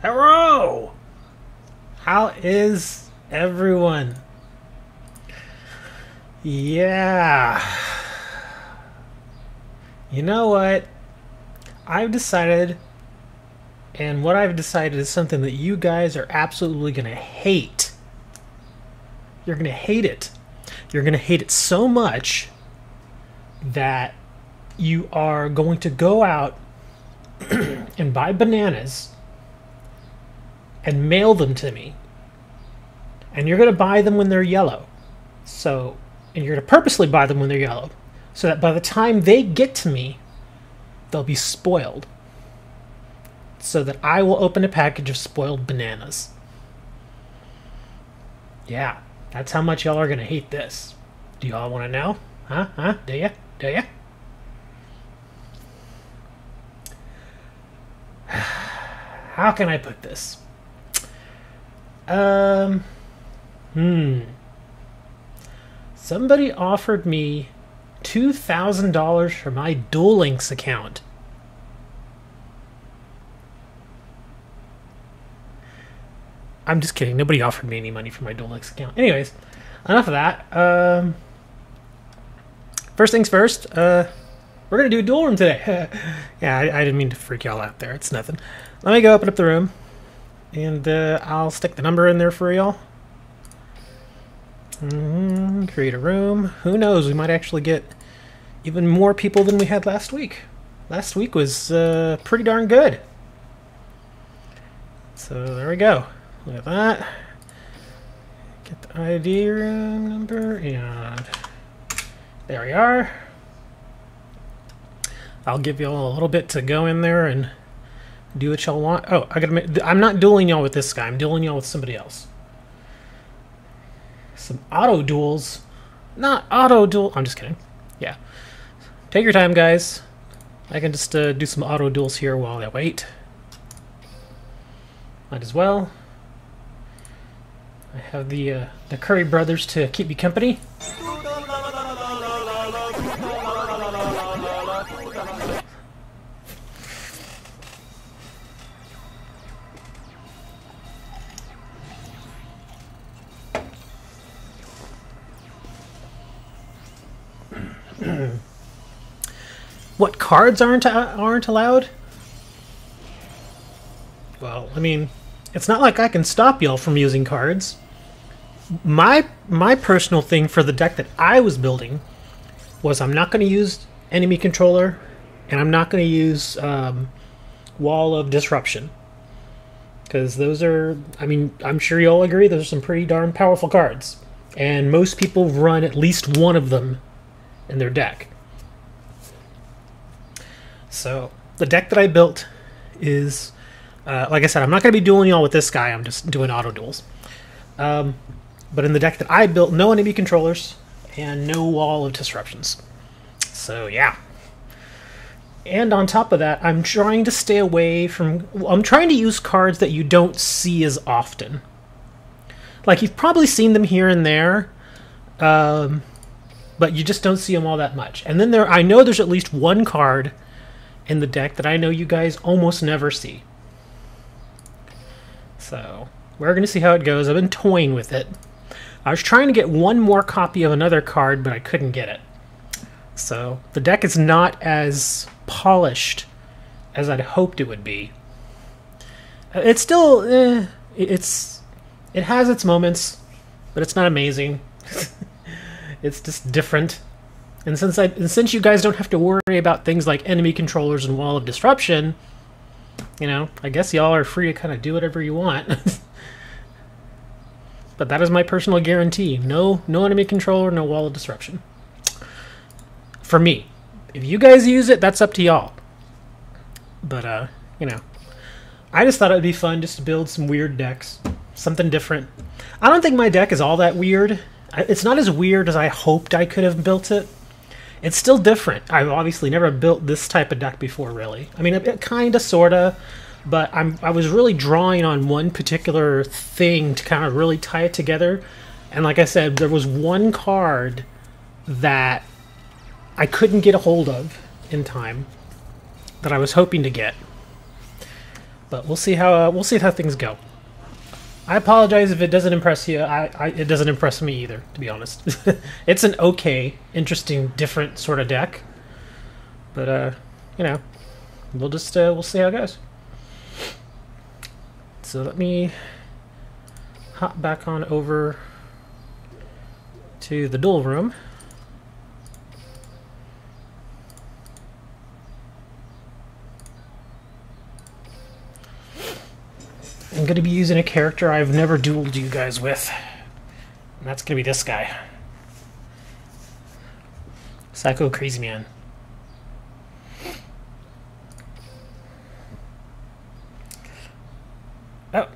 Hello! How is everyone? Yeah. You know what? I've decided, and what I've decided is something that you guys are absolutely going to hate. You're going to hate it. You're going to hate it so much that you are going to go out and buy bananas and mail them to me. And you're going to buy them when they're yellow. So, and you're going to purposely buy them when they're yellow, so that by the time they get to me, they'll be spoiled. So that I will open a package of spoiled bananas. Yeah, that's how much y'all are going to hate this. Do y'all want to know? Huh? Do ya? Do ya? How can I put this? Somebody offered me $2,000 for my Duel Links account. I'm just kidding. Nobody offered me any money for my Duel Links account. Anyways, enough of that. First things first, we're going to do a duel room today. Yeah, I didn't mean to freak y'all out there. It's nothing. Let me go open up the room, and I'll stick the number in there for y'all. Create a room. Who knows? We might actually get even more people than we had last week. Last week was pretty darn good. So there we go. Look at that. Get the ID room number, and there we are. I'll give y'all a little bit to go in there and do what y'all want. Oh, I'm not dueling y'all with this guy. I'm dueling y'all with somebody else. Some auto duels. Not auto duel. I'm just kidding. Yeah. Take your time, guys. I can just do some auto duels here while I wait. Might as well. I have the Curry brothers to keep me company. What cards aren't allowed? Well, I mean, it's not like I can stop y'all from using cards. My personal thing for the deck that I was building was I'm not going to use enemy controller, and I'm not going to use Wall of Disruption, because those are, I mean, I'm sure y'all agree, those are some pretty darn powerful cards, and most people run at least one of them in their deck. So the deck that I built is, like I said, I'm not going to be dueling y'all with this guy. I'm just doing auto duels. But in the deck that I built, no enemy controllers and no Wall of Disruptions. So yeah. And on top of that, I'm trying to stay away from... I'm trying to use cards that you don't see as often. Like, you've probably seen them here and there, but you just don't see them all that much. And then I know there's at least one card in the deck that I know you guys almost never see. So we're going to see how it goes. I've been toying with it. I was trying to get one more copy of another card, but I couldn't get it. So the deck is not as polished as I'd hoped it would be. It's still, it has its moments, but it's not amazing. It's just different. And since you guys don't have to worry about things like enemy controllers and Wall of Disruption, you know, I guess y'all are free to kind of do whatever you want. But that is my personal guarantee. No enemy controller, no Wall of Disruption. For me. If you guys use it, that's up to y'all. But, you know, I just thought it would be fun just to build some weird decks. Something different. I don't think my deck is all that weird. It's not as weird as I hoped I could have built it. It's still different. I've obviously never built this type of deck before, really. I mean, it kind of, sort of, but I was really drawing on one particular thing to kind of really tie it together. And like I said, there was one card that I couldn't get a hold of in time that I was hoping to get. But we'll see how things go. I apologize if it doesn't impress you. It doesn't impress me either, to be honest. It's an okay, interesting, different sort of deck. But you know, we'll see how it goes. So let me hop back on over to the duel room. I'm going to be using a character I've never dueled you guys with. And that's going to be this guy. Psycho Crazy Man. Oh.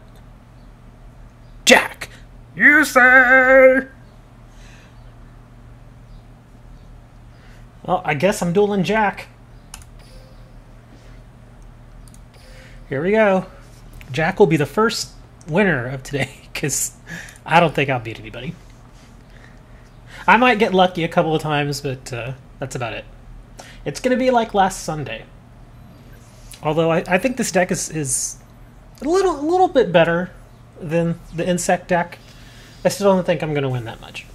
Jack! You say! Well, I guess I'm dueling Jack. Here we go. Jack will be the first winner of today, because I don't think I'll beat anybody. I might get lucky a couple of times, but that's about it. It's going to be like last Sunday. Although I think this deck is a little bit better than the insect deck. I still don't think I'm going to win that much.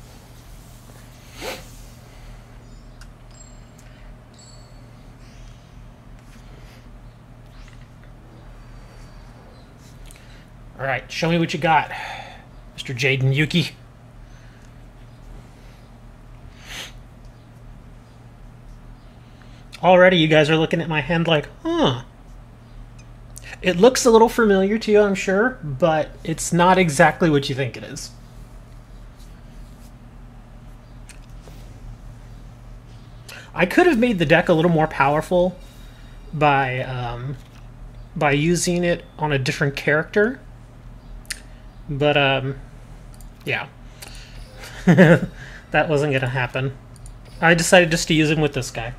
Alright, show me what you got, Mr. Jaden Yuki. Already you guys are looking at my hand like, huh. It looks a little familiar to you, I'm sure, but it's not exactly what you think it is. I could have made the deck a little more powerful by using it on a different character. But, yeah. That wasn't going to happen. I decided just to use him with this guy.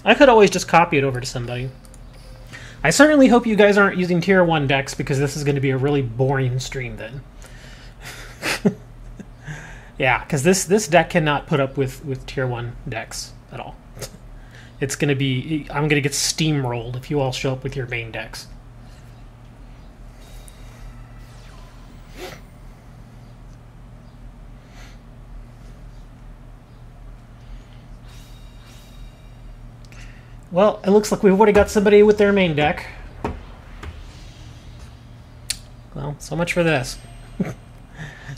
I could always just copy it over to somebody. I certainly hope you guys aren't using tier 1 decks, because this is going to be a really boring stream then. Yeah, because this deck cannot put up with tier 1 decks at all. It's going to be... I'm going to get steamrolled if you all show up with your main decks. Well, it looks like we've already got somebody with their main deck. Well, so much for this.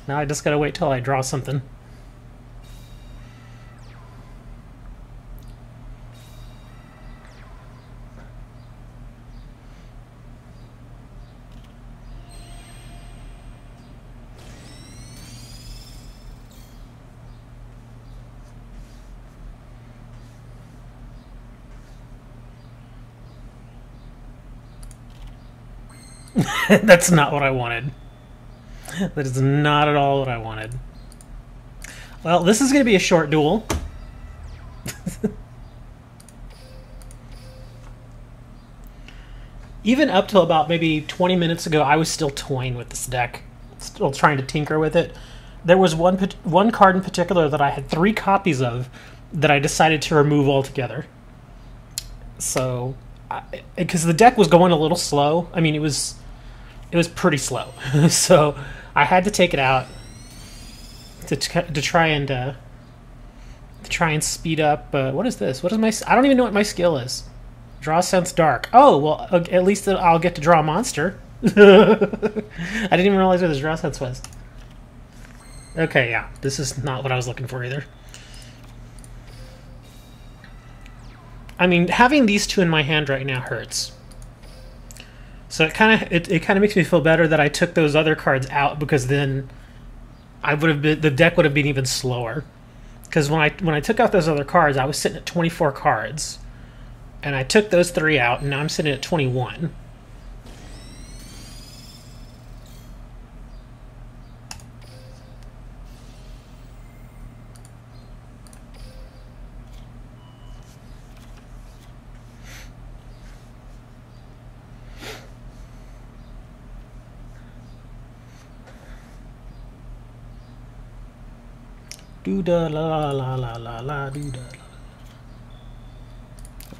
Now I just gotta wait till I draw something. That's not what I wanted. That is not at all what I wanted. Well, this is going to be a short duel. Even up till about maybe 20 minutes ago, I was still toying with this deck. Still trying to tinker with it. There was one card in particular that I had 3 copies of that I decided to remove altogether. So, because the deck was going a little slow. I mean, it was pretty slow. So I had to take it out to try and speed up. What is this? What is my? I don't even know what my skill is. Draw Sense Dark. Oh well, at least I'll get to draw a monster. I didn't even realize what this Draw Sense was. Okay, yeah, this is not what I was looking for either. I mean, having these 2 in my hand right now hurts. So it kind of makes me feel better that I took those other cards out, because then the deck would have been even slower. Because when I took out those other cards, I was sitting at 24 cards, and I took those 3 out, and now I'm sitting at 21. Do da la la la la la do da.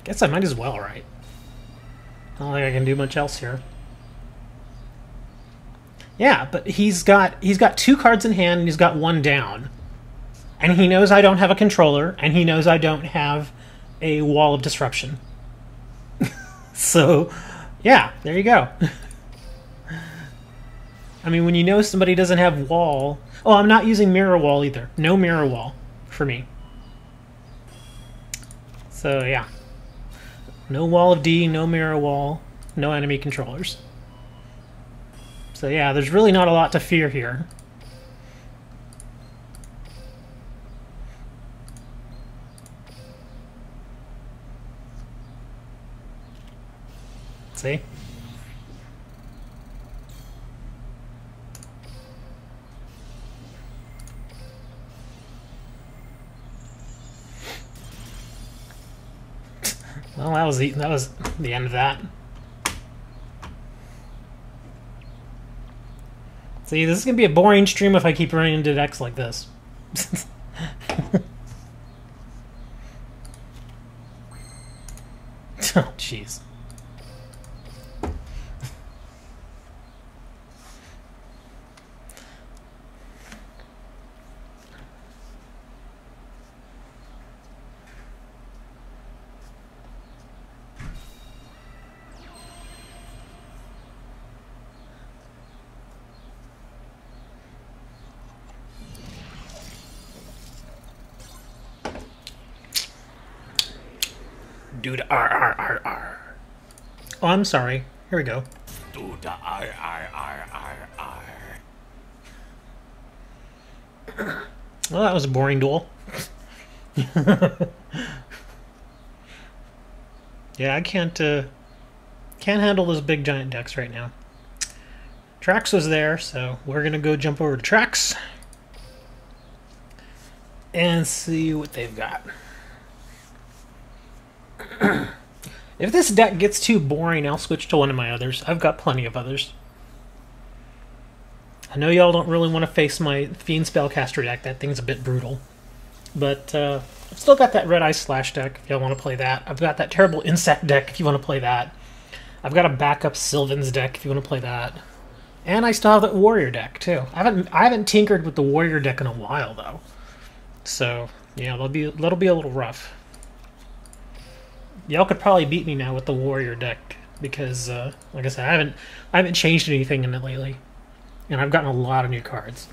Guess I might as well, right? I don't think I can do much else here. Yeah, but he's got 2 cards in hand and he's got 1 down. And he knows I don't have a controller, and he knows I don't have a wall of disruption. So, yeah, there you go. I mean, when you know somebody doesn't have wall... Oh, I'm not using mirror wall either. No mirror wall for me. So, yeah. No wall of D, no mirror wall, no enemy controllers. So, yeah, there's really not a lot to fear here. See? Well, that was the end of that. See, this is gonna be a boring stream if I keep running into decks like this. Oh, jeez. Dude, R. Oh, I'm sorry. Here we go. Dude, R. Well, that was a boring duel. Yeah, I can't handle those big giant decks right now. Trax was there, so we're gonna go jump over to Trax and see what they've got. If this deck gets too boring, I'll switch to one of my others. I've got plenty of others. I know y'all don't really want to face my Fiend Spellcaster deck. That thing's a bit brutal. But I've still got that Red Ice Slash deck if y'all want to play that. I've got that Terrible Insect deck if you want to play that. I've got a backup Sylvan's deck if you want to play that. And I still have that Warrior deck too. I haven't tinkered with the Warrior deck in a while though. So yeah, that'll be a little rough. Y'all could probably beat me now with the Warrior deck because, like I said, I haven't changed anything in it lately, and I've gotten a lot of new cards.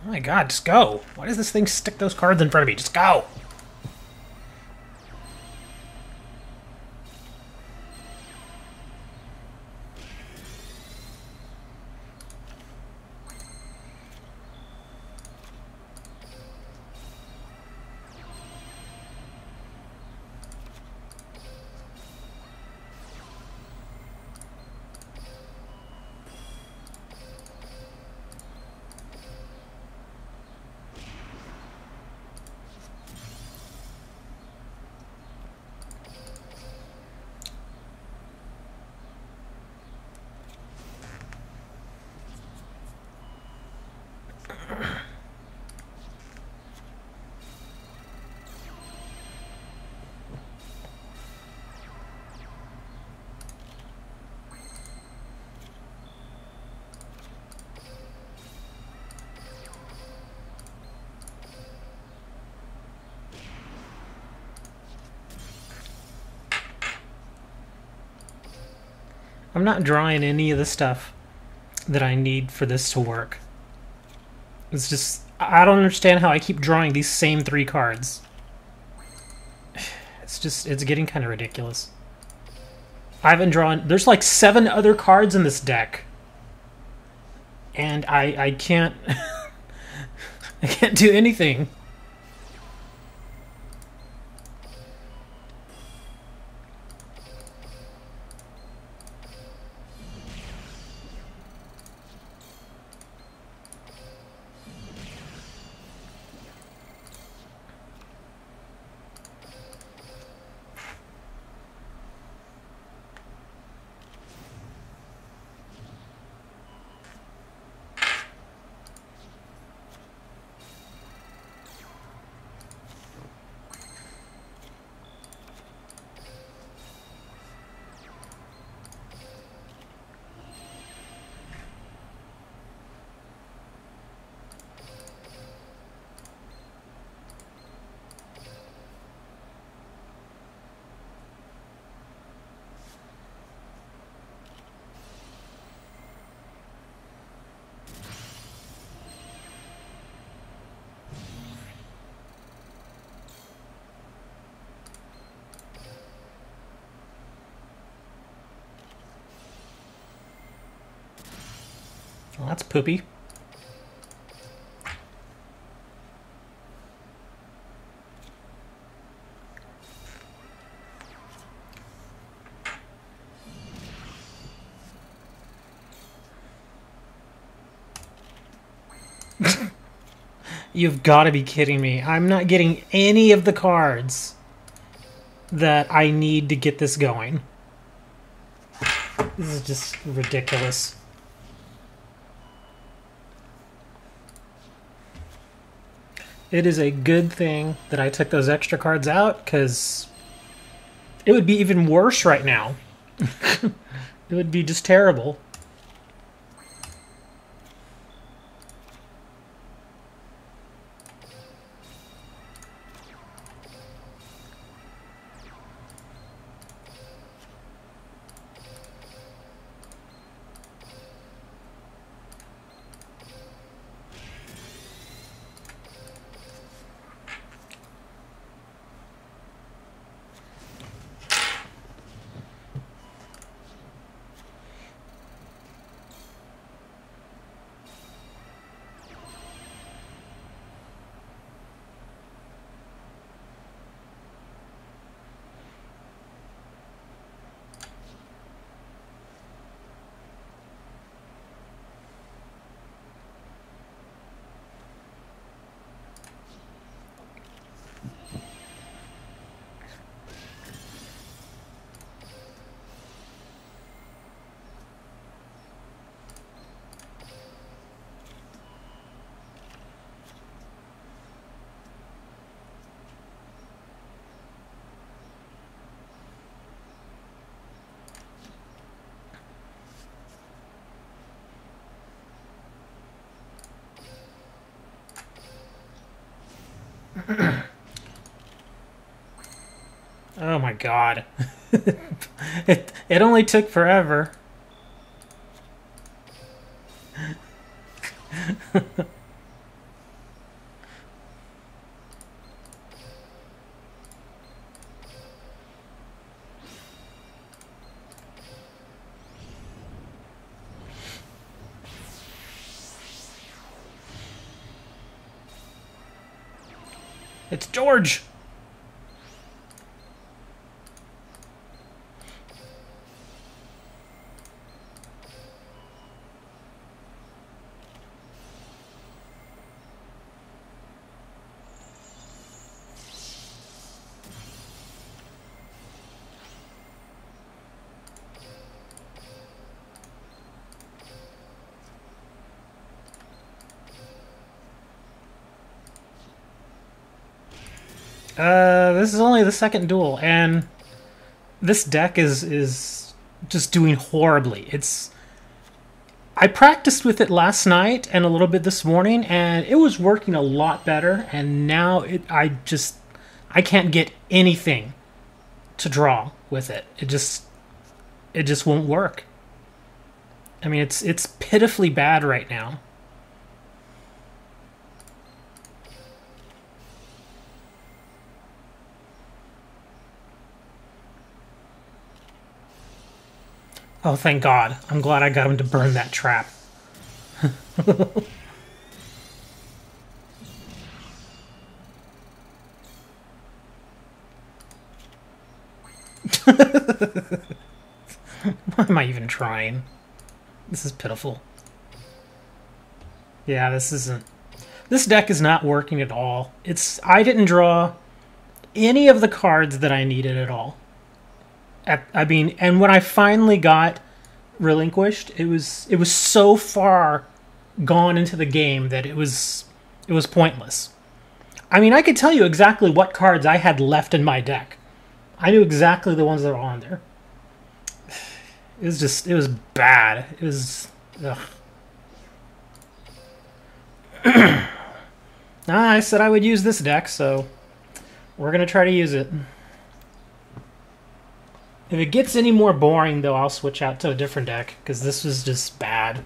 Oh my god, just go! Why does this thing stick those cards in front of me? Just go! I'm not drawing any of the stuff that I need for this to work. It's just, I don't understand how I keep drawing these same 3 cards. It's getting kind of ridiculous. I haven't drawn, there's like 7 other cards in this deck. And I can't, I can't do anything. Well, that's poopy. You've got to be kidding me. I'm not getting any of the cards that I need to get this going. This is just ridiculous. It is a good thing that I took those extra cards out, because it would be even worse right now. It would be just terrible. Oh my god. It only took forever. It's George! This is only the second duel, and this deck is just doing horribly. I practiced with it last night and a little bit this morning, and it was working a lot better, and now I can't get anything to draw with it. It just won't work. I mean, it's pitifully bad right now. Oh, thank God. I'm glad I got him to burn that trap. Why am I even trying? This is pitiful. Yeah, this isn't... This deck is not working at all. I didn't draw any of the cards that I needed at all. I mean, and when I finally got relinquished, it was so far gone into the game that it was pointless. I mean, I could tell you exactly what cards I had left in my deck. I knew exactly the ones that were on there. It was bad. It was, ugh. I said I would use this deck, so we're gonna try to use it. If it gets any more boring, though, I'll switch out to a different deck, because this was just bad.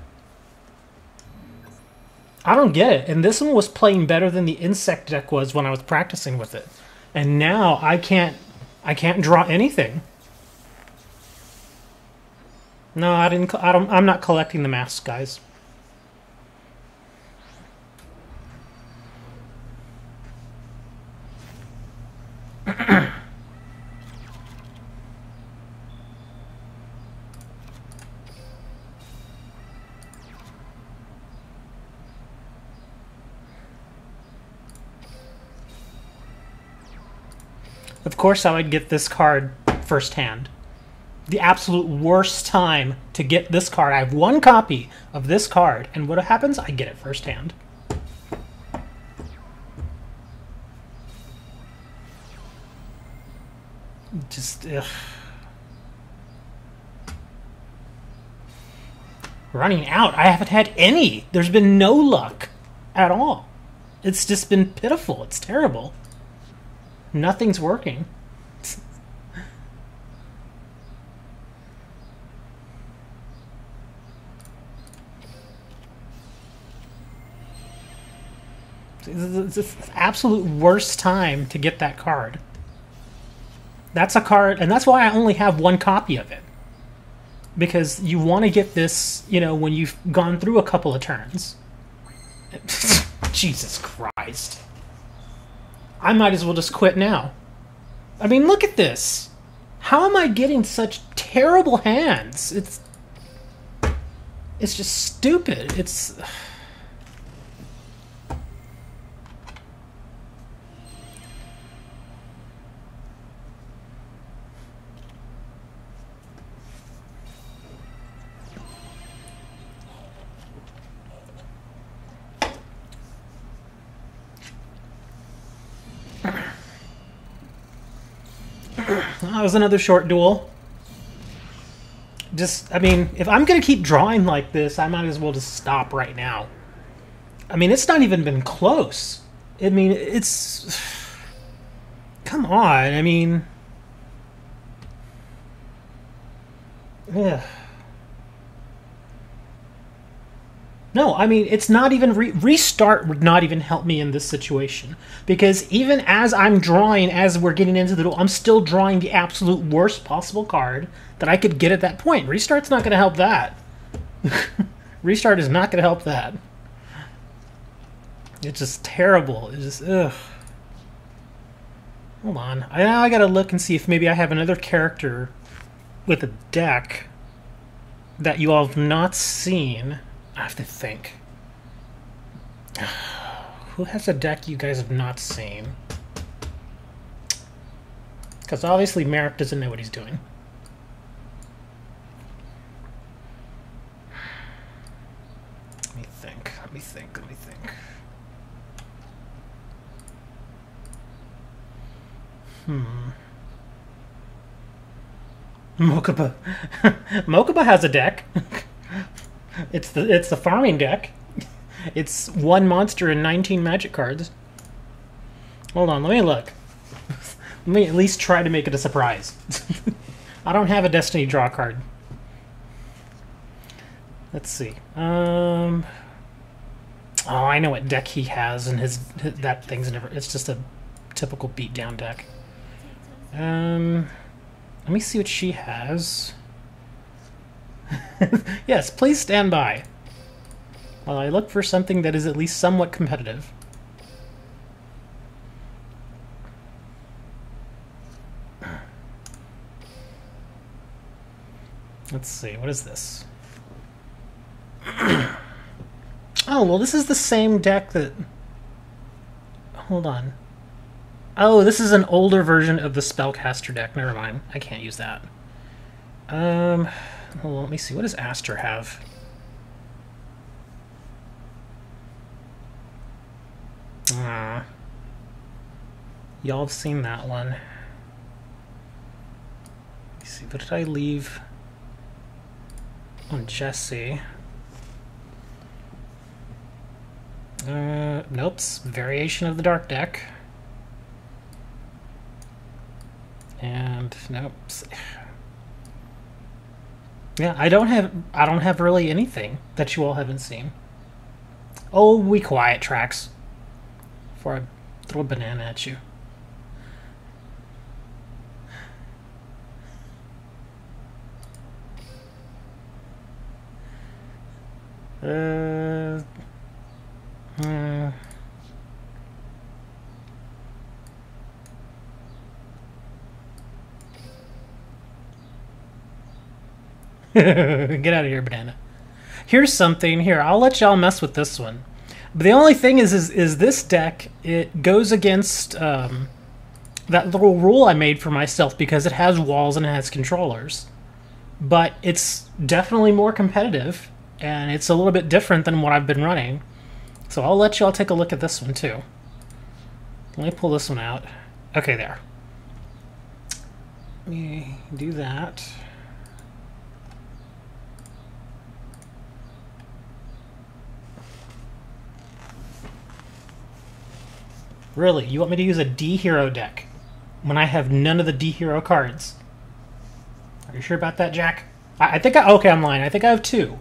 I don't get it. And this one was playing better than the insect deck was when I was practicing with it. And now I can't draw anything. No, I'm not collecting the masks, guys. Of course I would get this card firsthand. The absolute worst time to get this card. I have one copy of this card, and what happens? I get it firsthand. Just, ugh. Running out. I haven't had any. There's been no luck at all. It's just been pitiful. It's terrible. Nothing's working. It's the absolute worst time to get that card. That's a card, and that's why I only have one copy of it. Because you want to get this, you know, when you've gone through a couple of turns. Jesus Christ. I might as well just quit now. I mean, look at this. How am I getting such terrible hands? It's just stupid. It's... That was another short duel. Just, I mean, if I'm going to keep drawing like this, I might as well just stop right now. I mean, it's not even been close. I mean, it's... Come on, I mean... Yeah. No, I mean, it's not even... Restart would not even help me in this situation. Because even as I'm drawing, as we're getting into the duel, I'm still drawing the absolute worst possible card that I could get at that point. Restart's not going to help that. Restart is not going to help that. It's just terrible. It's just, ugh. Hold on. I got to look and see if maybe I have another character with a deck that you all have not seen. I have to think. Who has a deck you guys have not seen? Because obviously Merrick doesn't know what he's doing. Let me think. Let me think. Let me think. Mokuba. Mokuba has a deck. It's the farming deck. It's one monster and 19 magic cards. Hold on, let me look. Let me at least try to make it a surprise. I don't have a Destiny draw card. Let's see. Oh, I know what deck he has, and that thing's never. It's just a typical beatdown deck. Let me see what she has. Yes, please stand by while I look for something that is at least somewhat competitive. Let's see, what is this? Oh, well, this is the same deck that... Hold on. Oh, this is an older version of the Spellcaster deck. Never mind, I can't use that. Well, let me see. What does Aster have? Y'all have seen that one. Let me see. What did I leave on Jesse? Nope. Variation of the Dark deck. And nope. Yeah, I don't have really anything that you all haven't seen. Oh, we quiet tracks. Before I throw a banana at you. Get out of here, banana. Here's something. Here, I'll let y'all mess with this one. But the only thing is this deck, it goes against the that little rule I made for myself because it has walls and it has controllers. But it's definitely more competitive, and it's a little bit different than what I've been running. So I'll let you all take a look at this one too. Let me pull this one out. Okay, there. Let me do that. Really? You want me to use a D hero deck when I have none of the D hero cards? Are you sure about that, Jack? I think okay, I'm lying. I think I have 2.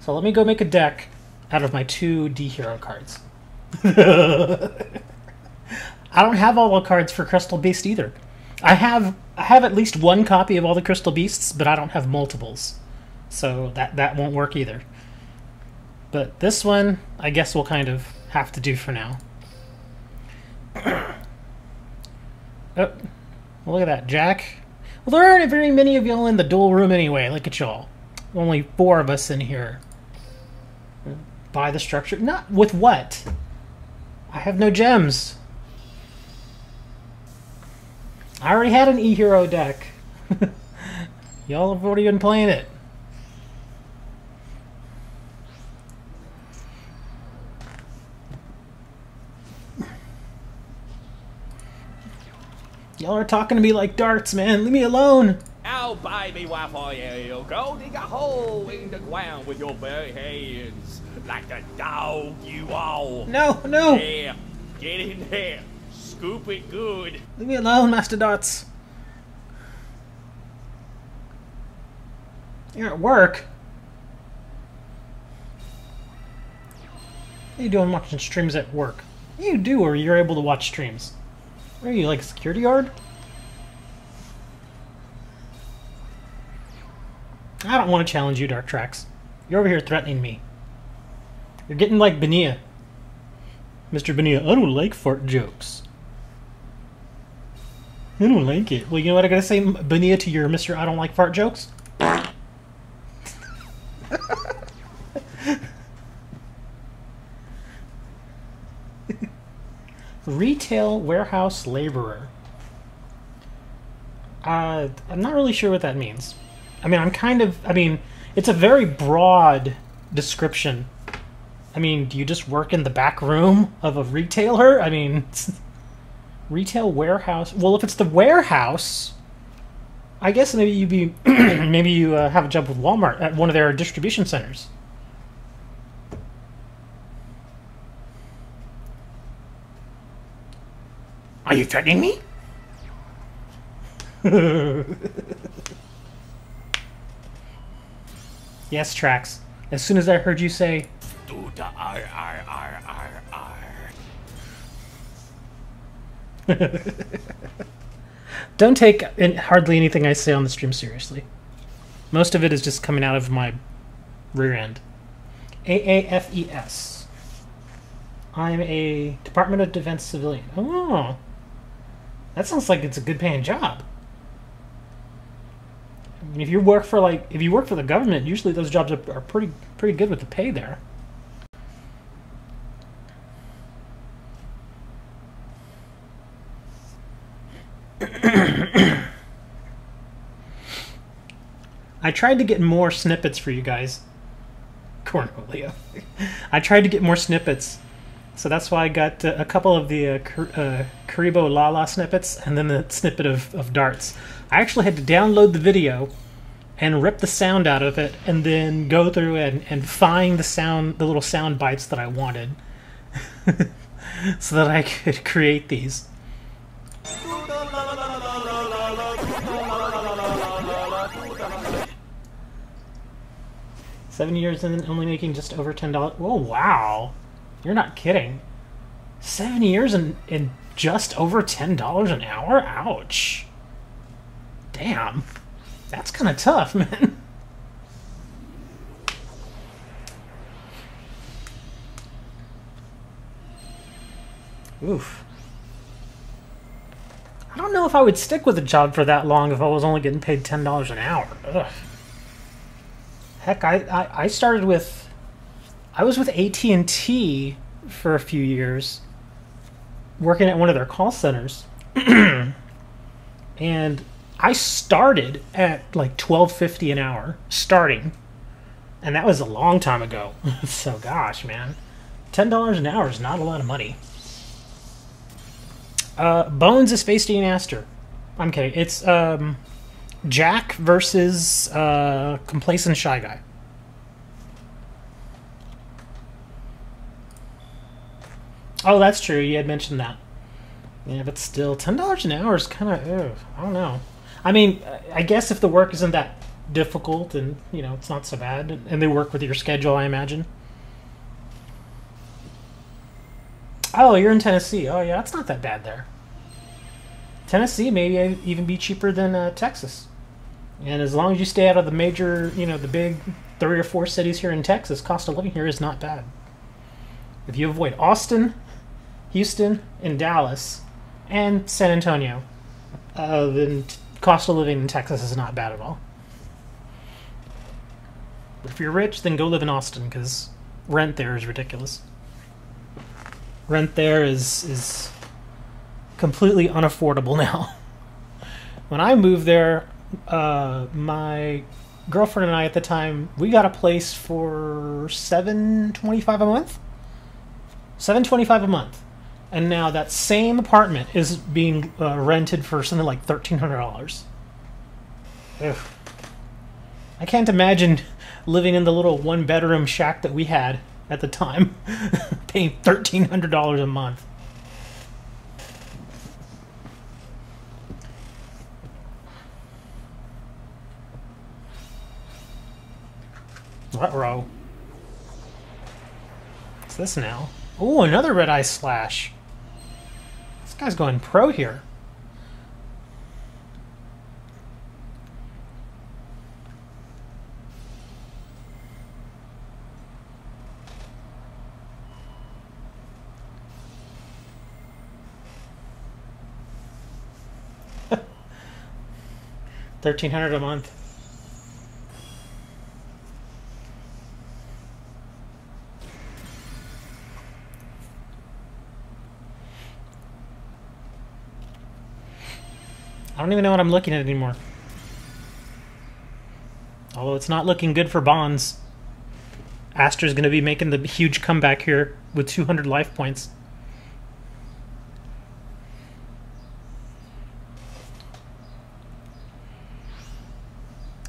So let me go make a deck out of my 2 D hero cards. I don't have all the cards for Crystal Beast either. I have at least 1 copy of all the Crystal Beasts, but I don't have multiples. So that won't work either. But this one, I guess we'll kind of have to do for now. Oh, look at that, Jack. Well, there aren't very many of y'all in the duel room anyway. Look at y'all. Only 4 of us in here. Buy the structure. Not with what? I have no gems. I already had an E-Hero deck. Y'all have already been playing it. Y'all are talking to me like darts, man. Leave me alone. Oh, baby, why for you? Go dig a hole in the ground with your bare hands. Like the dog you are. No, no. Yeah, get in there. Scoop it good. Leave me alone, Master Darts. You're at work. What are you doing watching streams at work? You do, or you're able to watch streams. Where are you, like a security guard? I don't want to challenge you, Dark Tracks. You're over here threatening me. You're getting like Benia. Mr. Benia, I don't like fart jokes. I don't like it. Well, you know what I gotta say, Benia, to your Mr. I don't like fart jokes? Retail warehouse laborer. I'm not really sure what that means. I mean, it's a very broad description. I mean, do you just work in the back room of a retailer? I mean, retail warehouse. Well, if it's the warehouse, I guess maybe you be maybe you have a job with Walmart at one of their distribution centers. Are you threatening me? Yes, Trax. As soon as I heard you say, Do the R. don't take hardly anything I say on the stream seriously. Most of it is just coming out of my rear end. AAFES. I'm a Department of Defense civilian. Oh, that sounds like it's a good paying job. I mean, if you work for the government, usually those jobs are pretty good with the pay there. I tried to get more snippets for you guys. Cornholio. I tried to get more snippets. So that's why I got a couple of the Karibo Lala snippets and then the snippet of darts. I actually had to download the video and rip the sound out of it and then go through and find the little sound bites that I wanted so that I could create these. Seven years and only making just over $10. Oh, wow. You're not kidding. 7 years and just over $10 an hour? Ouch. Damn. That's kind of tough, man. Oof. I don't know if I would stick with a job for that long if I was only getting paid $10 an hour. Ugh. Heck, I started with... I was with AT&T for a few years, working at one of their call centers. And I started at like $12.50 an hour, starting. And that was a long time ago. So gosh, man. $10 an hour is not a lot of money. Bones is facing Aster. I'm kidding. It's Jack versus Complacent Shy Guy. Oh, that's true. You had mentioned that. Yeah, but still, $10 an hour is kind of, I don't know. I mean, I guess if the work isn't that difficult and, you know, it's not so bad, and they work with your schedule, I imagine. Oh, you're in Tennessee. Oh, yeah, it's not that bad there. Tennessee may even be cheaper than Texas. And as long as you stay out of the major, you know, the big 3 or 4 cities here in Texas, cost of living here is not bad. If you avoid Austin, Houston, and Dallas, and San Antonio, then cost of living in Texas is not bad at all. But if you're rich, then go live in Austin, because rent there is ridiculous. Rent there is completely unaffordable now. When I moved there, my girlfriend and I at the time, we got a place for $7.25 a month. $7.25 a month. And now that same apartment is being rented for something like $1,300. Ugh. I can't imagine living in the little one-bedroom shack that we had at the time, paying $1,300 a month. Ruh-roh. What's this now? Oh, another red eye slash. This guy's going pro here. $1,300 a month. I don't even know what I'm looking at anymore. Although it's not looking good for Bonds. Astra's going to be making the huge comeback here with 200 life points.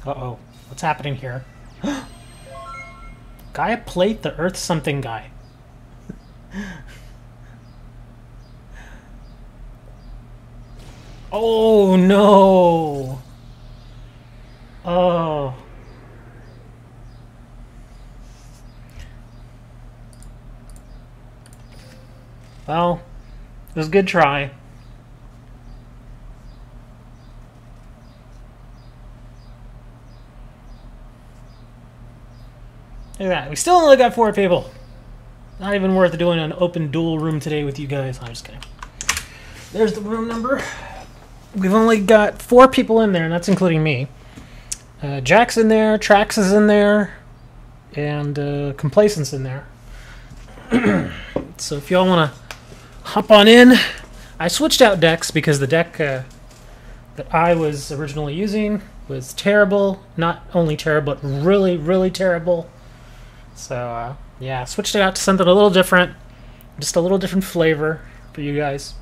Uh-oh. What's happening here? Gaia Plate, the Earth something guy. Oh, no. Oh. Well, it was a good try. Look at that. We still only got 4 people. Not even worth doing an open duel room today with you guys. I'm just kidding. There's the room number. We've only got 4 people in there, and that's including me. Jack's in there, Trax is in there, and Complacent's in there. So if y'all want to hop on in, I switched out decks because the deck that I was originally using was terrible. Not only terrible, but really, really terrible. So yeah, switched it out to something a little different, just a little different flavor for you guys,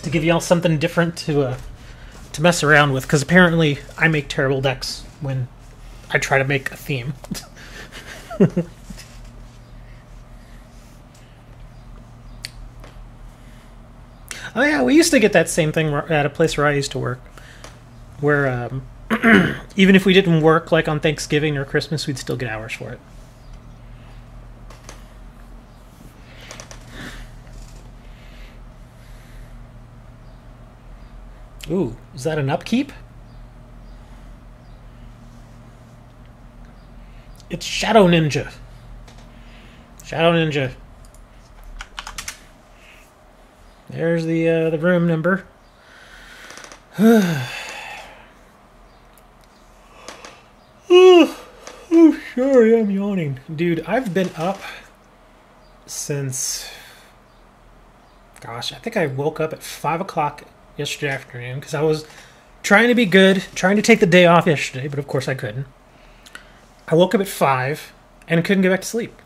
to give y'all something different to mess around with, because apparently I make terrible decks when I try to make a theme. Oh yeah, we used to get that same thing at a place where I used to work, where even if we didn't work like on Thanksgiving or Christmas, we'd still get hours for it. Ooh, is that an upkeep? It's Shadow Ninja. Shadow Ninja. There's the room number. Oh, sorry, I'm yawning. Dude, I've been up since... Gosh, I think I woke up at 5 o'clock yesterday afternoon, because trying to be good, trying to take the day off yesterday, but of course I couldn't. I woke up at 5 and couldn't get back to sleep.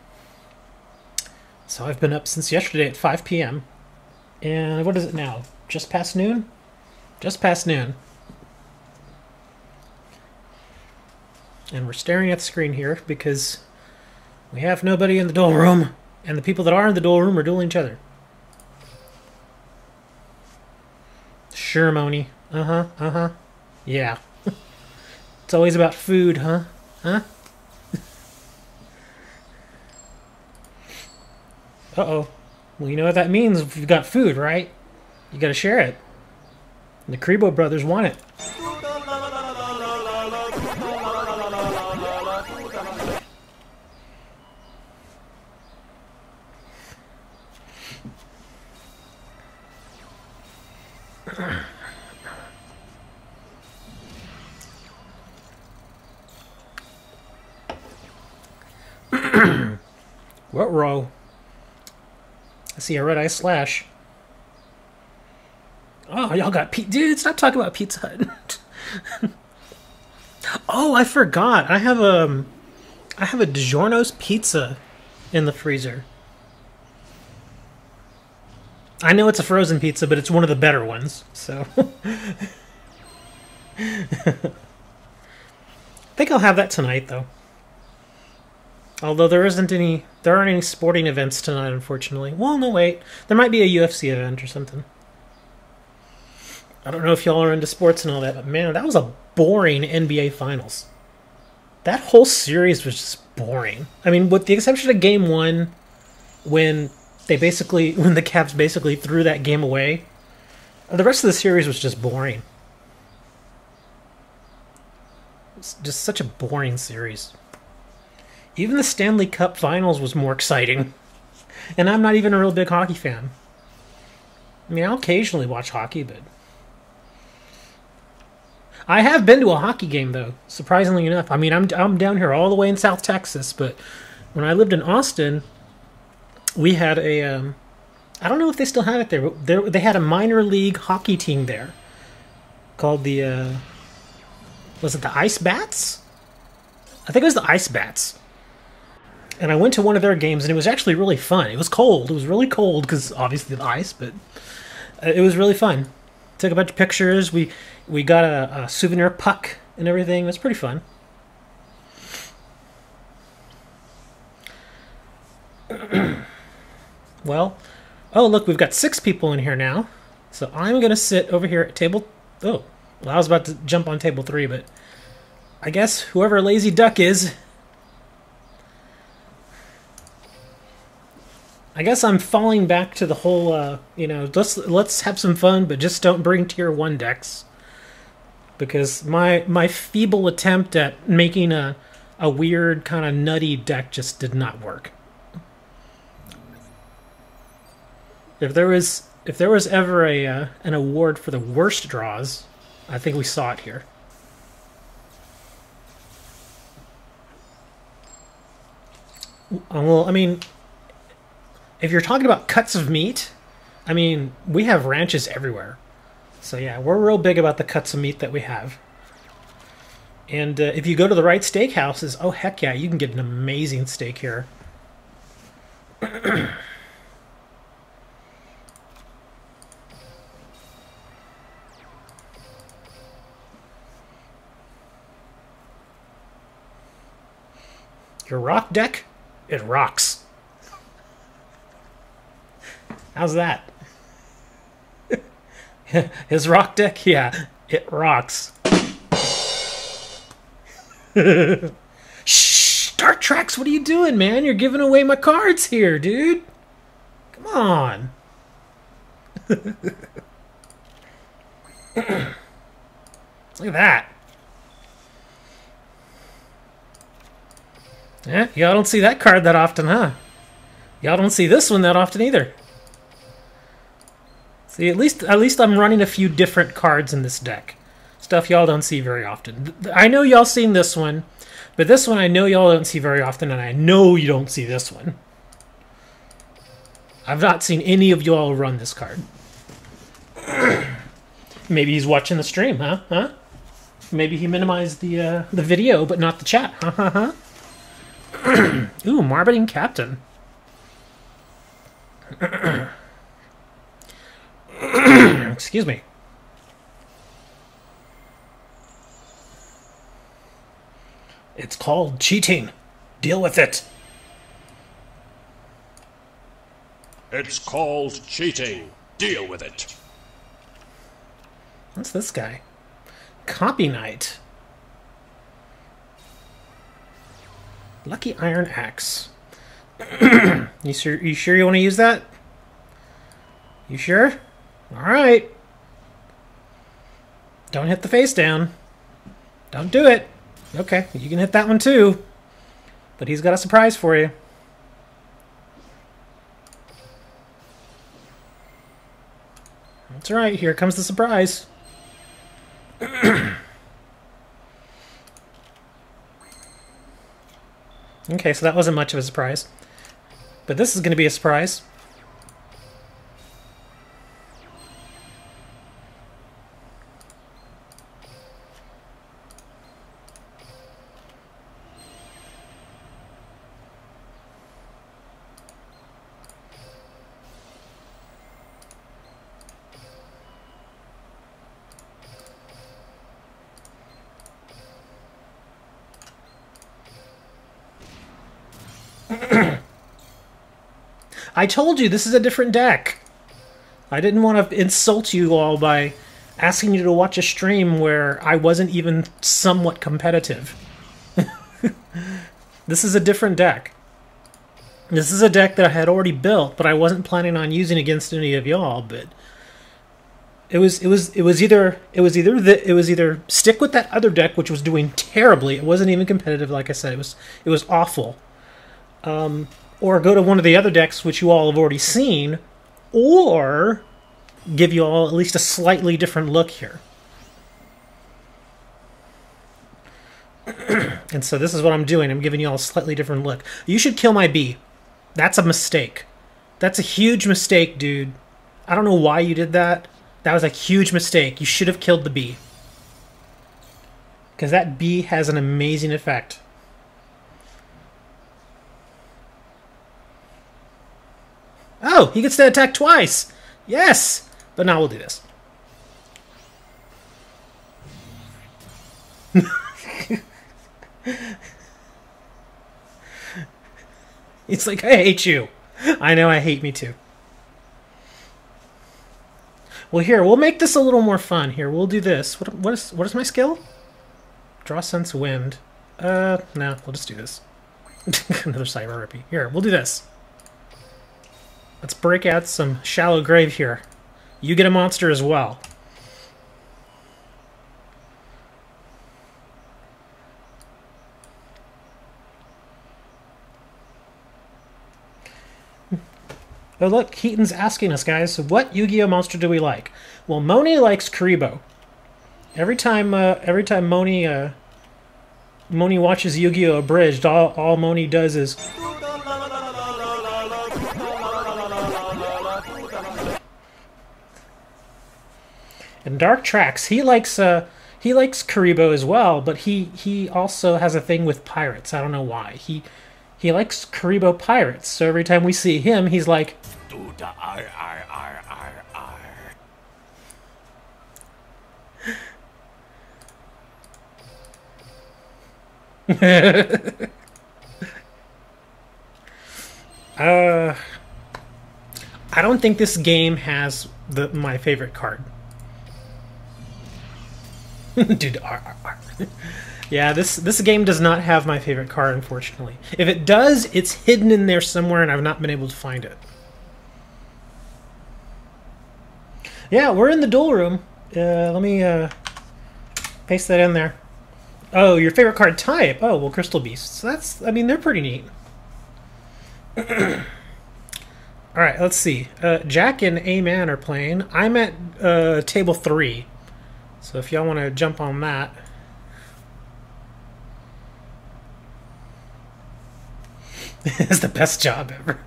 So I've been up since yesterday at 5 p.m. And what is it now? Just past noon? Just past noon. And we're staring at the screen here because we have nobody in the duel room. And the people that are in the duel room are dueling each other. Sure, Moni. Uh-huh, uh-huh. Yeah. It's always about food, huh? Huh? Uh-oh. Well, you know what that means if you've got food, right? You gotta share it. And the Kribo brothers want it. What row? I see a red eye slash. Oh, y'all got dude, stop talking about Pizza Hut. Oh, I forgot. I have a DiGiorno's pizza in the freezer. I know it's a frozen pizza, but it's one of the better ones, so I think I'll have that tonight though. Although there aren't any sporting events tonight, unfortunately. Well, no, wait. There might be a UFC event or something. I don't know if y'all are into sports and all that, but man, that was a boring NBA Finals. That whole series was just boring. I mean, with the exception of Game 1, when the Cavs basically threw that game away, the rest of the series was just boring. It's just such a boring series. Even the Stanley Cup Finals was more exciting. And I'm not even a real big hockey fan. I mean, I'll occasionally watch hockey, but I have been to a hockey game, though, surprisingly enough. I mean, I'm down here all the way in South Texas, but when I lived in Austin, we had a I don't know if they still have it there, but they had a minor league hockey team there called the was it the Ice Bats? I think it was the Ice Bats. And I went to one of their games, and it was actually really fun. It was cold. It was really cold because obviously the ice, but it was really fun. Took a bunch of pictures. We got a souvenir puck and everything. It was pretty fun. Well, oh look, we've got 6 people in here now. So I'm gonna sit over here at table. Oh, well, I was about to jump on table 3, but I guess whoever Lazy Duck is. I guess I'm falling back to the whole, let's have some fun, but just don't bring tier 1 decks. Because my feeble attempt at making a weird kind of nutty deck just did not work. If there was ever an award for the worst draws, I think we saw it here. Well, I mean, if you're talking about cuts of meat, I mean, we have ranches everywhere. So yeah, we're real big about the cuts of meat that we have. And if you go to the right steakhouses, oh heck yeah, you can get an amazing steak here. Your rock deck? It rocks. How's that? His rock deck? Yeah, it rocks. Shh! Star Treks, what are you doing, man? You're giving away my cards here, dude. Come on. Look at that. Yeah, y'all don't see that card that often, huh? Y'all don't see this one that often either. See, at least I'm running a few different cards in this deck. Stuff y'all don't see very often. I know y'all seen this one, but this one I know y'all don't see very often, and I know you don't see this one. I've not seen any of y'all run this card. Maybe he's watching the stream, huh? Huh? Maybe he minimized the video, but not the chat. Huh? Ooh, Marketing Captain. Excuse me. It's called cheating. Deal with it. It's called cheating. Deal with it. What's this guy? Copy Knight. Lucky Iron Axe. You sure you want to use that? You sure? Alright. Don't hit the face down. Don't do it. Okay, you can hit that one too. But he's got a surprise for you. That's right, here comes the surprise. Okay, so that wasn't much of a surprise. But this is going to be a surprise. I told you this is a different deck. I didn't want to insult you all by asking you to watch a stream where I wasn't even somewhat competitive. This is a different deck. This is a deck that I had already built, but I wasn't planning on using against any of y'all. But it was either stick with that other deck, which was doing terribly. It wasn't even competitive, like I said. It was awful. Or go to one of the other decks, which you all have already seen, or give you all at least a slightly different look here. And so this is what I'm doing. I'm giving you all a slightly different look. You should kill my bee. That's a mistake. That's a huge mistake, dude. I don't know why you did that. That was a huge mistake. You should have killed the bee. Because that bee has an amazing effect. Oh, he gets to attack twice! Yes! But now we'll do this. It's like, I hate you. I know, I hate me too. Well, here, we'll make this a little more fun. Here, we'll do this. What is my skill? Draw Sense Wind. No, we'll just do this. Another Cyber Rippy. Here, we'll do this. Let's break out some Shallow Grave here. You get a monster as well. Oh look, Keaton's asking us, guys, what Yu-Gi-Oh monster do we like? Well, Moni likes Karibo. Every time Moni watches Yu-Gi-Oh! Abridged, all Moni does is... And Dark Tracks, he likes Karibo as well, but he also has a thing with pirates. I don't know why. He likes Karibo pirates, so every time we see him, he's like... I don't think this game has my favorite card. Dude, yeah, this game does not have my favorite card, unfortunately. If it does, it's hidden in there somewhere, and I've not been able to find it. Yeah, we're in the duel room. Let me paste that in there. Oh, your favorite card type? Oh, well, Crystal Beasts. That's, I mean, they're pretty neat. All right, let's see. Jack and A-Man are playing. I'm at table 3. So if y'all want to jump on that. It's the best job ever.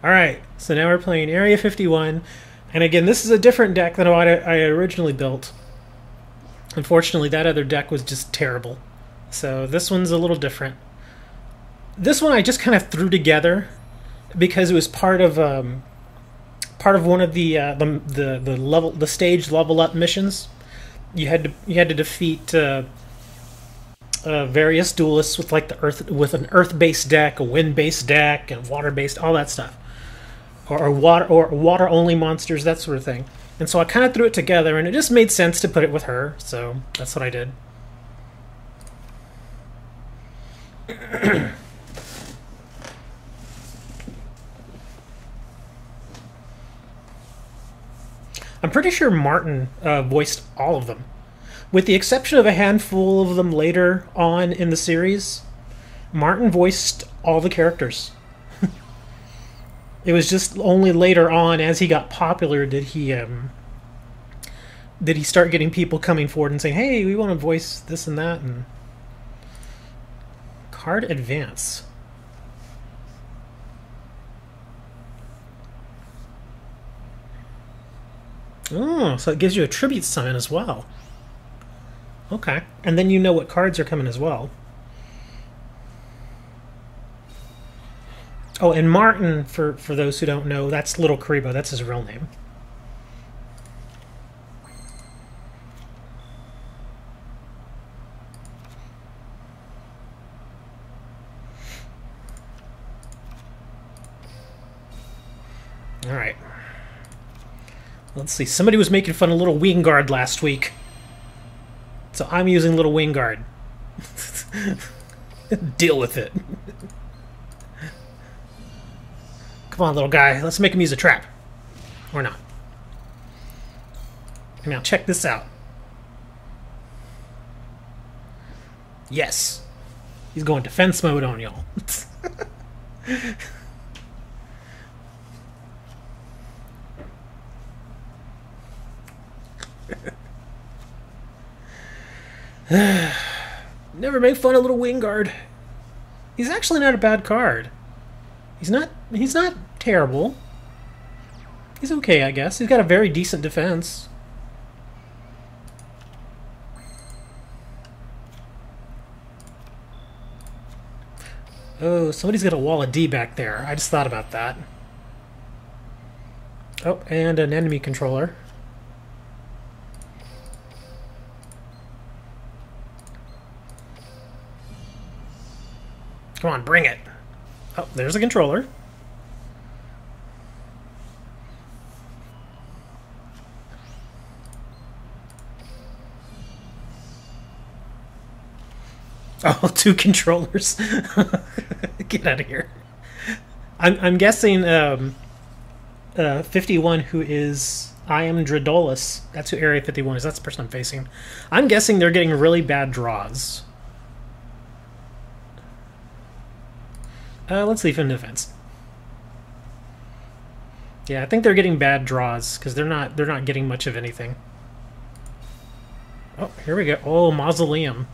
Alright, so now we're playing Area 51. And again, this is a different deck than what I originally built. Unfortunately, that other deck was just terrible. So this one's a little different. This one I just kind of threw together because it was part of one of the stage level up missions. You had to defeat various duelists with like an earth based deck, a wind based deck, and water based, all that stuff, or water only monsters, that sort of thing. And so I kind of threw it together, and it just made sense to put it with her. So that's what I did. I'm pretty sure Martin voiced all of them. With the exception of a handful of them later on in the series, Martin voiced all the characters. It was just only later on, as he got popular, did he start getting people coming forward and saying, hey, we want to voice this and that. And card advance. Oh, so it gives you a tribute summon as well. Okay. And then you know what cards are coming as well. Oh, and Martin, for those who don't know, that's Little Karibo. That's his real name. All right. Let's see. Somebody was making fun of Little Wingard last week. So I'm using Little Wingard. Deal with it. Come on, little guy. Let's make him use a trap. Or not. Now, check this out. Yes. He's going defense mode on y'all. Never make fun of Little Wingard. He's actually not a bad card. He's not terrible. He's okay, I guess. He's got a very decent defense. Oh, somebody's got a wall of D back there. I just thought about that. Oh, and an enemy controller. Come on, bring it. Oh, there's a controller. Oh, 2 controllers. Get out of here. I'm guessing 51, who is I am Dredolus. That's who Area 51 is. That's the person I'm facing. I'm guessing they're getting really bad draws. Let's leave him in defense. Yeah, I think they're getting bad draws because they're not getting much of anything. Oh, here we go. Oh, Mausoleum.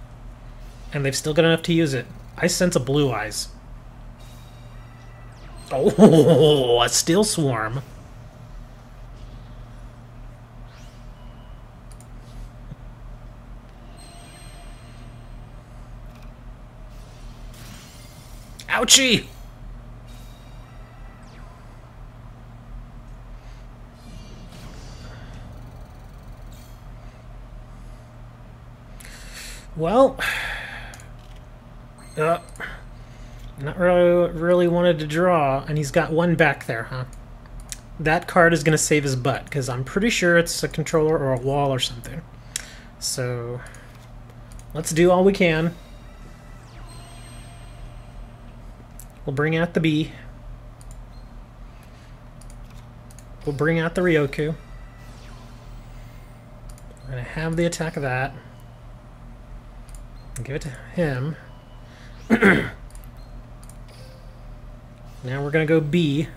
And they've still got enough to use it. I sense a Blue Eyes. Oh, a Steel Swarm. Ouchie! Well, not really wanted to draw, and he's got 1 back there, huh? That card is going to save his butt, because I'm pretty sure it's a controller or a wall or something. So, let's do all we can. We'll bring out the B. We'll bring out the Ryoku. We're going to have the attack of that. Give it to him. Now we're gonna go B.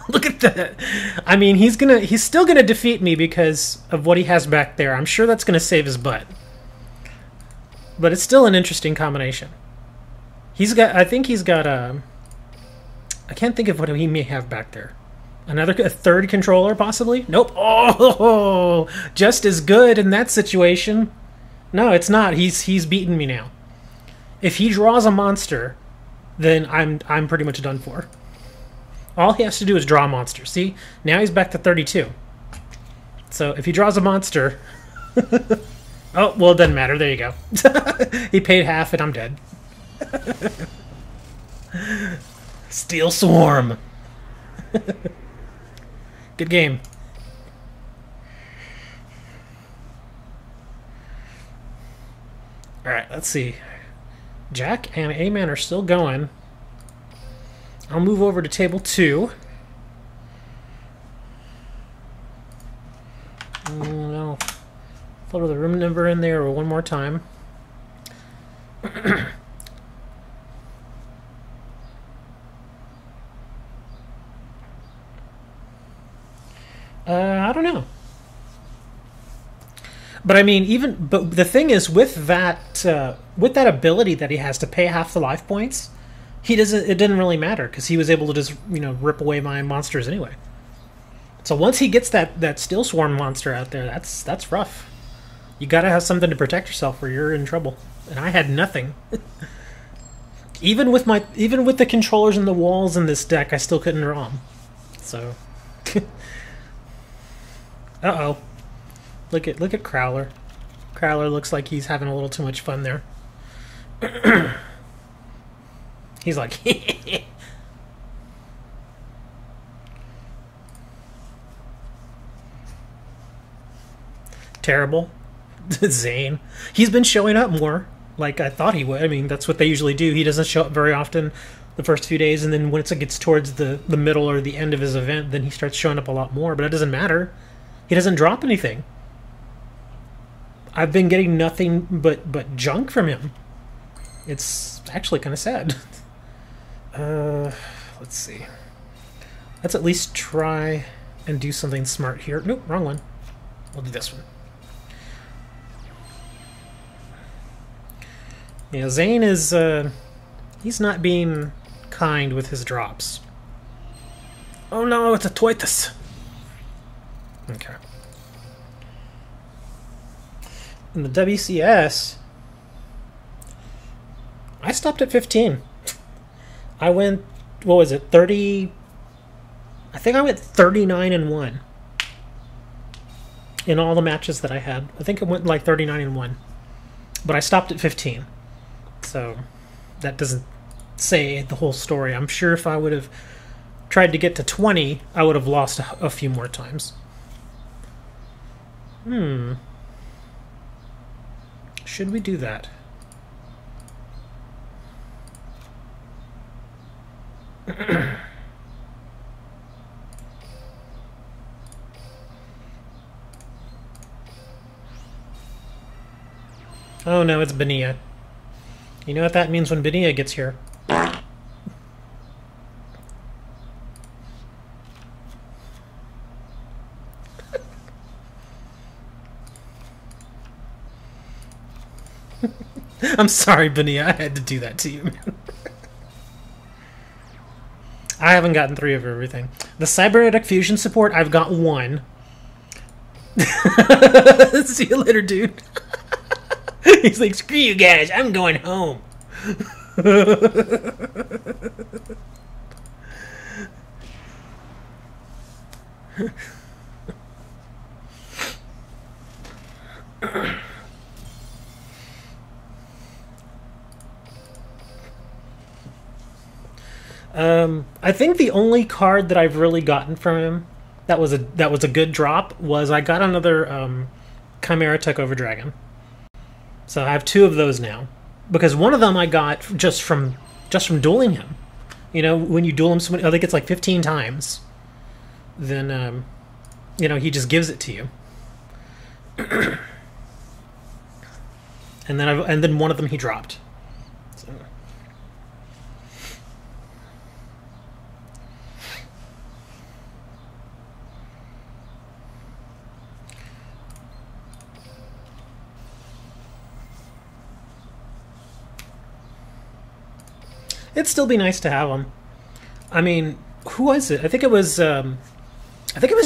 Look at that! I mean, he's still gonna defeat me because of what he has back there. I'm sure that's gonna save his butt. But it's still an interesting combination. I think he's got I can't think of what he may have back there. A third controller, possibly? Nope. Oh, just as good in that situation. No, it's not. He's beaten me now. If he draws a monster, then I'm pretty much done for. All he has to do is draw a monster. See? Now he's back to 32. So if he draws a monster... oh, well, it doesn't matter. There you go. He paid half and I'm dead. Steel Swarm. Good game. Alright, let's see. Jack and A-Man are still going. I'll move over to table 2. I'll throw the room number in there one more time. I don't know. But I mean, but the thing is, with that ability that he has to pay half the life points, it didn't really matter because he was able to just, rip away my monsters anyway. So once he gets that Steel Swarm monster out there, that's rough. You gotta have something to protect yourself or you're in trouble. And I had nothing. even with the controllers and the walls in this deck, I still couldn't draw them. So uh-oh. Look at Crowler. Crowler looks like he's having a little too much fun there. He's like terrible. Zane. He's been showing up more, like I thought he would. I mean, that's what they usually do. He doesn't show up very often the first few days, and then once it gets towards the middle or the end of his event, then he starts showing up a lot more, but it doesn't matter. He doesn't drop anything. I've been getting nothing but junk from him. It's actually kind of sad. Let's see. Let's at least try and do something smart here. Nope, wrong one. We'll do this one. Yeah, Zane is, he's not being kind with his drops. Oh no, it's a Toitus. Okay. In the WCS, I stopped at 15. I went, what was it, 30... I think I went 39-1 in all the matches that I had. I think it went like 39-1. But I stopped at 15. So that doesn't say the whole story. I'm sure if I would have tried to get to 20, I would have lost a few more times. Should we do that? Oh no, it's Benia. You know what that means when Benia gets here. I'm sorry, Benia. I had to do that to you, man. I haven't gotten 3 of everything. The cybernetic fusion support, I've got 1. See you later, dude. He's like, screw you guys, I'm going home. I think the only card that I've really gotten from him that was a good drop was I got another Chimera Takeover Dragon. So I have 2 of those now, because one of them I got just from dueling him. You know, when you duel him, I think it's like 15 times. Then you know, he just gives it to you. and then one of them he dropped. So. It'd still be nice to have them. I mean, who was it? I think it was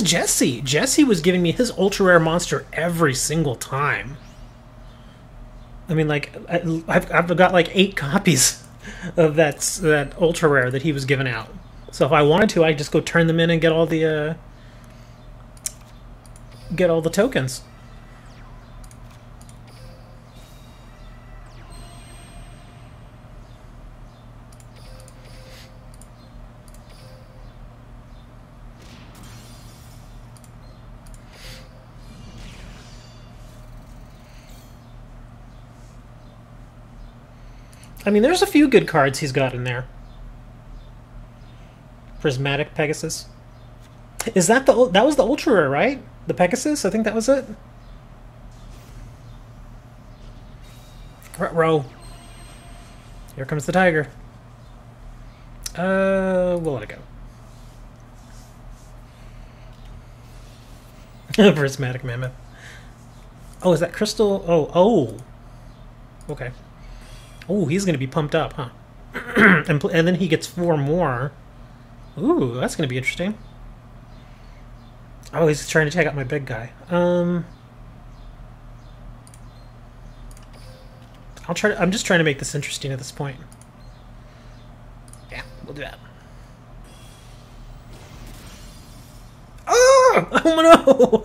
Jesse. Jesse was giving me his ultra rare monster every single time. I mean, like I've got like 8 copies of that ultra rare that he was giving out. So if I wanted to, I'd just go turn them in and get all the tokens. I mean, there's a few good cards he's got in there. Prismatic Pegasus. Is that that was the ultra rare, right? The Pegasus? I think that was it. Row. Here comes the tiger. We'll let it go. Prismatic Mammoth. Oh, is that crystal? Oh. Okay. Oh, he's going to be pumped up, huh? and then he gets 4 more. Ooh, that's going to be interesting. Oh, he's trying to take out my big guy. I'm just trying to make this interesting at this point. Yeah, we'll do that. Oh no!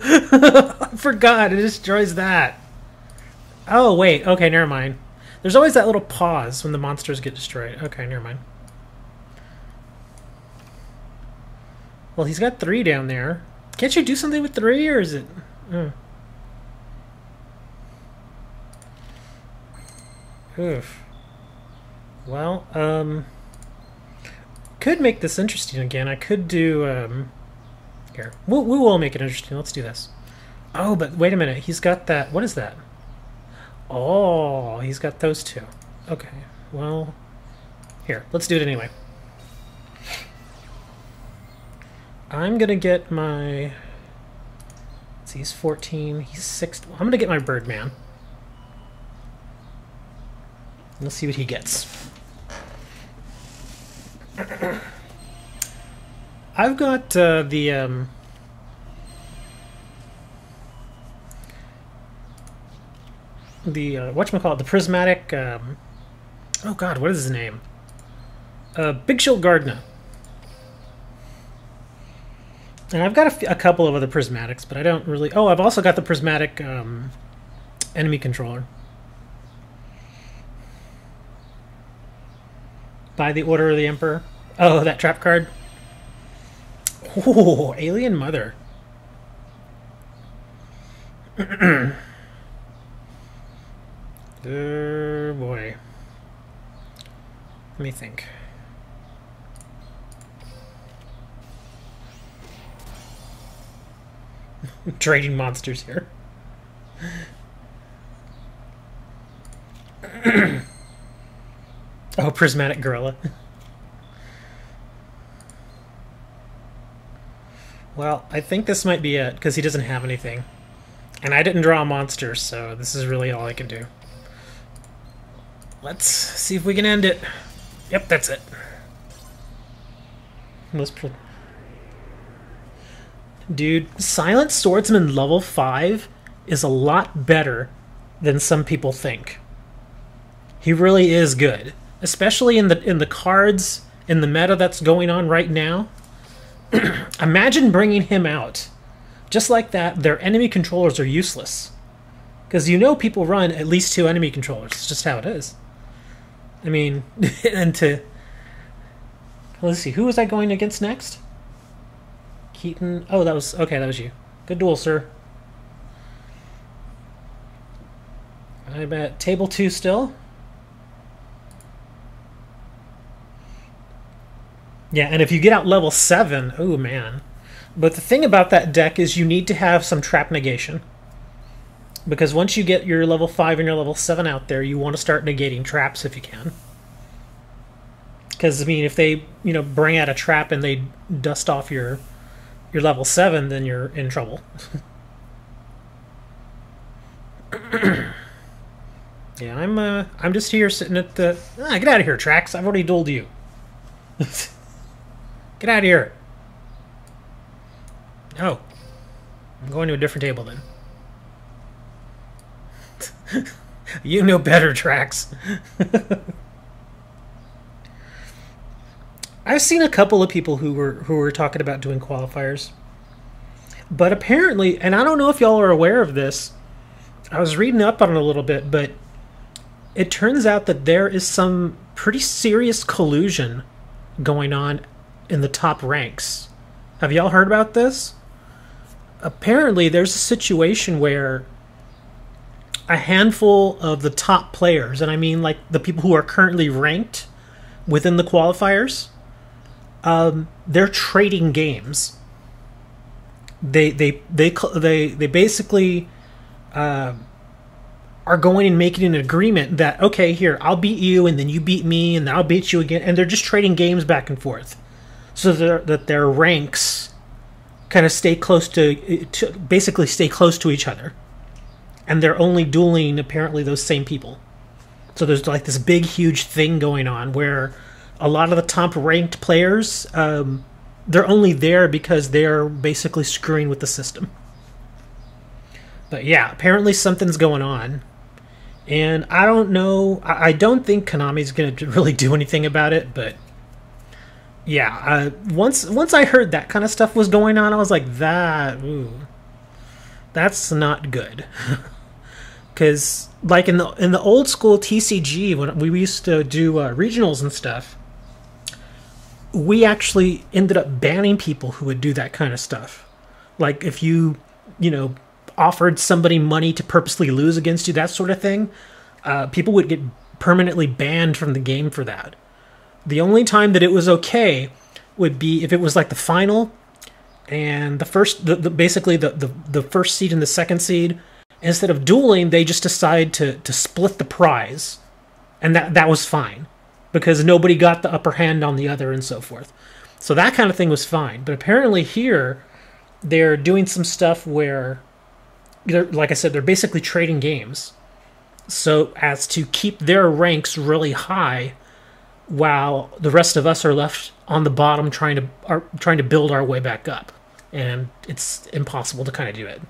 I forgot. It destroys that. Oh, wait. Okay, never mind. There's always that little pause when the monsters get destroyed. Okay, never mind. Well, he's got 3 down there. Can't you do something with 3, or is it... Oof. Well, could make this interesting again. I could do, here. We will make it interesting. Let's do this. Oh, but wait a minute. He's got that... What is that? Oh, he's got those 2. Okay, well... Here, let's do it anyway. I'm gonna get my... Let's see, he's 14, he's 6... I'm gonna get my Birdman. Let's see what he gets. I've got the whatchamacallit, the prismatic, oh god, what is his name? Big Shield Gardna. And I've got a couple of other prismatics, but I don't really... Oh, I've also got the prismatic enemy controller. By the Order of the Emperor. Oh, that trap card. Oh, Alien Mother. Oh boy. Let me think. Trading monsters here. Oh, Prismatic Gorilla. Well, I think this might be it, because he doesn't have anything. And I didn't draw a monster, so this is really all I can do. Let's see if we can end it. Yep, that's it. Dude, Silent Swordsman level 5 is a lot better than some people think. He really is good. Especially in the cards, in the meta that's going on right now. Imagine bringing him out. Just like that, their enemy controllers are useless. Because you know people run at least 2 enemy controllers. It's just how it is. I mean, and to... Let's see, who was I going against next? Keaton... Oh, that was... Okay, that was you. Good duel, sir. I'm at table 2 still. Yeah, and if you get out level 7, oh man. But the thing about that deck is you need to have some trap negation. Because once you get your level 5 and your level 7 out there, you want to start negating traps if you can. Because, I mean, if they, you know, bring out a trap and they dust off your level 7, then you're in trouble. Yeah, I'm just here sitting at the... Ah, get out of here, Trax. I've already dueled you. Get out of here. No. I'm going to a different table then. You know better, Trax. I've seen a couple of people who were talking about doing qualifiers. But apparently, and I don't know if y'all are aware of this, I was reading up on it a little bit, but it turns out that there is some pretty serious collusion going on in the top ranks. Have y'all heard about this? Apparently, there's a situation where a handful of the top players, and I mean like the people who are currently ranked within the qualifiers, they're trading games. They basically are going and making an agreement that, okay, here, I'll beat you, and then you beat me, and then I'll beat you again, and they're just trading games back and forth, so that their ranks kind of stay close to basically stay close to each other, and they're only dueling apparently those same people. So there's like this big, huge thing going on where a lot of the top ranked players, they're only there because they're basically screwing with the system. But yeah, apparently something's going on. And I don't know, I don't think Konami's going to really do anything about it, but yeah, once I heard that kind of stuff was going on, I was like, that's not good. Because like in the old school TCG, when we used to do regionals and stuff, we actually ended up banning people who would do that kind of stuff. Like if you offered somebody money to purposely lose against you, that sort of thing, people would get permanently banned from the game for that. The only time that it was okay would be if it was like the final, and basically the first seed and the second seed, instead of dueling, they just decide to split the prize, and that was fine, because nobody got the upper hand on the other and so forth. So that kind of thing was fine. But apparently here, they're doing some stuff where, like I said, they're basically trading games so as to keep their ranks really high, while the rest of us are left on the bottom trying to build our way back up, and it's impossible to kind of do it.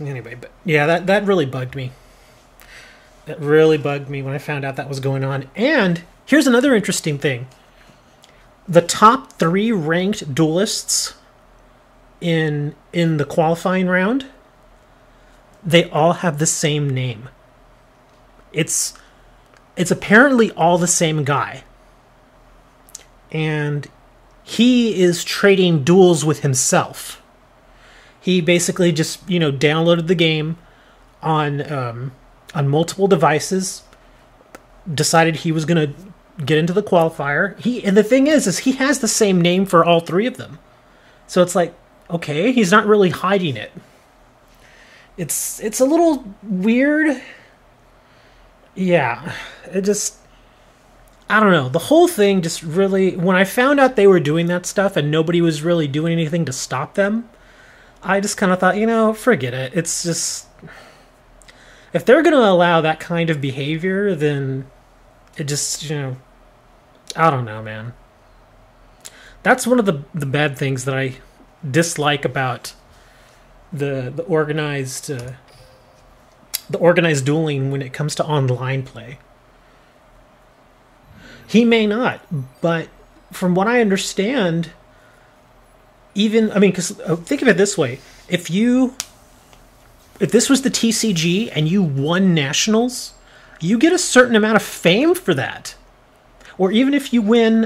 Anyway, but yeah, that really bugged me. That really bugged me when I found out that was going on. And here's another interesting thing. The top 3 ranked duelists in the qualifying round, they all have the same name. It's apparently all the same guy. And he is trading duels with himself. He basically just, downloaded the game on multiple devices, decided he was going to get into the qualifier. And the thing is he has the same name for all 3 of them. So it's like, okay, he's not really hiding it. It's a little weird. Yeah, I don't know. The whole thing just really, when I found out they were doing that stuff and nobody was really doing anything to stop them, I just kind of thought, forget it. It's just, if they're going to allow that kind of behavior, then it just, I don't know, man. That's one of the bad things that I dislike about the organized dueling when it comes to online play. He may not, but from what I understand, because think of it this way: if this was the TCG and you won nationals, you get a certain amount of fame for that. Or even if you win,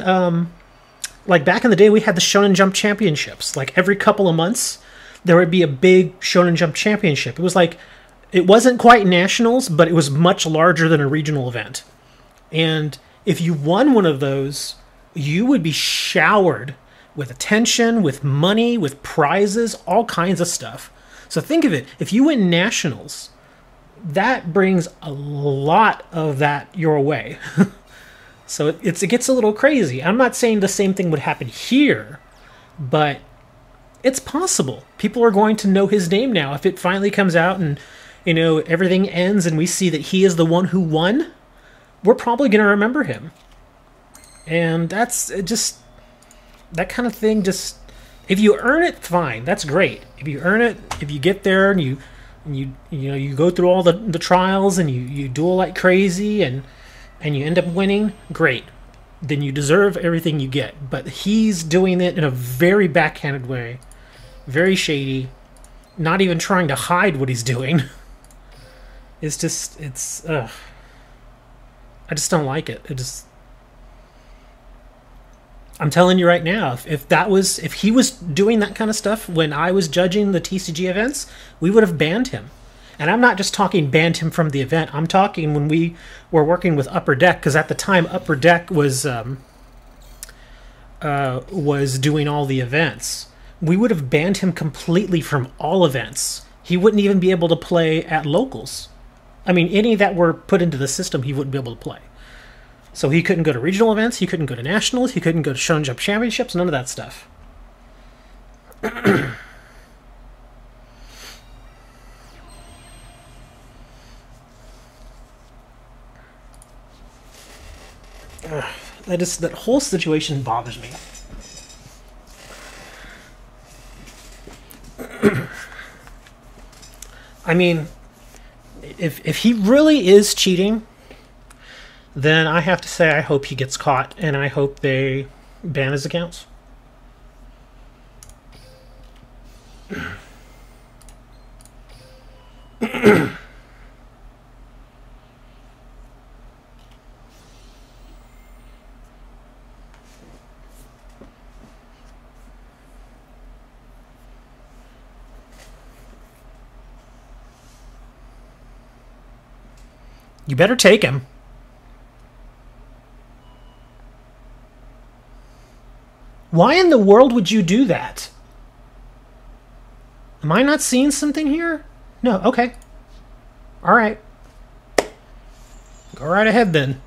like back in the day, we had the Shonen Jump Championships. Like every couple of months, there would be a big Shonen Jump Championship. It wasn't quite nationals, but it was much larger than a regional event. And if you won one of those, you would be showered with attention, with money, with prizes, all kinds of stuff. So think of it. If you win nationals, that brings a lot of that your way. So it gets a little crazy. I'm not saying the same thing would happen here, but it's possible. People are going to know his name now. If it finally comes out and everything ends and we see that he is the one who won, we're probably going to remember him. And that's just, that kind of thing just, if you earn it, fine, that's great. If you earn it, if you get there and you know, you go through all the trials and you duel like crazy and you end up winning, great. Then you deserve everything you get. But he's doing it in a very backhanded way, very shady, not even trying to hide what he's doing. It's just, it's, I just don't like it. It just, I'm telling you right now, if he was doing that kind of stuff when I was judging the TCG events, we would have banned him. And I'm not just talking banned him from the event. I'm talking when we were working with Upper Deck, because at the time Upper Deck was doing all the events. We would have banned him completely from all events. He wouldn't even be able to play at locals. I mean, any that were put into the system, he wouldn't be able to play. So he couldn't go to regional events, he couldn't go to nationals, he couldn't go to Shonen Jump Championships, none of that stuff. That whole situation bothers me. I mean, if he really is cheating, then I have to say I hope he gets caught, and I hope they ban his accounts. You better take him. Why in the world would you do that? Am I not seeing something here? No, okay. Alright. Go right ahead then.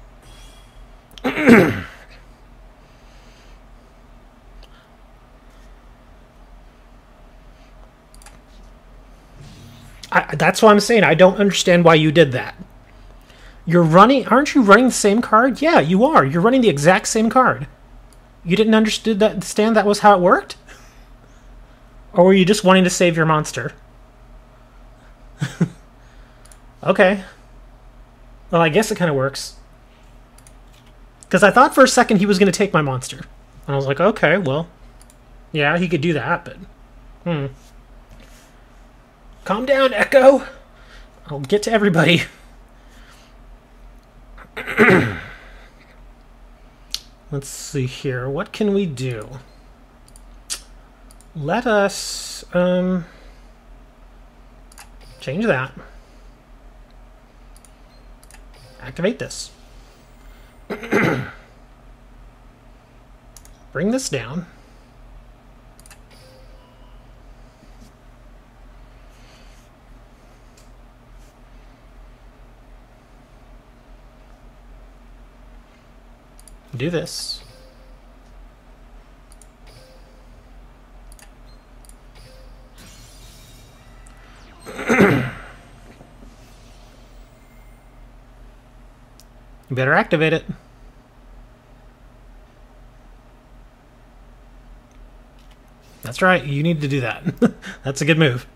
That's what I'm saying. I don't understand why you did that. Aren't you running the same card? Yeah, you are. You're running the exact same card. You didn't understand that was how it worked? Or were you just wanting to save your monster? Okay. Well, I guess it kind of works. Because I thought for a second he was going to take my monster. And I was like, okay, well, yeah, he could do that, but... Calm down, Echo. I'll get to everybody. Let's see here. What can we do? Let us change that. Activate this. Bring this down. Do this. You better activate it. That's right, you need to do that. That's a good move.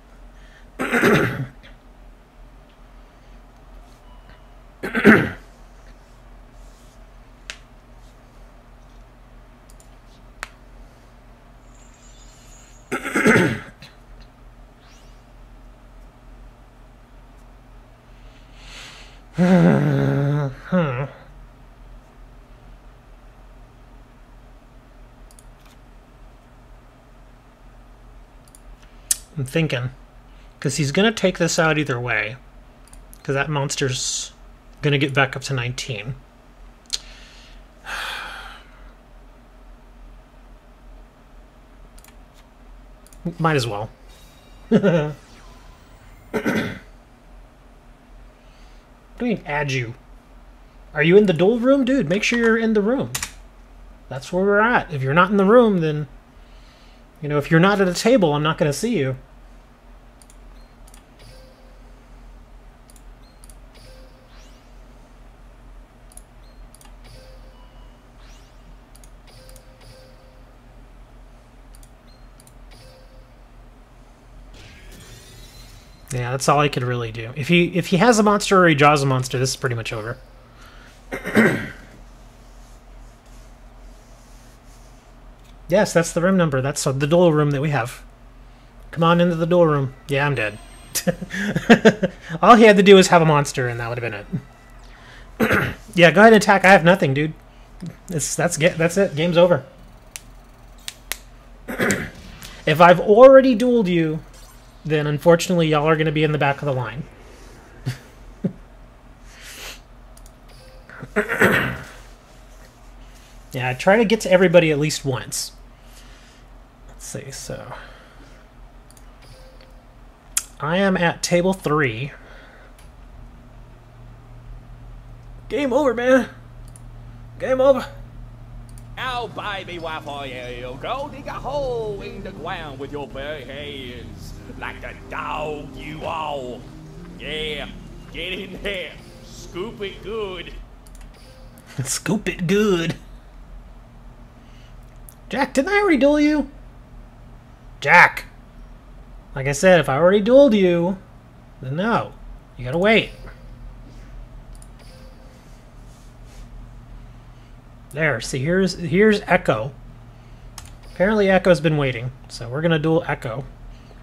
I'm thinking, because he's going to take this out either way, because that monster's going to get back up to 19. Might as well. What do you mean, add you? Are you in the duel room? Dude, make sure you're in the room. That's where we're at. If you're not in the room, then... You know, if you're not at a table, I'm not going to see you. Yeah, that's all I could really do. If he has a monster or he draws a monster, this is pretty much over. Yes, that's the room number. That's the duel room that we have. Come on into the duel room. Yeah, I'm dead. All he had to do was have a monster, and that would have been it. Yeah, go ahead and attack. I have nothing, dude. That's it. Game's over. If I've already dueled you, then unfortunately y'all are going to be in the back of the line. Yeah, try to get to everybody at least once. Let's see, so... I am at table 3. Game over, man. Game over. Oh, baby, why for you? Go dig a hole in the ground with your bare hands, like the dog you are. Yeah, get in there. Scoop it good. Scoop it good. Jack, didn't I already duel you? Jack! Like I said, if I already dueled you, then no. You gotta wait. There, see, here's Echo. Apparently Echo's been waiting, so we're gonna duel Echo.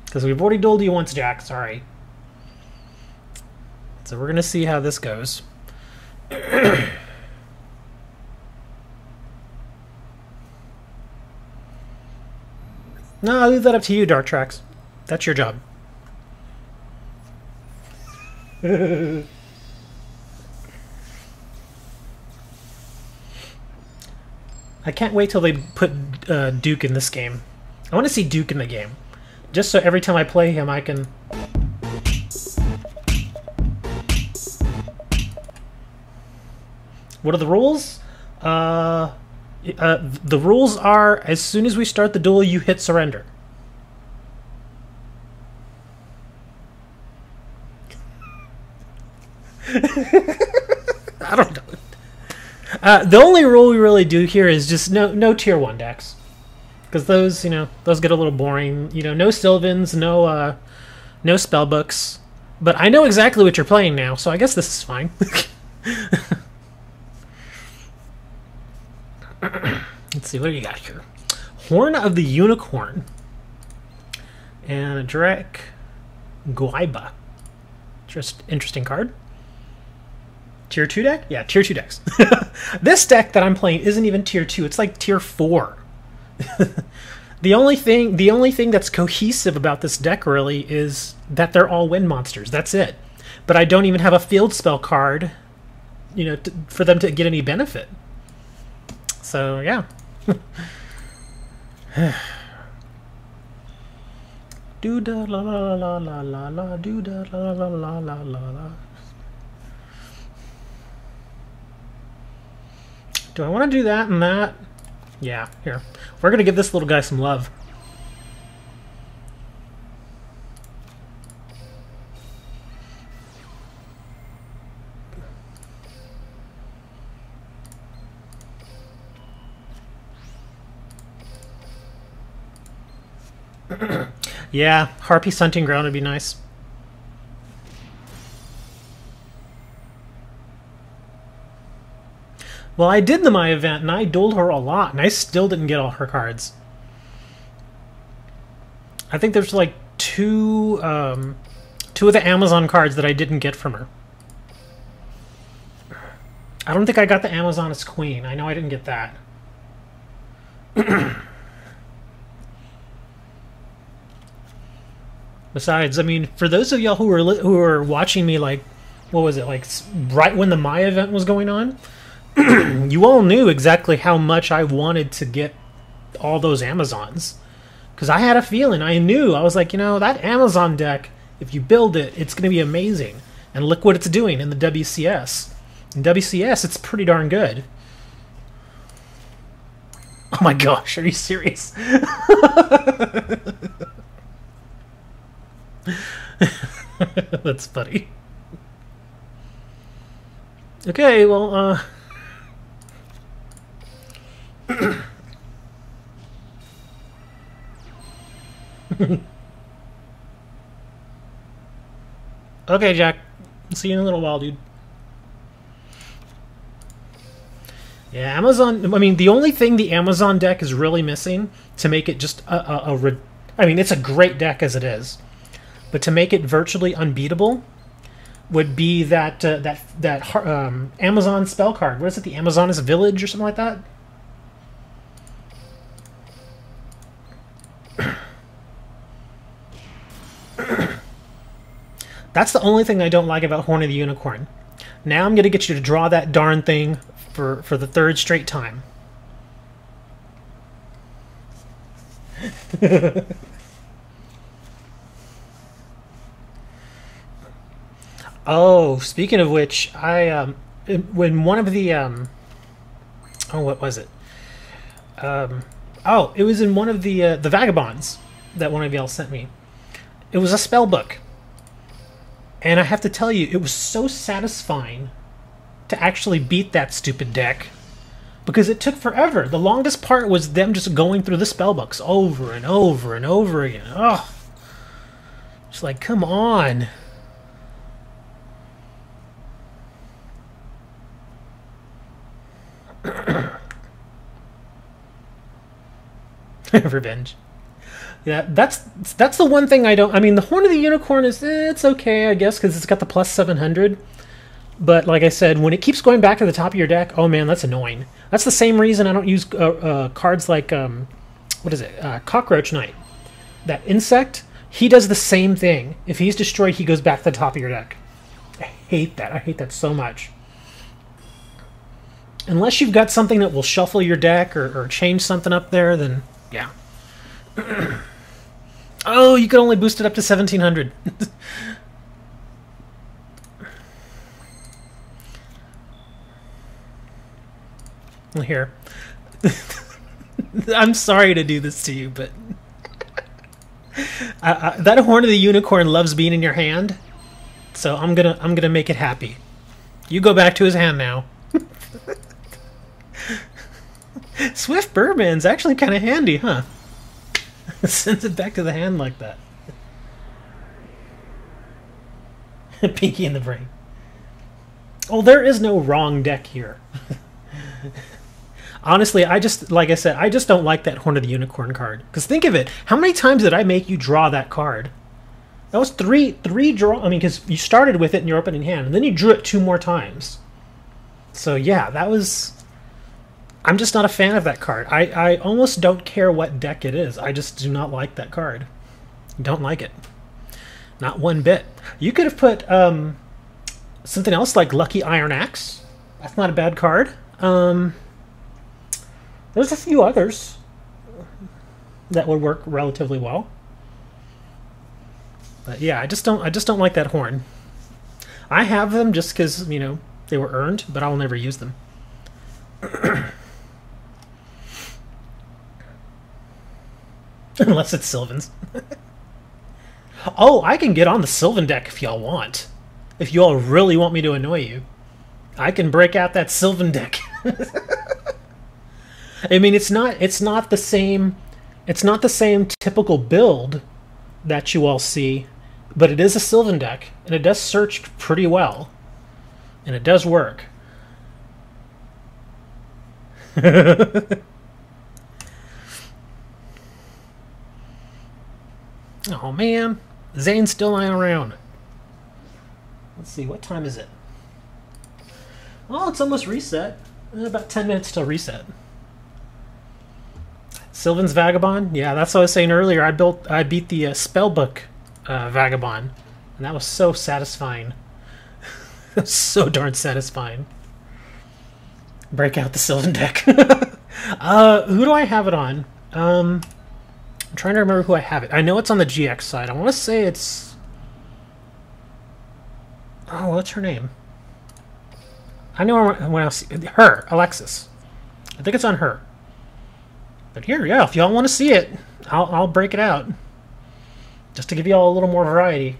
Because we've already dueled you once, Jack, sorry. So we're gonna see how this goes. No, I'll leave that up to you, Dark Tracks. That's your job. I can't wait till they put Duke in this game. I want to see Duke in the game. Just so every time I play him, I can... What are the rules? The rules are, as soon as we start the duel, you hit surrender. I don't know. The only rule we really do here is just no tier 1 decks. Because those, those get a little boring. No Sylvans, no spell books. But I know exactly what you're playing now, so I guess this is fine. Let's see, what do you got here? Horn of the Unicorn. And a Drek Guaiba. Just interesting card. Tier 2 deck? Yeah, tier 2 decks. This deck that I'm playing isn't even tier 2, it's like tier 4. The only thing that's cohesive about this deck really is that they're all wind monsters. That's it. But I don't even have a field spell card, for them to get any benefit. So, yeah. Do da la la la la la la do da la la la la la la. Do I want to do that and that? Yeah, here. We're gonna give this little guy some love. Yeah, Harpy's Hunting Ground would be nice. Well, I did the My event, and I dueled her a lot, and I still didn't get all her cards. I think there's like two of the Amazon cards that I didn't get from her. I don't think I got the Amazoness Queen. I know I didn't get that. Besides, I mean, for those of y'all who are watching me, like, what was it, like right when the My event was going on, you all knew exactly how much I wanted to get all those Amazons, because I had a feeling. I knew. I was like, that Amazon deck, if you build it, it's going to be amazing. And look what it's doing in the WCS. In WCS, it's pretty darn good. Oh my gosh, are you serious? That's funny. Okay, well, Okay, Jack. See you in a little while, dude. Yeah, Amazon... I mean, the only thing the Amazon deck is really missing to make it just I mean, it's a great deck as it is. But to make it virtually unbeatable would be that Amazon spell card. What is it? The Amazoness Village or something like that? That's the only thing I don't like about Horn of the Unicorn. Now I'm going to get you to draw that darn thing for the third straight time. Oh, speaking of which, when one of the oh, what was it? Oh, it was in one of the Vagabonds that one of y'all sent me. It was a spell book. And I have to tell you, it was so satisfying to actually beat that stupid deck. Because it took forever. The longest part was them just going through the spell books over and over and over again. Oh, it's like, come on. Revenge. Yeah, that's the one thing I don't... I mean, the Horn of the Unicorn is... it's okay, I guess, because it's got the plus 700. But, like I said, when it keeps going back to the top of your deck, oh man, that's annoying. That's the same reason I don't use cards like... what is it? Cockroach Knight. That insect, he does the same thing. If he's destroyed, he goes back to the top of your deck. I hate that. I hate that so much. Unless you've got something that will shuffle your deck or change something up there, then yeah. Oh, you could only boost it up to 1700. Here. I'm sorry to do this to you, but that Horn of the Unicorn loves being in your hand, so I'm gonna make it happy. You go back to his hand now. Swift Birdman's actually kind of handy, huh? Sends it back to the hand like that. Pinky in the brain. Oh, there is no wrong deck here. Honestly, like I said, I just don't like that Horn of the Unicorn card. Because think of it, how many times did I make you draw that card? That was three draw. I mean, because you started with it in your opening hand, and then you drew it 2 more times. So yeah, that was... I'm just not a fan of that card. I almost don't care what deck it is. I just do not like that card. Don't like it. Not one bit. You could have put something else like Lucky Iron Axe. That's not a bad card. There's a few others that would work relatively well. But yeah, I just don't like that horn. I have them just because, you know, they were earned, but I'll never use them. Unless it's Sylvan's. Oh, I can get on the Sylvan deck if y'all want. If y'all really want me to annoy you, I can break out that Sylvan deck. I mean, it's not the same typical build that you all see, but it is a Sylvan deck, and it does search pretty well, and it does work. Oh man, Zane's still not around. Let's see, what time is it? Oh, it's almost reset. About 10 minutes till reset. Sylvan's Vagabond? Yeah, that's what I was saying earlier. I beat the Spellbook Vagabond, and that was so satisfying. So darn satisfying. Break out the Sylvan deck. Who do I have it on? I'm trying to remember who I have it. I know it's on the GX side. I want to say it's... Oh, what's her name? I know when I see her, Alexis. I think it's on her. But here, yeah, if y'all want to see it, I'll break it out. Just to give y'all a little more variety.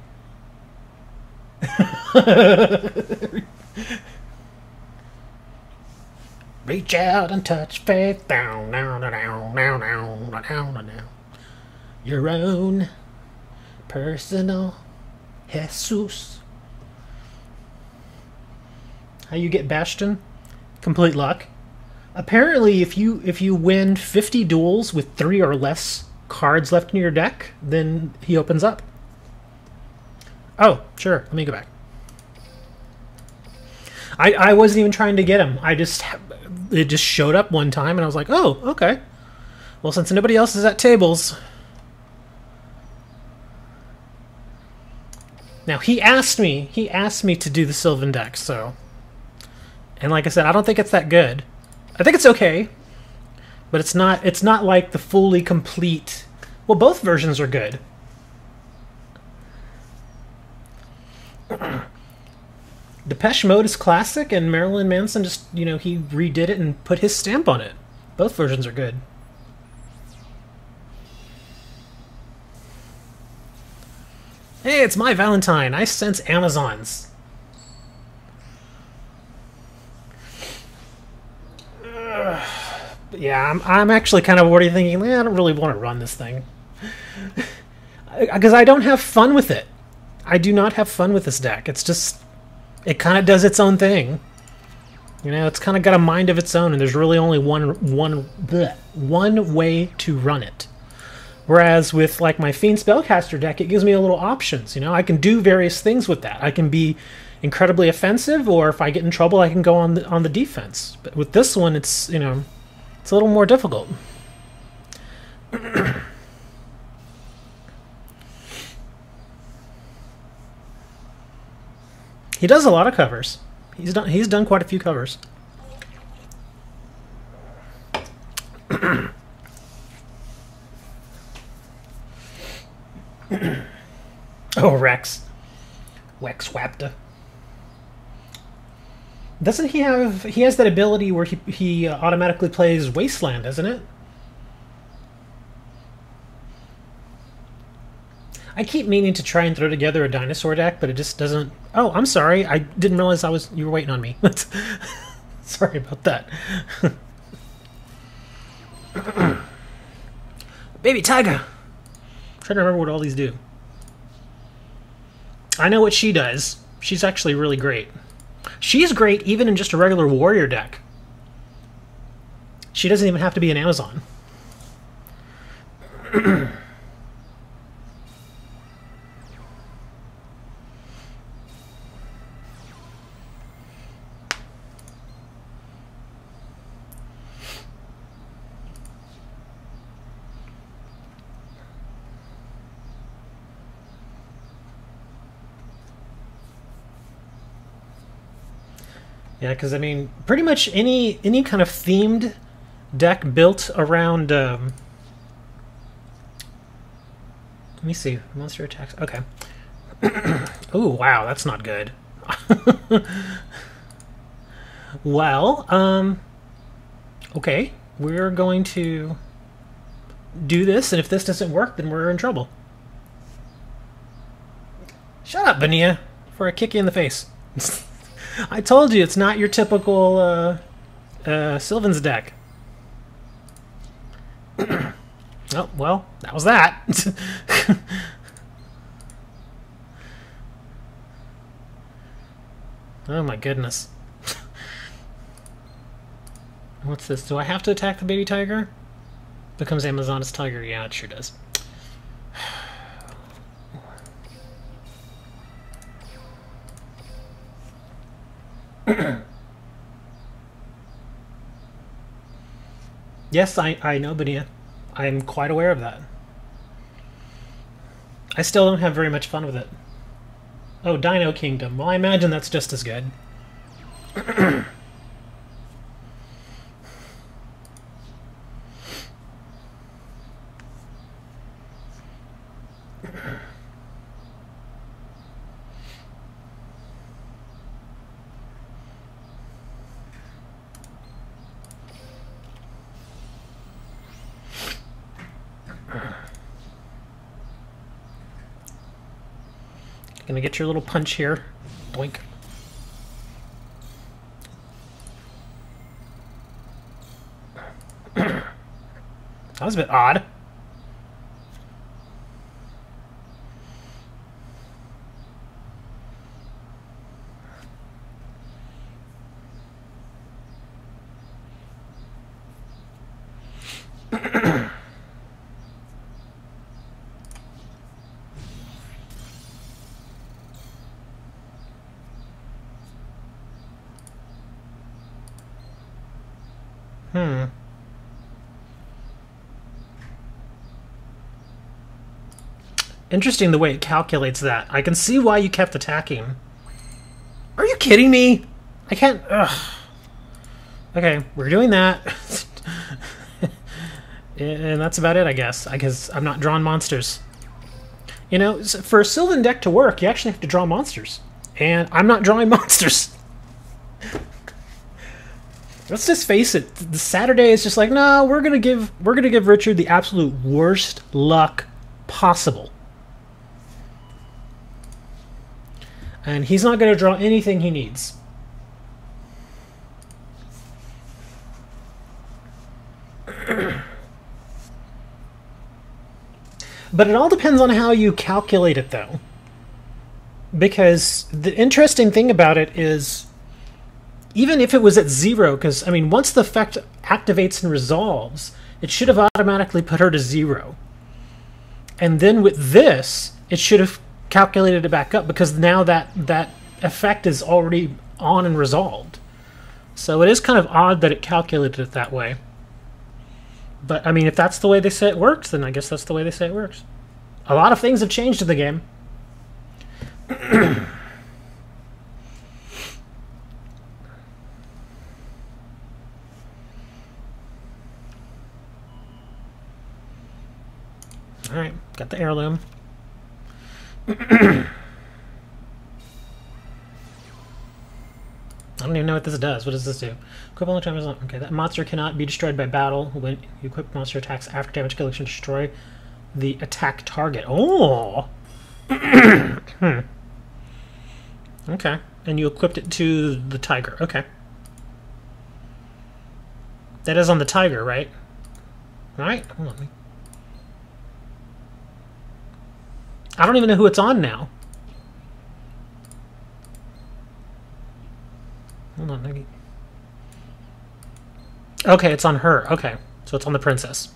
Reach out and touch faith. Down, down, down, down, down, down, down, down. Your own personal Jesus. how you get Bastion? Complete luck. Apparently, if you win 50 duels with 3 or less cards left in your deck, then he opens up. Oh, sure. Let me go back. I wasn't even trying to get him. It just showed up one time, and I was like, oh, okay. Well, since nobody else is at tables... Now, he asked me to do the Sylvan deck, so... And like I said, I don't think it's that good. I think it's okay, but it's not like the fully complete... Well, both versions are good. Depeche Mode is classic, and Marilyn Manson just, he redid it and put his stamp on it. Both versions are good. Hey, it's my Valentine. I sense Amazons. Yeah, I'm actually kind of already thinking, I don't really want to run this thing. Because I don't have fun with it. I do not have fun with this deck. It's just... It kind of does its own thing. It's kind of got a mind of its own, and there's really only one way to run it. Whereas with, like, my Fiend Spellcaster deck, it gives me a little options, I can do various things with that. I can be incredibly offensive, or if I get in trouble, I can go on the defense. But with this one, it's, it's a little more difficult. He does a lot of covers. He's done quite a few covers. Oh, Rex. Wex Wapta. Doesn't he have... He has that ability where he automatically plays Wasteland, isn't it? I keep meaning to try and throw together a dinosaur deck, but it just doesn't... Oh, I'm sorry. I didn't realize you were waiting on me. Sorry about that. Baby Tiger! I'm trying to remember what all these do. I know what she does. She's actually really great. She's great even in just a regular warrior deck. She doesn't even have to be an Amazon. Yeah, because I mean, pretty much any kind of themed deck built around. Let me see, monster attacks. Okay. Ooh, wow, that's not good. Well, okay, we're going to do this, and if this doesn't work, then we're in trouble. Shut up, Bania, before I kick you in the face. I told you, it's not your typical Sylvan's deck. Oh, well, that was that. Oh my goodness. What's this? Do I have to attack the baby tiger? Becomes Amazoness tiger. Yeah, it sure does. Yes, I know, Benia. I'm quite aware of that. I still don't have very much fun with it. Oh, Dino Kingdom. Well, I imagine that's just as good. Gonna get your little punch here. Doink. That was a bit odd. Interesting the way it calculates that. I can see why you kept attacking. Are you kidding me? I can't... Ugh. Okay, we're doing that. And that's about it, I guess. I guess I'm not drawing monsters. You know, for a Sylvan deck to work, you actually have to draw monsters. And I'm not drawing monsters. Let's just face it. The Saturday is just like, no, we're gonna give Richard the absolute worst luck possible. And he's not gonna draw anything he needs. But it all depends on how you calculate it, though. Because the interesting thing about it is, even if it was at 0, because, I mean, once the effect activates and resolves, it should have automatically put her to 0. And then with this, it should have calculated it back up, because now that effect is already on and resolved. So it is kind of odd that it calculated it that way. But, I mean, if that's the way they say it works, then I guess that's the way they say it works. A lot of things have changed in the game. Alright, got the heirloom. I don't even know what this does. What does this do? Equip only time is not. Okay, that monster cannot be destroyed by battle. When you equip monster attacks after damage collection, destroy the attack target. Oh! Okay. And you equipped it to the tiger. Okay. That is on the tiger, right? Right? Hold on. I don't even know who it's on now. Hold on, maybe. Okay, it's on her. Okay, so it's on the princess.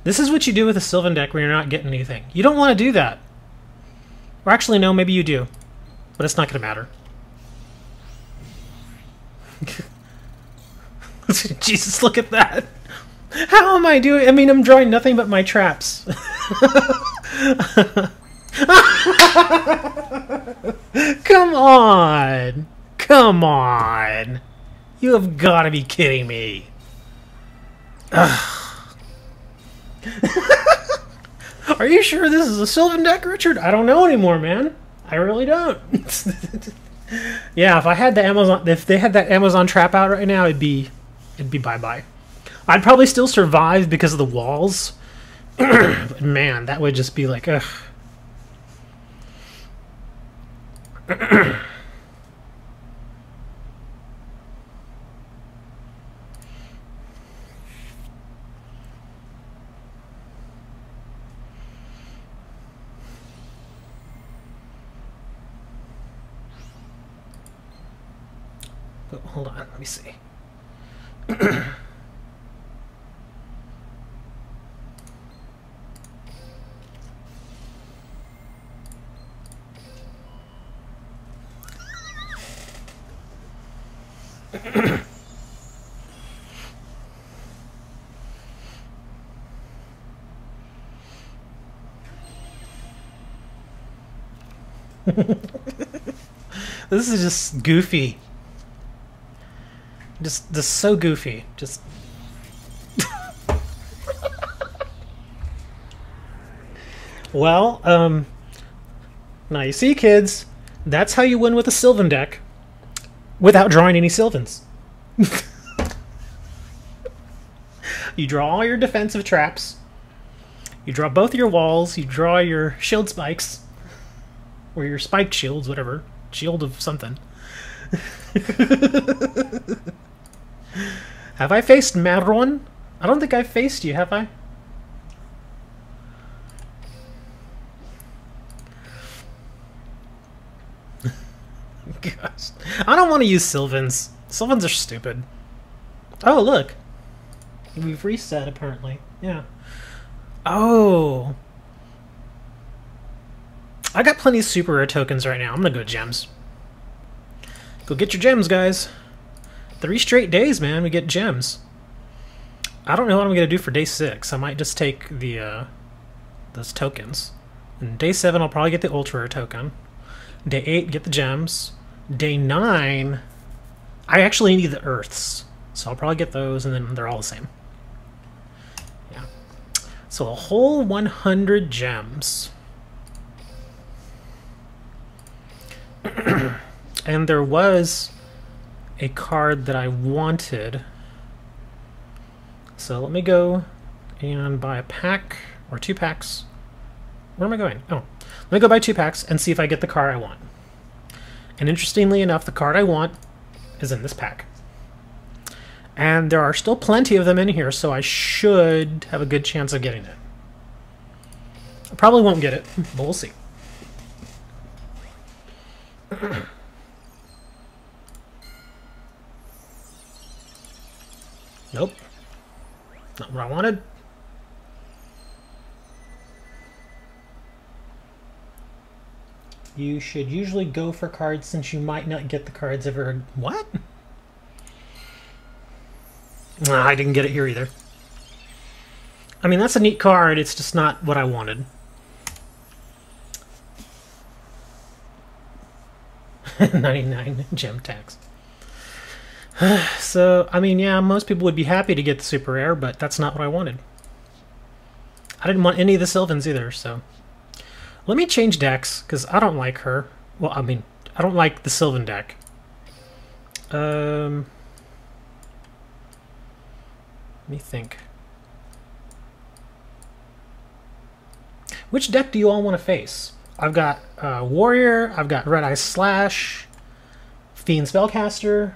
This is what you do with a Sylvan deck when you're not getting anything. You don't want to do that. Or actually, no, maybe you do. But it's not going to matter. Jesus, look at that. How am I doing? I mean, I'm drawing nothing but my traps. Come on. Come on. You have got to be kidding me. Ugh. Are you sure this is a Sylvan deck, Richard? I don't know anymore, man. I really don't. Yeah, if I had the Amazon, if they had that Amazon trap out right now, it'd be bye-bye. I'd probably still survive because of the walls. But man, that would just be like, ugh. Oh, hold on, let me see. This is just goofy. Just so goofy. Just Well, now you see, kids, that's how you win with a Sylvan deck without drawing any Sylvans. You draw all your defensive traps, you draw both your walls, you draw your shield spikes, or your spiked shields, whatever. Shield of something. Have I faced Madron? I don't think I've faced you, have I? Gosh. I don't want to use Sylvans. Sylvans are stupid. Oh, look. We've reset, apparently. Yeah. Oh. I got plenty of super rare tokens right now. I'm gonna go gems. Go get your gems, guys. 3 straight days, man, we get gems. I don't know what I'm gonna do for day 6. I might just take the those tokens. And day 7, I'll probably get the ultra rare token. Day 8, get the gems. Day 9, I actually need the earths, so I'll probably get those, and then they're all the same. Yeah. So a whole 100 gems. And there was a card that I wanted. So let me go and buy a pack, or 2 packs. Where am I going? Oh, let me go buy 2 packs and see if I get the card I want. And interestingly enough, the card I want is in this pack. And there are still plenty of them in here, so I should have a good chance of getting it. I probably won't get it, but we'll see. Nope. Not what I wanted. You should usually go for cards since you might not get the cards ever... What? Nah, I didn't get it here either. I mean, that's a neat card, it's just not what I wanted. 99 gem tax. So, I mean, yeah, most people would be happy to get the super rare, but that's not what I wanted. I didn't want any of the Sylvans either, so... Let me change decks, because I don't like her. Well, I mean, I don't like the Sylvan deck. Let me think. Which deck do you all want to face? I've got Warrior, I've got Red Eye Slash, Fiend Spellcaster.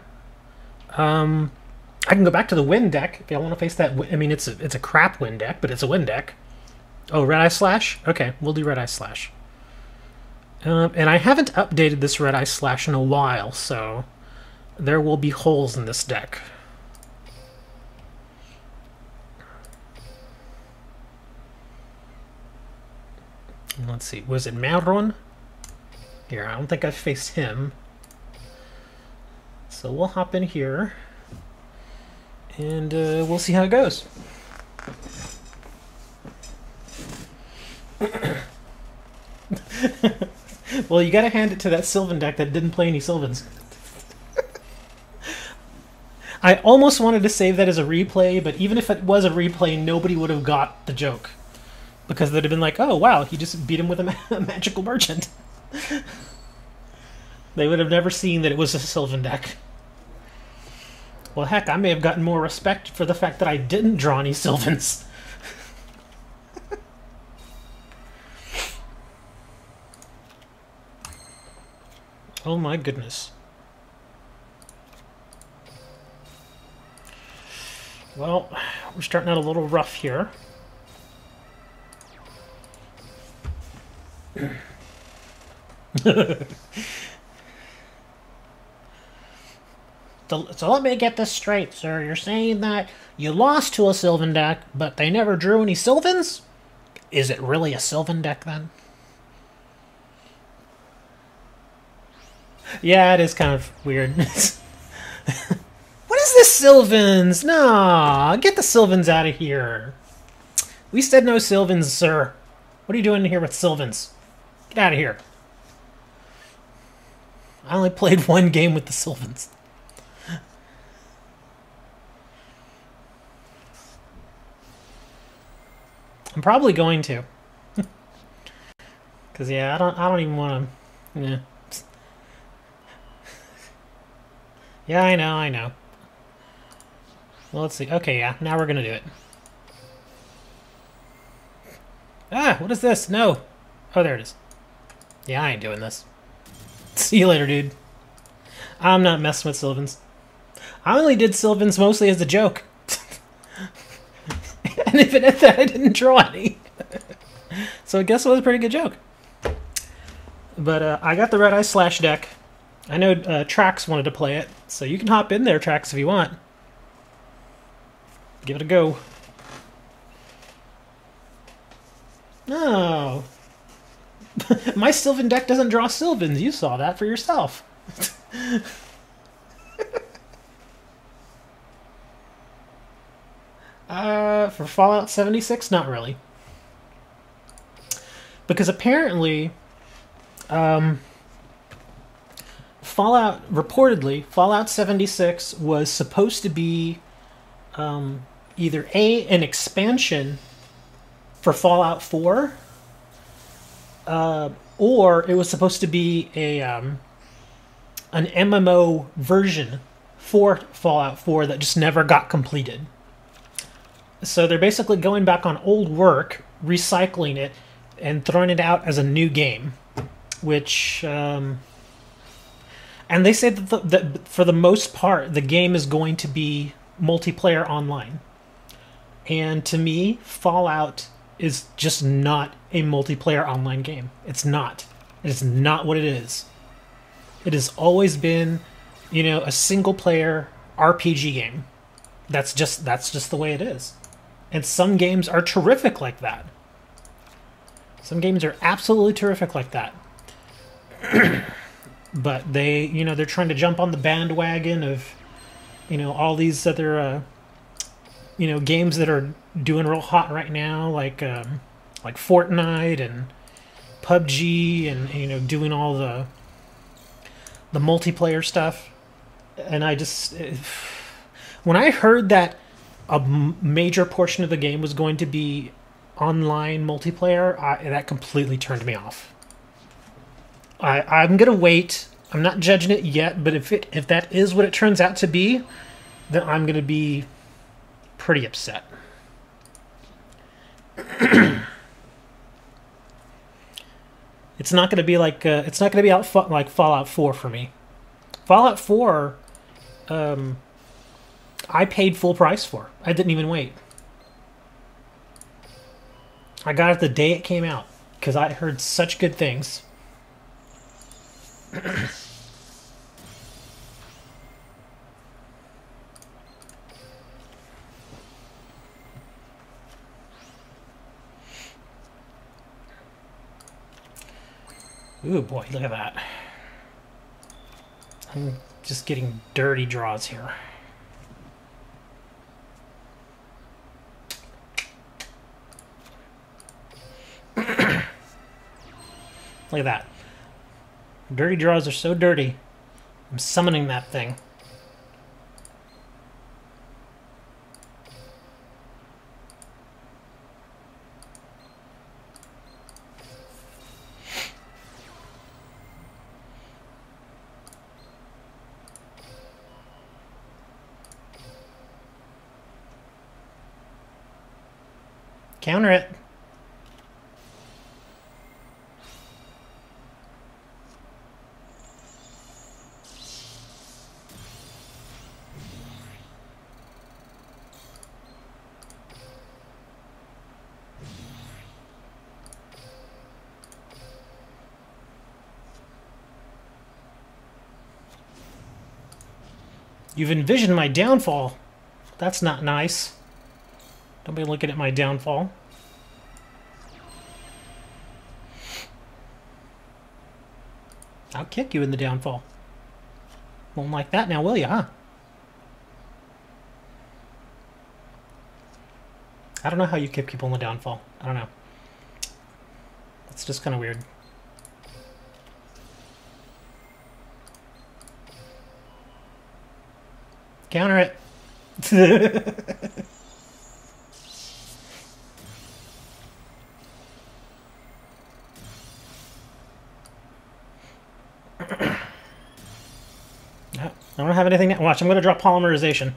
I can go back to the Wind deck if y'all want to face that. I mean, it's a crap Wind deck, but it's a Wind deck. Oh, Red Eye Slash? Okay, we'll do Red Eye Slash. And I haven't updated this Red Eye Slash in a while, so there will be holes in this deck. Let's see, was it Madron? Here, I don't think I've faced him. So we'll hop in here, and we'll see how it goes. Well, you gotta hand it to that Sylvan deck that didn't play any Sylvans. I almost wanted to save that as a replay, but even if it was a replay, nobody would have got the joke. Because they'd have been like, oh wow, he just beat him with a magical merchant. They would have never seen that it was a Sylvan deck. Well, heck, I may have gotten more respect for the fact that I didn't draw any Sylvans. Oh my goodness. Well, we're starting out a little rough here. So let me get this straight, sir. You're saying that you lost to a Sylvan deck, but they never drew any Sylvans? Is it really a Sylvan deck, then? Yeah, it is kind of weird. What is this Sylvans? No, get the Sylvans out of here. We said no Sylvans, sir. What are you doing here with Sylvans? Get out of here. I only played 1 game with the Sylvans. I'm probably going to. Cause yeah, I don't even want to. Yeah. Yeah, I know. Well, let's see. Okay, yeah, now we're gonna do it. Ah, what is this? No. Oh, there it is. Yeah, I ain't doing this. See you later, dude. I'm not messing with Sylvans. I only did Sylvans mostly as a joke. And even at that, I didn't draw any. So I guess it was a pretty good joke. But I got the Red Eye Slash deck. I know Trax wanted to play it, so you can hop in there, Trax, if you want. Give it a go. No. My Sylvan deck doesn't draw Sylvans. You saw that for yourself. For Fallout 76, not really. Because apparently, reportedly, Fallout 76 was supposed to be either an expansion for Fallout 4, or it was supposed to be an MMO version for Fallout 4 that just never got completed. So they're basically going back on old work, recycling it, and throwing it out as a new game. Which, and they say that for the most part, the game is going to be multiplayer online. And to me, Fallout is just not a multiplayer online game. It's not. It is not what it is. It has always been, a single player RPG game. That's just the way it is. And some games are terrific like that. Some games are absolutely terrific like that. But they're trying to jump on the bandwagon of, all these other, games that are doing real hot right now, like Fortnite and PUBG, and doing all the multiplayer stuff. And when I heard that a major portion of the game was going to be online multiplayer, that completely turned me off. I'm gonna wait. I'm not judging it yet, but if that is what it turns out to be, then I'm gonna be pretty upset. It's not gonna be like like Fallout 4 for me. Fallout 4, I paid full price for. I didn't even wait. I got it the day it came out because I heard such good things. Ooh boy, look at that. I'm just getting dirty draws here. Look at that. Dirty draws are so dirty. I'm summoning that thing. Counter it. You've envisioned my downfall. That's not nice. Don't be looking at my downfall. I'll kick you in the downfall. Won't like that now, will you, huh? I don't know how you kick people in the downfall. I don't know. It's just kind of weird. Counter it. I don't have anything. Watch, I'm going to drop polymerization.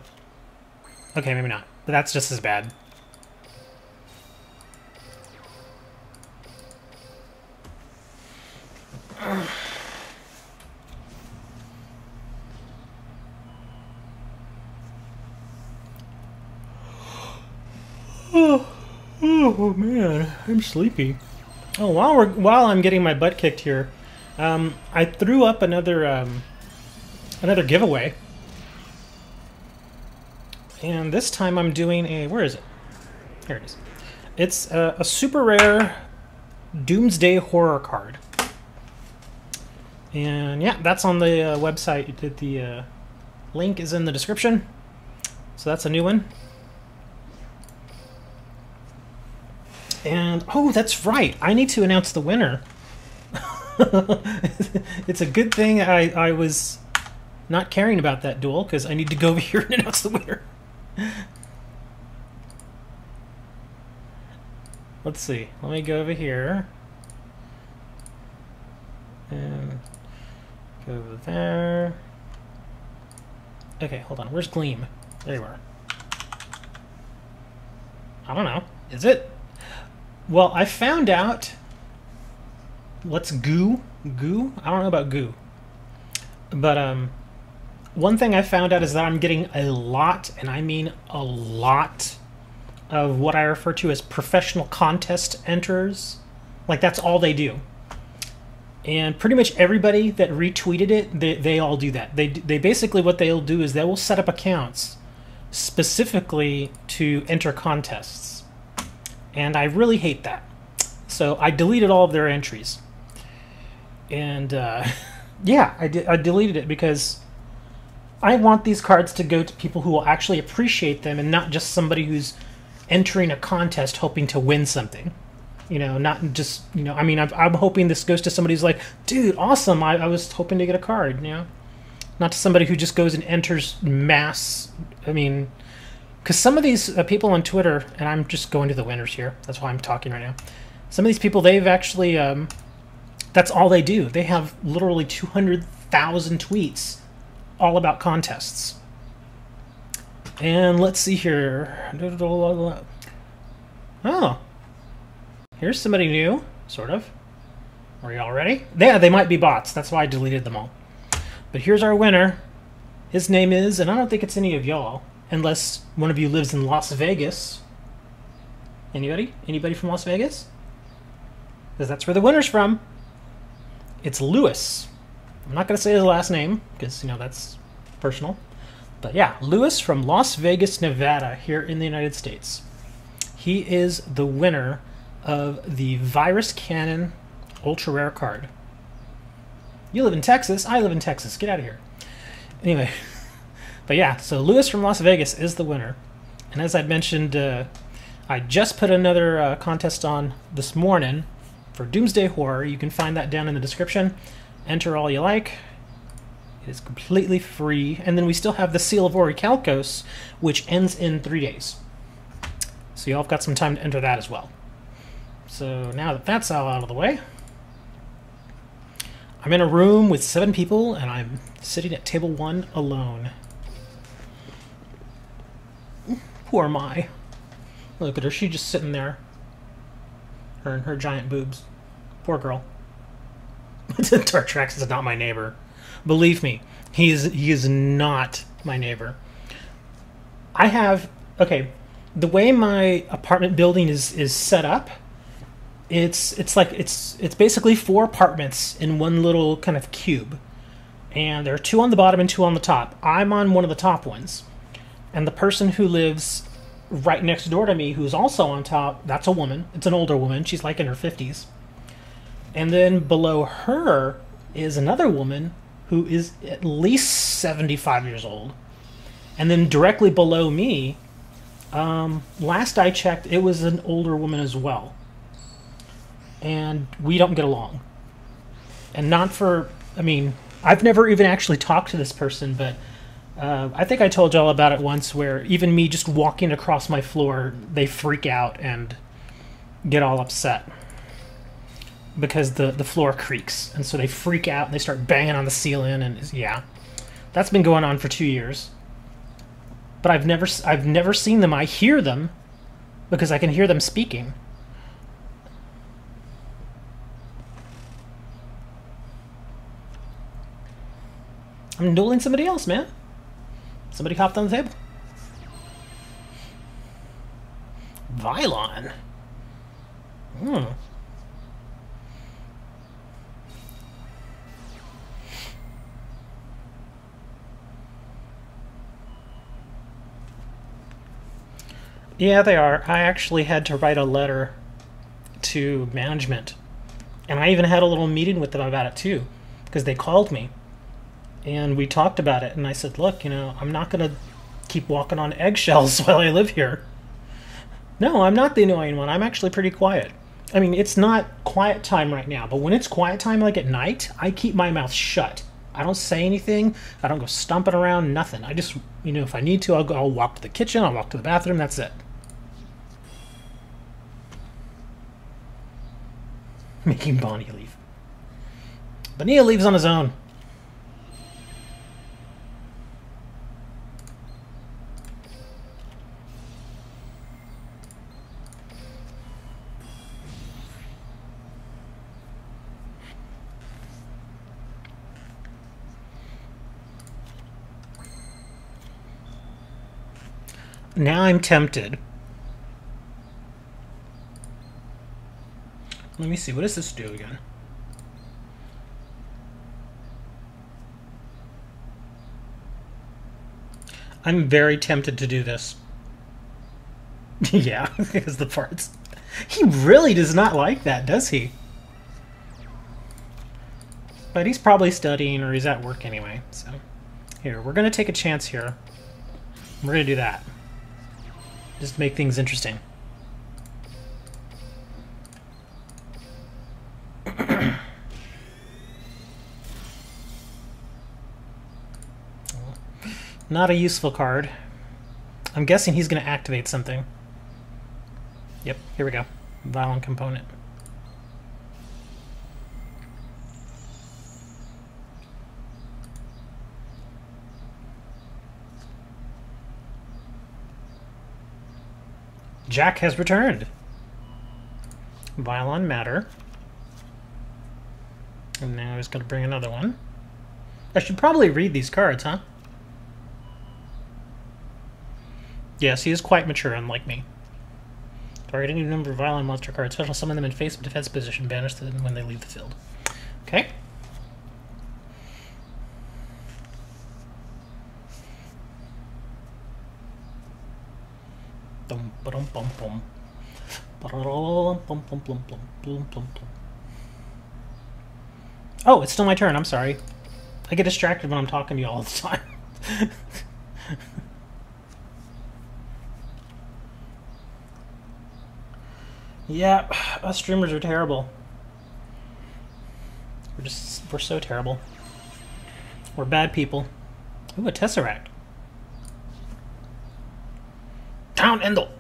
Okay, maybe not. But that's just as bad. Oh man, I'm sleepy. Oh, while I'm getting my butt kicked here, I threw up another giveaway, and this time I'm doing a, where is it? Here it is. It's a super rare Doomsday Horror card, and yeah, that's on the website. The link is in the description. So that's a new one. And, oh, that's right. I need to announce the winner. It's a good thing I was not caring about that duel, because I need to go over here and announce the winner. Let's see. Let me go over here. And go over there. Okay, hold on. Where's Gleam? There you are. I don't know. Is it? Well, I found out. What's goo? Goo? I don't know about goo. But one thing I found out is that I'm getting a lot, and I mean a lot, of what I refer to as professional contest enters. Like, that's all they do. And pretty much everybody that retweeted it, they all do that. They basically, what they'll do is they will set up accounts specifically to enter contests. And I really hate that. So I deleted all of their entries. And yeah, I deleted it because I want these cards to go to people who will actually appreciate them, and not just somebody who's entering a contest hoping to win something. You know, not just, you know, I mean, I'm hoping this goes to somebody who's like, dude, awesome, I was hoping to get a card, you know? Not to somebody who just goes and enters mass, I mean... Because some of these people on Twitter, and I'm just going to the winners here, that's why I'm talking right now. Some of these people, they've actually, that's all they do. They have literally 200,000 tweets all about contests. And let's see here. Oh. Here's somebody new, sort of. Are y'all ready? Yeah, they might be bots. That's why I deleted them all. But here's our winner. His name is, and I don't think it's any of y'all, unless one of you lives in Las Vegas. Anybody? Anybody from Las Vegas? Because that's where the winner's from. It's Lewis. I'm not going to say his last name, because, you know, that's personal. But yeah, Lewis from Las Vegas, Nevada, here in the United States. He is the winner of the Virus Cannon Ultra Rare card. You live in Texas. I live in Texas. Get out of here. Anyway. But yeah, so Lewis from Las Vegas is the winner. And as I'd mentioned, I just put another contest on this morning for Doomsday Horror. You can find that down in the description. Enter all you like. It is completely free. And then we still have the Seal of Orichalcos, which ends in 3 days. So y'all have got some time to enter that as well. So now that that's all out of the way, I'm in a room with 7 people, and I'm sitting at table 1 alone. Who am I? Look at her, she's just sitting there. Her and her giant boobs. Poor girl. Tartrax is not my neighbor. Believe me, he is not my neighbor. I have, okay, the way my apartment building is set up, it's basically 4 apartments in one little kind of cube. And there are 2 on the bottom and 2 on the top. I'm on one of the top ones. And the person who lives right next door to me, who's also on top, that's a woman. It's an older woman. She's like in her 50s. And then below her is another woman who is at least 75 years old. And then directly below me, last I checked, it was an older woman as well. And we don't get along. And not for, I mean, I've never even actually talked to this person, but I think I told y'all about it once, where even me just walking across my floor, they freak out and get all upset. because the floor creaks, and so they freak out and they start banging on the ceiling, and yeah, that's been going on for 2 years. But I've never seen them. I hear them because I can hear them speaking. I'm dueling somebody else, man. Somebody hopped on the table. Vylon. Hmm. Yeah, they are. I actually had to write a letter to management. And I even had a little meeting with them about it too, because they called me. And we talked about it, and I said, look, you know, I'm not going to keep walking on eggshells while I live here. No, I'm not the annoying one. I'm actually pretty quiet. I mean, it's not quiet time right now, but when it's quiet time, like at night, I keep my mouth shut. I don't say anything. I don't go stomping around, nothing. I just, you know, if I need to, I'll walk to the kitchen, I'll walk to the bathroom, that's it. Making Bonnie leave. Bonilla leaves on his own. Now I'm tempted. Let me see, what does this do again? I'm very tempted to do this. Yeah, because the parts. He really does not like that, does he? But he's probably studying or he's at work anyway, so. Here, we're going to take a chance here. We're going to do that. Just to make things interesting. Not a useful card. I'm guessing he's going to activate something. Yep, here we go. Violent component. Jack has returned. Violon matter. And now he's going to bring another one. I should probably read these cards, huh? Yes, he is quite mature, unlike me. Target any number of violent monster cards. Special summon them in face of defense position. Banish them when they leave the field. Okay. Oh, it's still my turn. I'm sorry. I get distracted when I'm talking to you all the time. Yeah, us streamers are terrible. We're so terrible. We're bad people. Ooh, a Tesseract. Town Endel.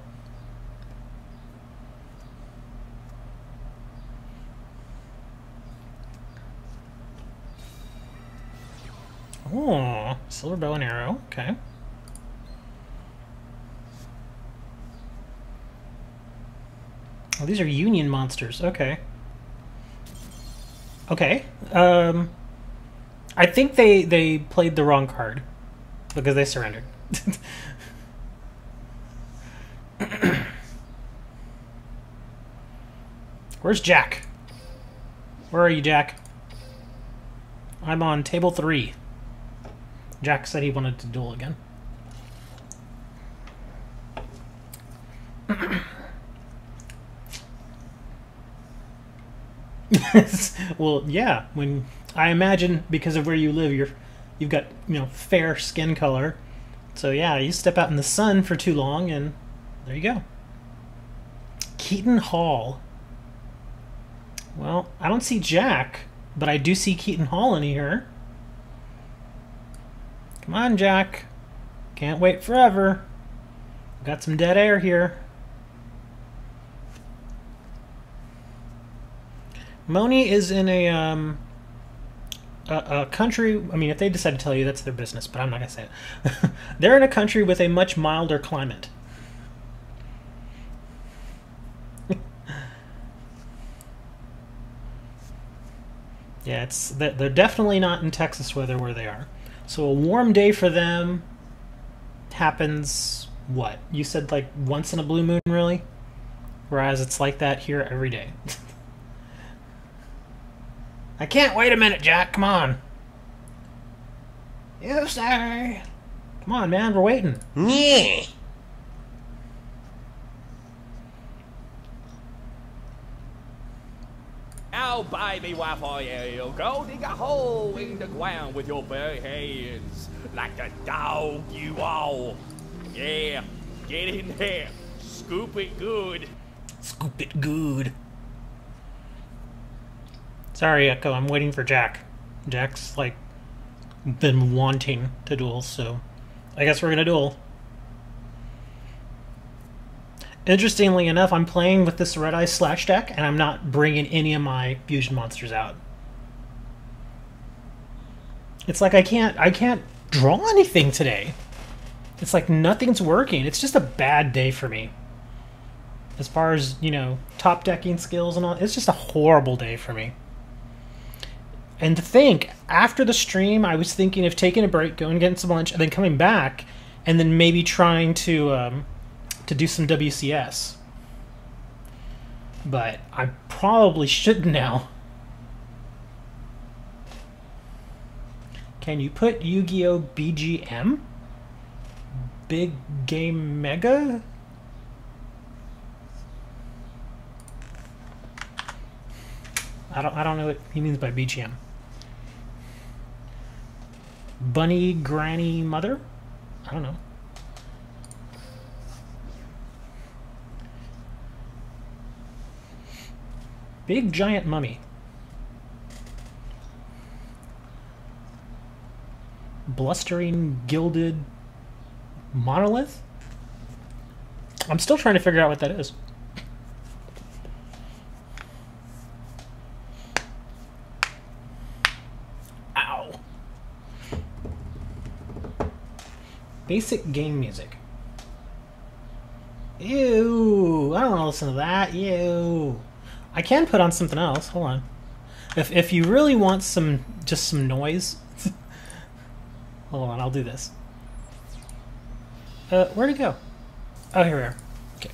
Oh, silver bow and arrow. Okay. Oh, these are union monsters. Okay. Okay. I think they played the wrong card because they surrendered. Where's Jack? Where are you, Jack? I'm on table 3. Jack said he wanted to duel again. Well, yeah. When I imagine because of where you live, you've got, you know, fair skin color. So yeah, you step out in the sun for too long, and there you go. Keaton Hall. Well, I don't see Jack, but I do see Keaton Hall in here. Come on, Jack. Can't wait forever. Got some dead air here. Moni is in a country. I mean, if they decide to tell you, that's their business, but I'm not gonna say it. They're in a country with a much milder climate. Yeah, they're definitely not in Texas weather where they are. So a warm day for them happens, what? You said like once in a blue moon, really? Whereas it's like that here every day. I can't wait a minute, Jack. Come on. You say. Come on, man. We're waiting. Yeah. Oh, baby, why you go dig a hole in the ground with your bare hands, like the dog you are. Yeah, get in there, scoop it good. Scoop it good. Sorry, Echo. I'm waiting for Jack. Jack's, like, been wanting to duel, so I guess we're gonna duel. Interestingly enough, I'm playing with this Red Eye Slash deck, and I'm not bringing any of my fusion monsters out. It's like I can't draw anything today. It's like nothing's working. It's just a bad day for me. As far as, you know, top decking skills and all, it's just a horrible day for me. And to think, after the stream, I was thinking of taking a break, going and getting some lunch, and then coming back, and then maybe trying to do some WCS. But I probably should now. Can you put Yu-Gi-Oh! BGM? Big Game Mega? I don't know what he means by BGM. Bunny Granny Mother? I don't know. Big Giant Mummy. Blustering Gilded Monolith? I'm still trying to figure out what that is. Ow. Basic game music. Ew. I don't want to listen to that. Ew. I can put on something else. Hold on. If you really want just some noise, hold on. I'll do this. Where'd it go? Oh, here we are. Okay.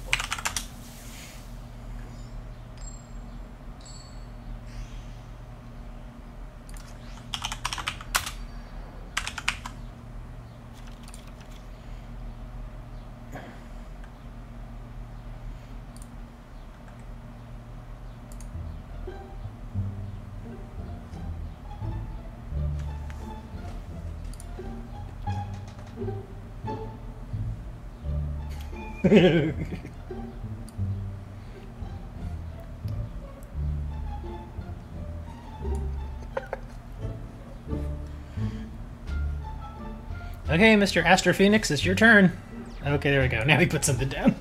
Okay, Mr. Astro Phoenix, it's your turn. Okay, there we go. Now he put something down.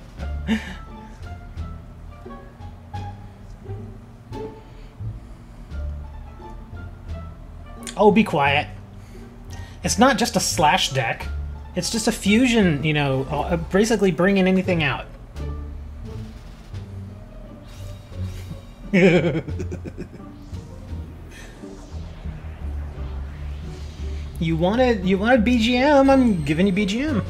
Oh, be quiet. It's not just a slash deck. It's just a fusion, you know, basically bringing anything out. You wanted BGM, I'm giving you BGM.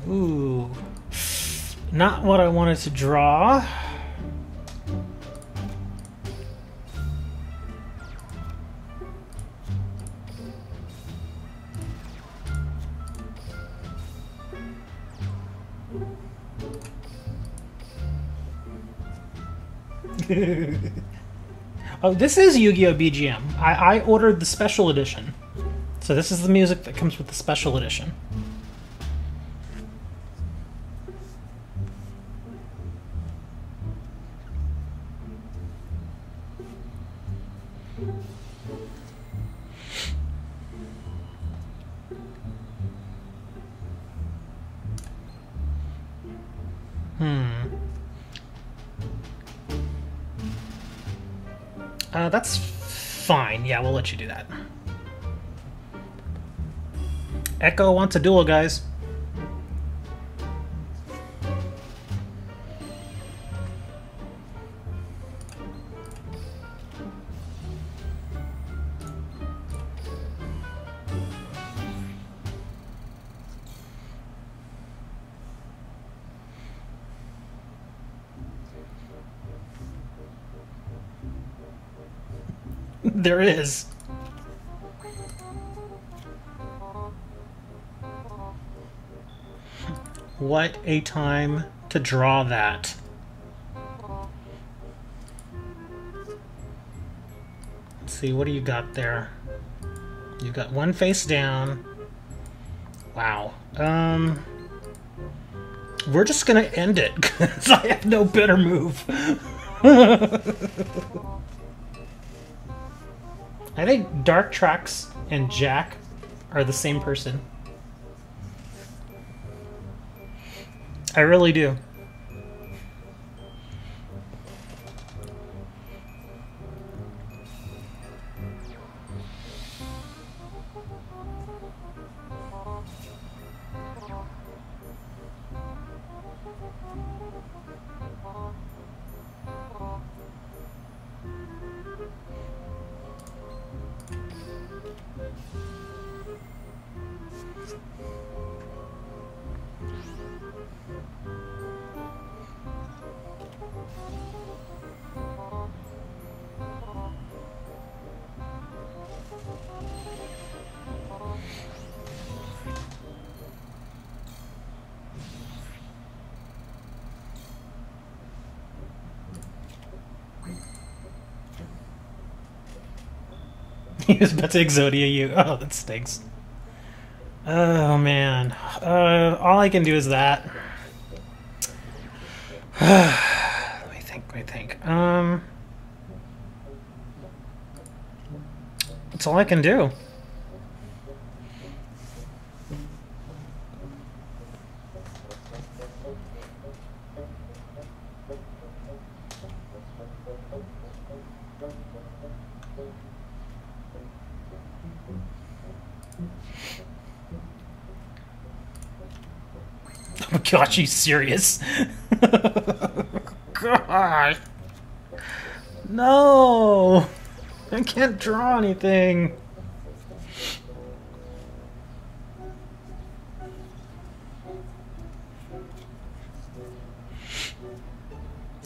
Ooh. Not what I wanted to draw. Oh, this is Yu-Gi-Oh! BGM. I ordered the special edition. So this is the music that comes with the special edition. That's fine. Yeah, we'll let you do that. Echo wants a duel, guys. There is. What a time to draw that. Let's see, what do you got there? You've got one face down. Wow. We're just gonna end it, because I have no better move. I think Dark Tracks and Jack are the same person. I really do. He was about to Exodia you. Oh, that stinks. Oh, man. All I can do is that. Let me think. That's all I can do. Oh gosh, you serious? God. No! I can't draw anything.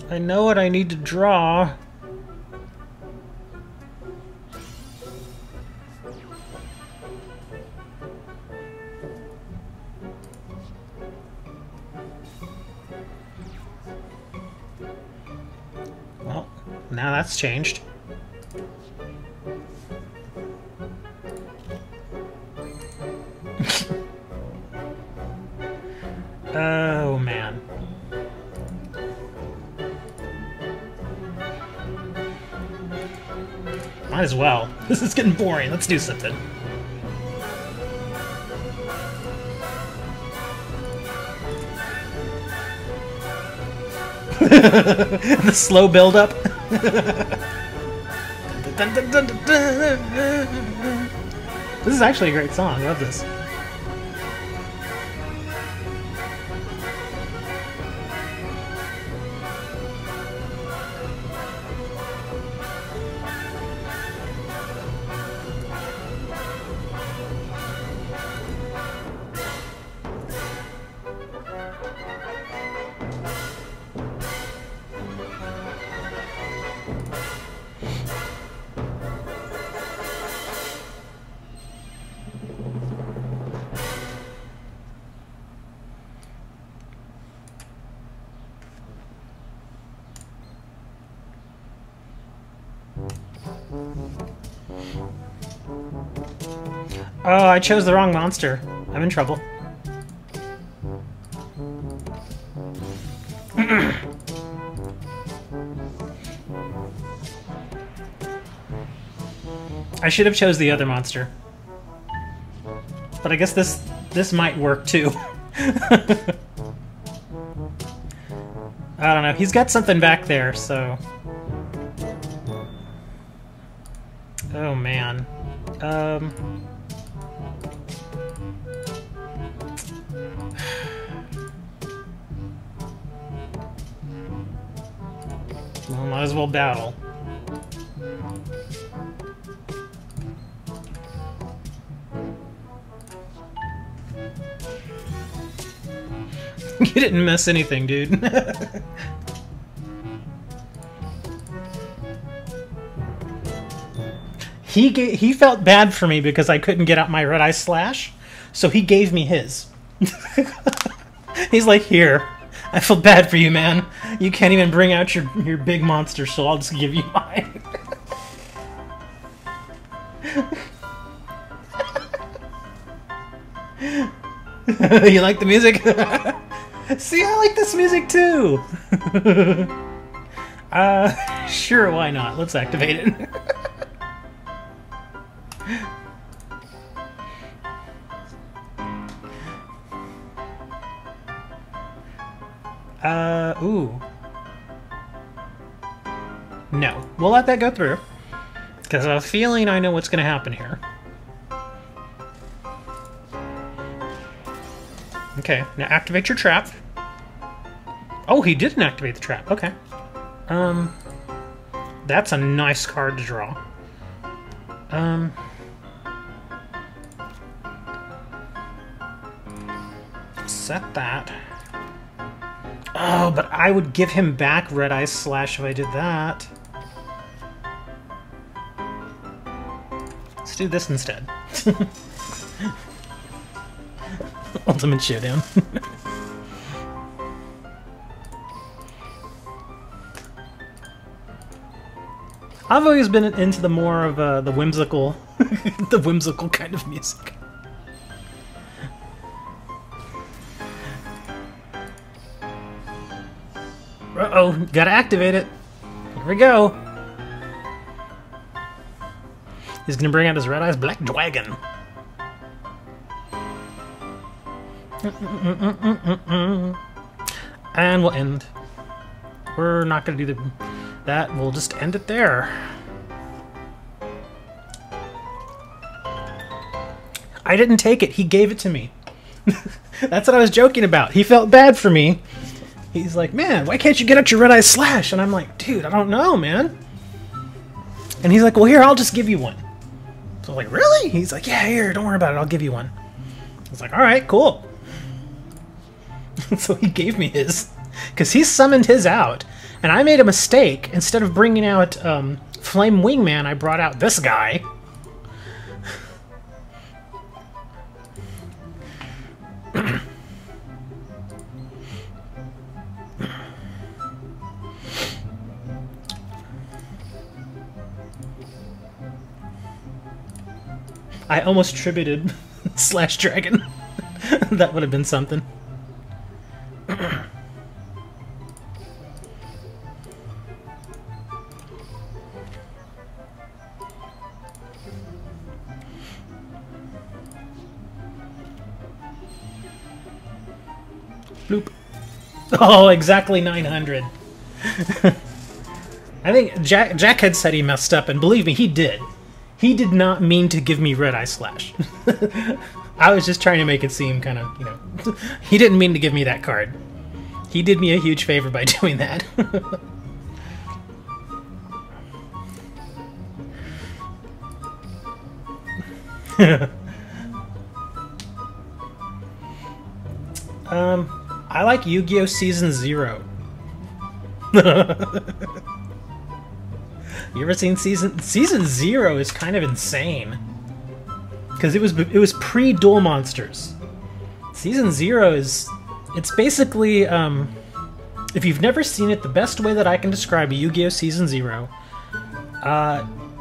I know what I need to draw. Well, now that's changed. Oh, man. Might as well. This is getting boring. Let's do something. The slow build-up. This is actually a great song. I love this. Oh, I chose the wrong monster. I'm in trouble. I should have chose the other monster. But I guess this might work too. I don't know. He's got something back there, so... Oh man. Well, might as well battle. You didn't miss anything, dude. He felt bad for me because I couldn't get out my red eye slash, so he gave me his. He's like, here, I feel bad for you, man. You can't even bring out your big monster, so I'll just give you mine. You like the music? See, I like this music too. Sure, why not? Let's activate it. Ooh. No. We'll let that go through. Because I have a feeling I know what's going to happen here. Okay, now activate your trap. Oh, he didn't activate the trap. Okay. That's a nice card to draw. Set that. Oh, but I would give him back Red Eye Slash if I did that. Let's do this instead. Ultimate Showdown. I've always been into the more of the whimsical, the whimsical kind of music. Uh-oh, gotta activate it. Here we go. He's gonna bring out his Red Eyes Black Dragon. And we'll end. We're not gonna do that. We'll just end it there. I didn't take it. He gave it to me. That's what I was joking about. He felt bad for me. He's like, man, why can't you get out your Red Eye Slash? And I'm like, dude, I don't know, man. And he's like, well, here, I'll just give you one. So I'm like, really? He's like, yeah, here, don't worry about it. I'll give you one. I was like, all right, cool. So he gave me his. Because he summoned his out. And I made a mistake. Instead of bringing out Flame Wingman, I brought out this guy. I almost tributed Slash Dragon. That would have been something. Bloop. Oh, exactly 900. I think Jack had said he messed up, and believe me, he did. He did not mean to give me Red Eye Slash. I was just trying to make it seem kind of, you know... He didn't mean to give me that card. He did me a huge favor by doing that. I like Yu-Gi-Oh! Season 0. You ever seen Season 0 is kind of insane. Because it was pre-Duel Monsters. Season 0 is... It's basically, if you've never seen it, the best way that I can describe Yu-Gi-Oh! Season 0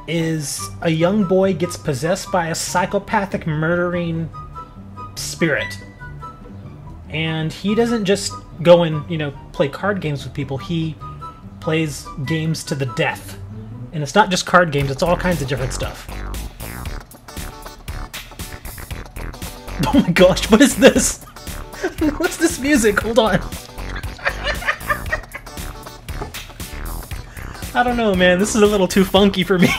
is a young boy gets possessed by a psychopathic murdering spirit. And he doesn't just go and, you know, play card games with people. He plays games to the death. And it's not just card games, it's all kinds of different stuff. Oh my gosh, what is this? What's this music? Hold on. I don't know, man. This is a little too funky for me.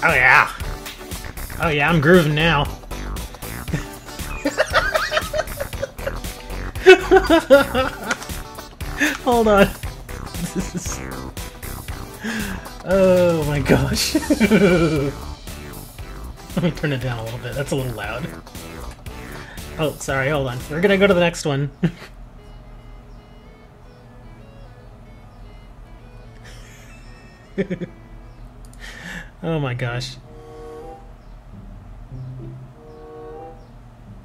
Oh yeah. Oh yeah, I'm grooving now. Hold on. This is... Oh my gosh. Let me turn it down a little bit. That's a little loud. Oh, sorry, hold on. We're gonna go to the next one. Oh my gosh.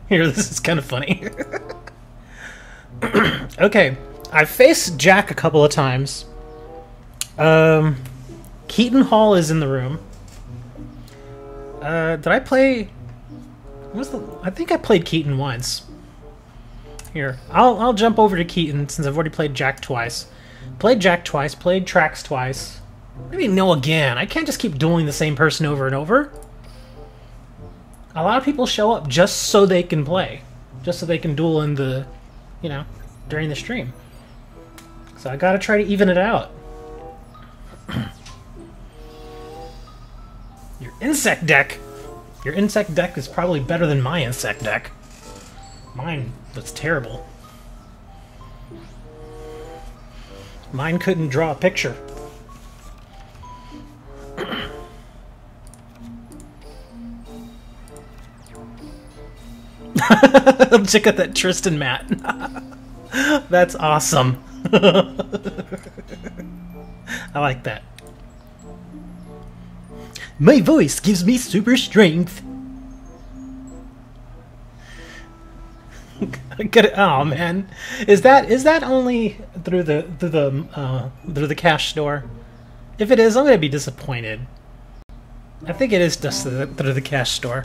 Here, this is kind of funny. Okay, I've faced Jack a couple of times. Keaton Hall is in the room. Did I play... I think I played Keaton once. Here, I'll jump over to Keaton since I've already played Jack twice. Played Jack twice, played Trax twice. Maybe no again. I can't just keep dueling the same person over and over. A lot of people show up just so they can play. Just so they can duel in the, you know, during the stream. So I gotta try to even it out. Your insect deck! Your insect deck is probably better than my insect deck. Mine was terrible. Mine couldn't draw a picture. Check out that Tristan mat. That's awesome. I like that. My voice gives me super strength. Oh man, is that only through the cash store? If it is, I'm gonna be disappointed. I think it is just through the cash store.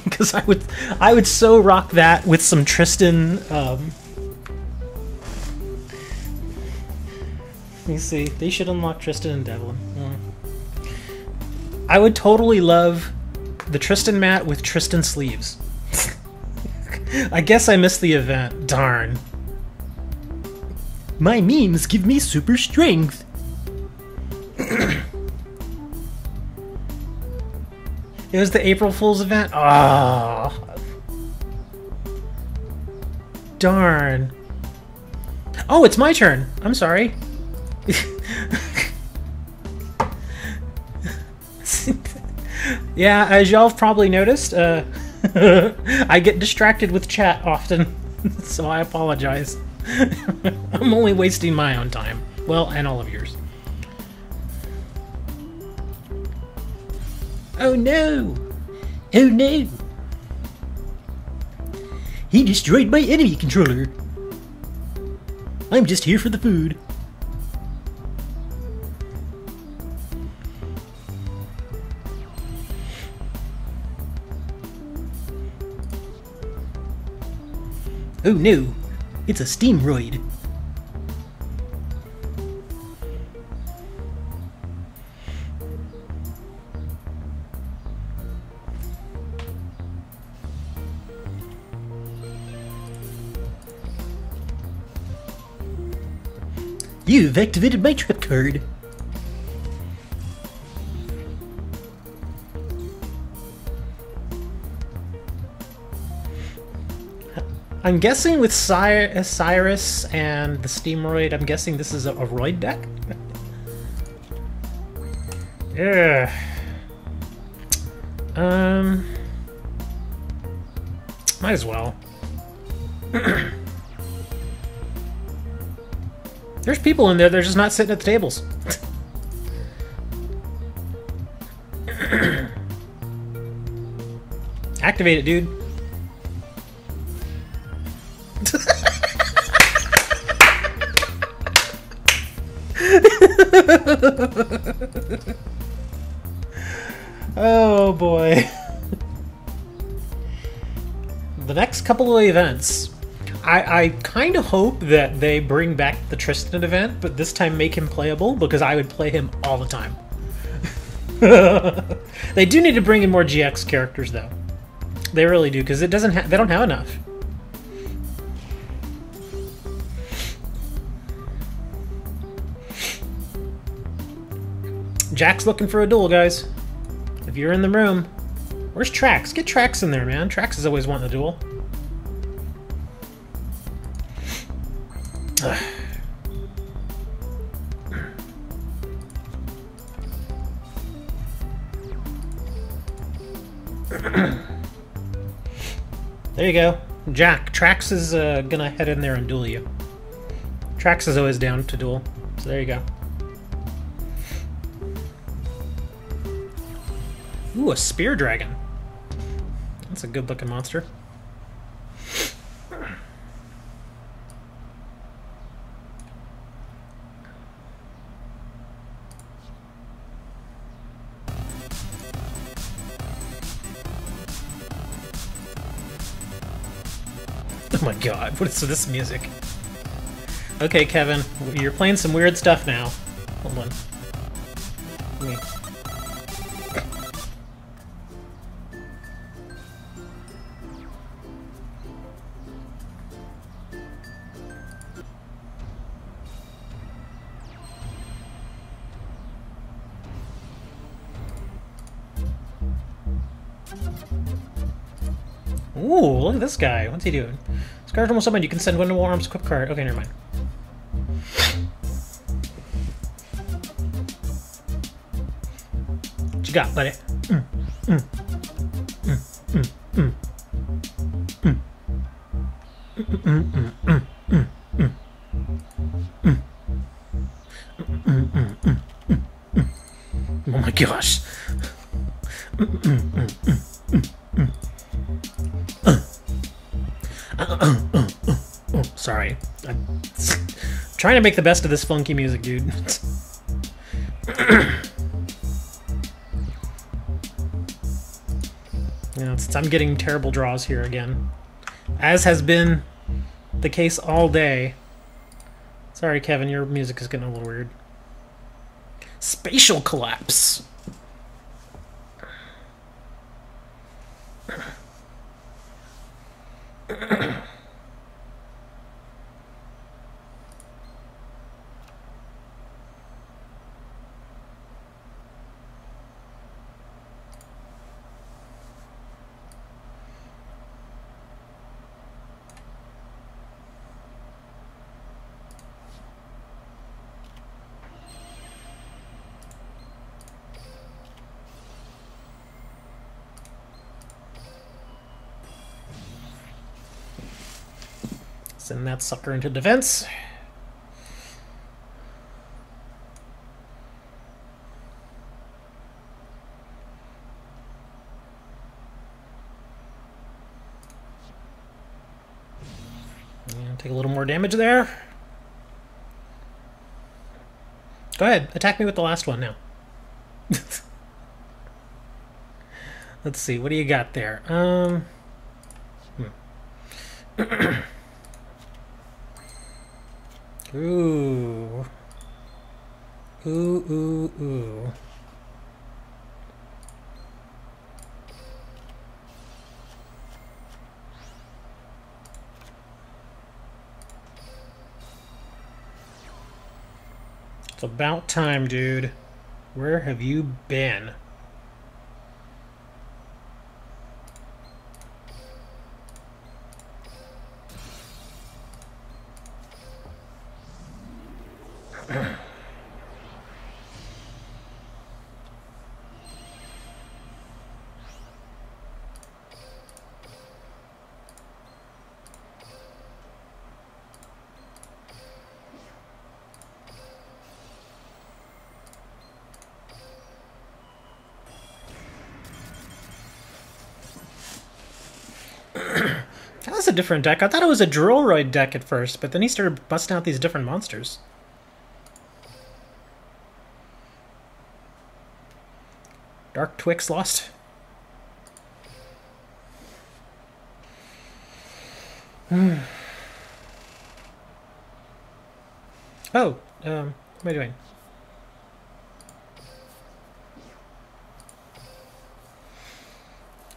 Because I would so rock that with some Tristan. Let me see. They should unlock Tristan and Devlin. I would totally love the Tristan mat with Tristan sleeves. I guess I missed the event. Darn. My memes give me super strength. It was the April Fool's event? Oh. Darn. Oh, it's my turn. I'm sorry. Yeah, as y'all have probably noticed, I get distracted with chat often, so I apologize. I'm only wasting my own time. Well, and all of yours. Oh no! Oh no! He destroyed my enemy controller! I'm just here for the food. Oh no! It's a steamroid! You've activated my trap card. I'm guessing with Cyrus and the Steamroid, I'm guessing this is a Roid deck? Yeah. Might as well. There's people in there, they're just not sitting at the tables. Activate it, dude. Oh boy. The next couple of events, I kind of hope that they bring back the Tristan event, but this time make him playable, because I would play him all the time. They do need to bring in more GX characters, though. They really do, because they don't have enough. Jack's looking for a duel, guys. If you're in the room, where's Trax? Get Trax in there, man. Trax is always wanting a duel. There you go. Jack, Trax is gonna head in there and duel you. Trax is always down to duel, so there you go. Ooh, a spear dragon. That's a good looking monster. Oh my god, what is this music? Okay, Kevin, you're playing some weird stuff now. Hold on. Let me... Ooh, look at this guy. What's he doing? Scarred almost summoned. You can send one to War Arms equip card. Okay, never mind. What you got, buddy? Oh my gosh. Oh, sorry. I'm trying to make the best of this funky music, dude. You know, I'm getting terrible draws here again. As has been the case all day. Sorry, Kevin, your music is getting a little weird. Spatial collapse. Send that sucker into defense. And take a little more damage there. Go ahead, attack me with the last one now. Let's see, what do you got there? Ooh. Ooh, ooh, ooh. It's about time, dude. Where have you been? That's a different deck. I thought it was a Drillroid deck at first, but then he started busting out these different monsters. Dark Twix lost. Oh, what am I doing?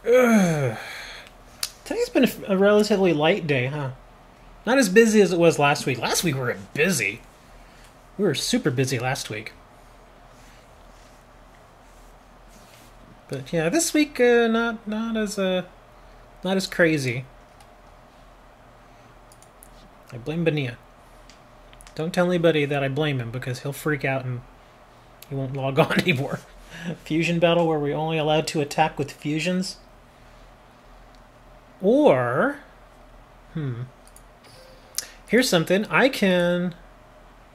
Ugh. Today's been a relatively light day, huh? Not as busy as it was last week. Last week we were busy. We were super busy last week. But yeah, this week not as crazy. I blame Benia. Don't tell anybody that I blame him because he'll freak out and he won't log on anymore. Fusion battle where we're only allowed to attack with fusions. Or, here's something. I can...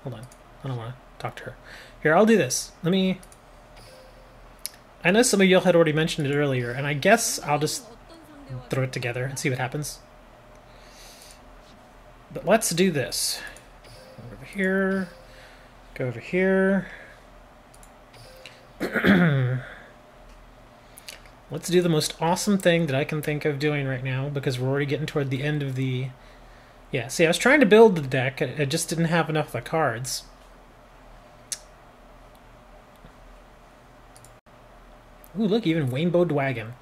Hold on. I don't want to talk to her. Here, I'll do this. Let me... I know some of y'all had already mentioned it earlier, and I guess I'll just throw it together and see what happens. But let's do this. Go over here. Go over here. Let's do the most awesome thing that I can think of doing right now, because we're already getting toward the end of the... Yeah, see, I was trying to build the deck. I just didn't have enough of the cards. Ooh, look, even Rainbow Dwagon.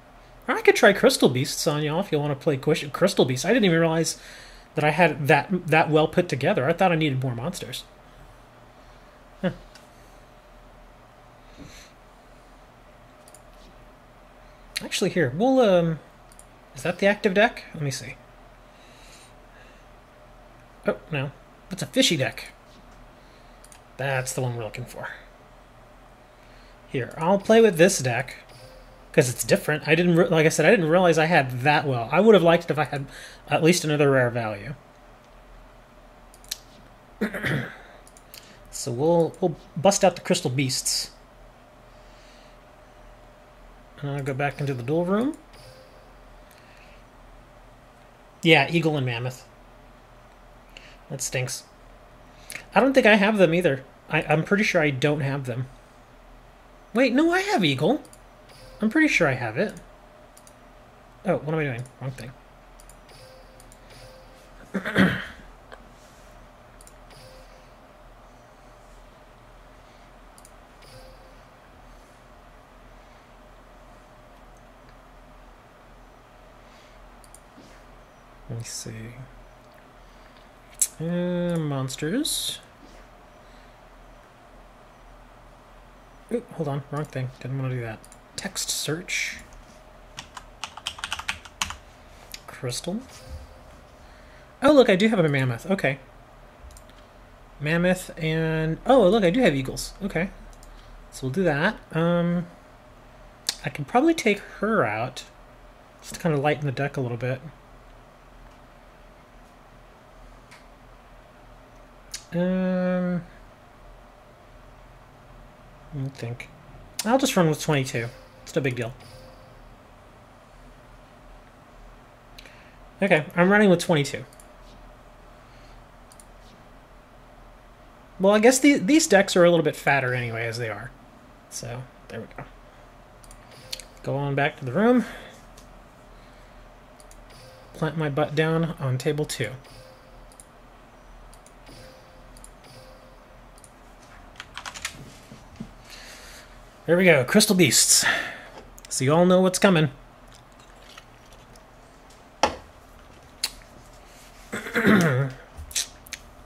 Or I could try Crystal Beasts on y'all if you want to play Crystal Beasts. I didn't even realize that I had that well put together. I thought I needed more monsters. Huh. Actually, here, we'll, is that the active deck? Let me see. Oh, no. That's a fishy deck. That's the one we're looking for. Here, I'll play with this deck, because it's different. I didn't, like I said, I didn't realize I had that well. I would have liked it if I had at least another rare value. So we'll bust out the Crystal Beasts. And I'll go back into the duel room. Yeah, Eagle and Mammoth. That stinks. I don't think I have them either. I'm pretty sure I don't have them. Wait, no, I have Eagle. I'm pretty sure I have it. Oh, what am I doing? Wrong thing. Let me see. Monsters. Oop, hold on, wrong thing. Didn't want to do that. Text search. Crystal. Oh, look, I do have a Mammoth. Okay. Mammoth and... Oh, look, I do have Eagles. Okay. So we'll do that. I can probably take her out. Just to kind of lighten the deck a little bit. Let me think. I'll just run with 22. It's no big deal. Okay, I'm running with 22. Well, I guess these decks are a little bit fatter anyway, as they are. So, there we go. Go on back to the room. Plant my butt down on table 2. There we go, Crystal Beasts. So you all know what's coming.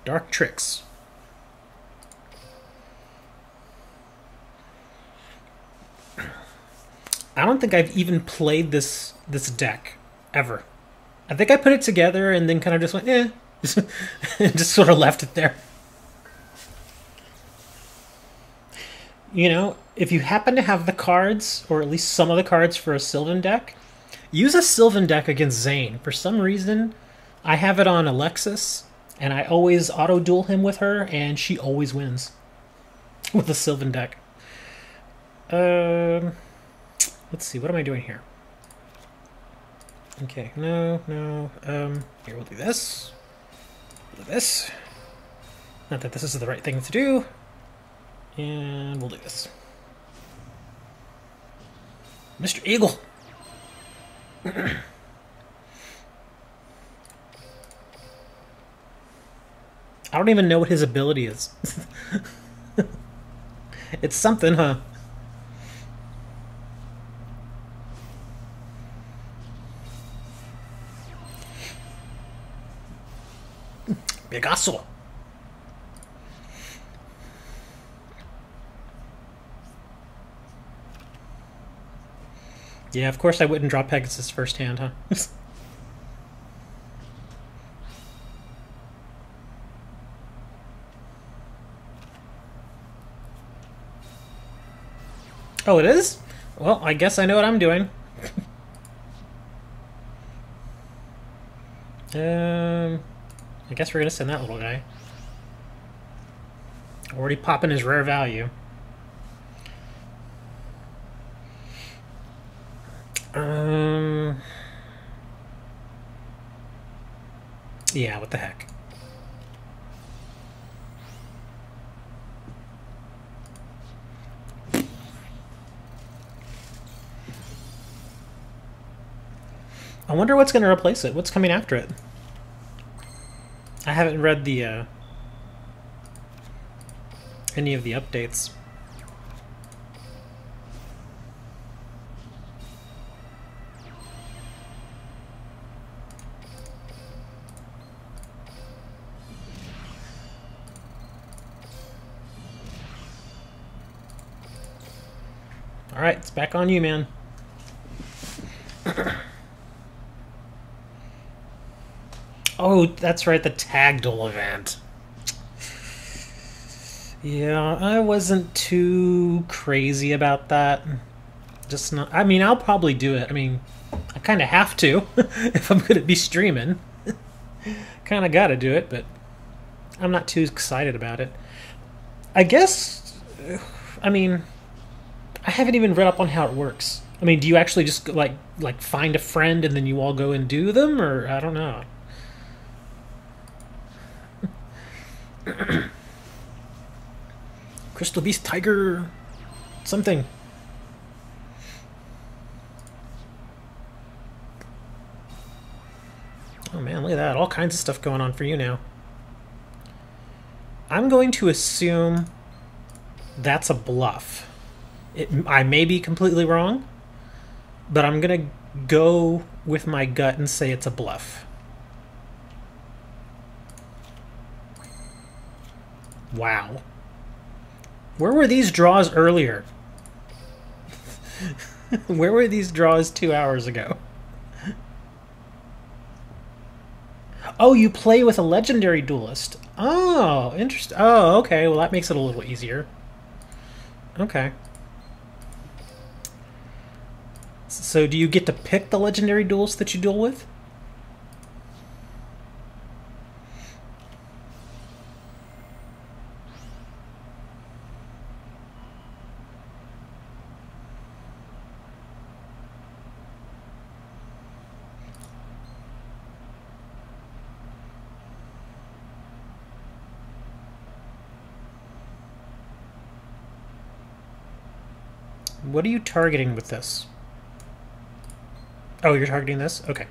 Dark Tricks. I don't think I've even played this deck, ever. I think I put it together and then kind of just went, eh. And just sort of left it there. You know, if you happen to have the cards, or at least some of the cards for a Sylvan deck, use a Sylvan deck against Zane. For some reason, I have it on Alexis, and I always auto-duel him with her, and she always wins with a Sylvan deck. Let's see, what am I doing here? Okay, no. Here, we'll do this. We'll do this. Not that this is the right thing to do. And we'll do this. Mr. Eagle! I don't even know what his ability is. It's something, huh? Pegaso! Yeah, of course I wouldn't draw Pegasus first hand, huh? Oh, it is? Well, I guess I know what I'm doing. I guess we're gonna send that little guy. Already popping his rare value. Yeah, what the heck. I wonder what's going to replace it. What's coming after it? I haven't read the any of the updates. All right, it's back on you, man. Oh, that's right, the tag duel event. Yeah, I wasn't too crazy about that. Just not. I mean, I'll probably do it. I mean, I kind of have to if I'm going to be streaming. Kind of got to do it, but I'm not too excited about it. I guess. I mean, I haven't even read up on how it works. I mean, do you actually just like find a friend and then you all go and do them, or I don't know. Crystal Beast Tiger something. Oh man, look at that. All kinds of stuff going on for you now. I'm going to assume that's a bluff. I may be completely wrong, but I'm going to go with my gut and say it's a bluff. Wow. Where were these draws earlier? Where were these draws 2 hours ago? Oh, you play with a legendary duelist. Oh, interesting. Oh, okay. Well, that makes it a little easier. Okay. So do you get to pick the legendary duelist that you duel with? What are you targeting with this? Oh, you're targeting this? Okay.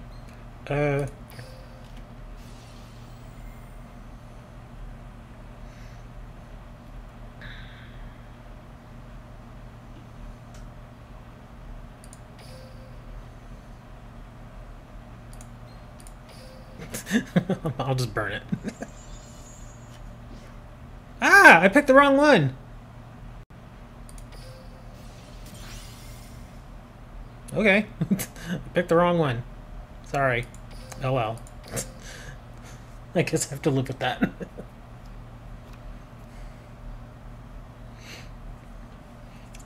I'll just burn it. Ah! I picked the wrong one! Okay. I picked the wrong one. Sorry. Oh well. I guess I have to live with that.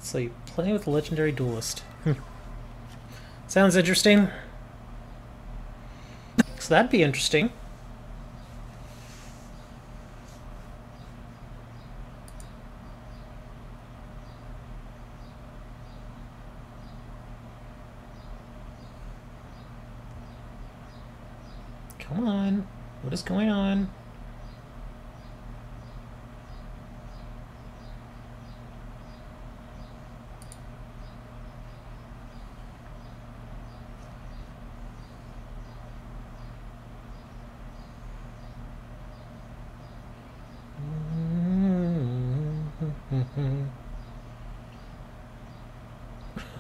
So you play with a legendary duelist. Sounds interesting. So that'd be interesting. Come on. What is going on?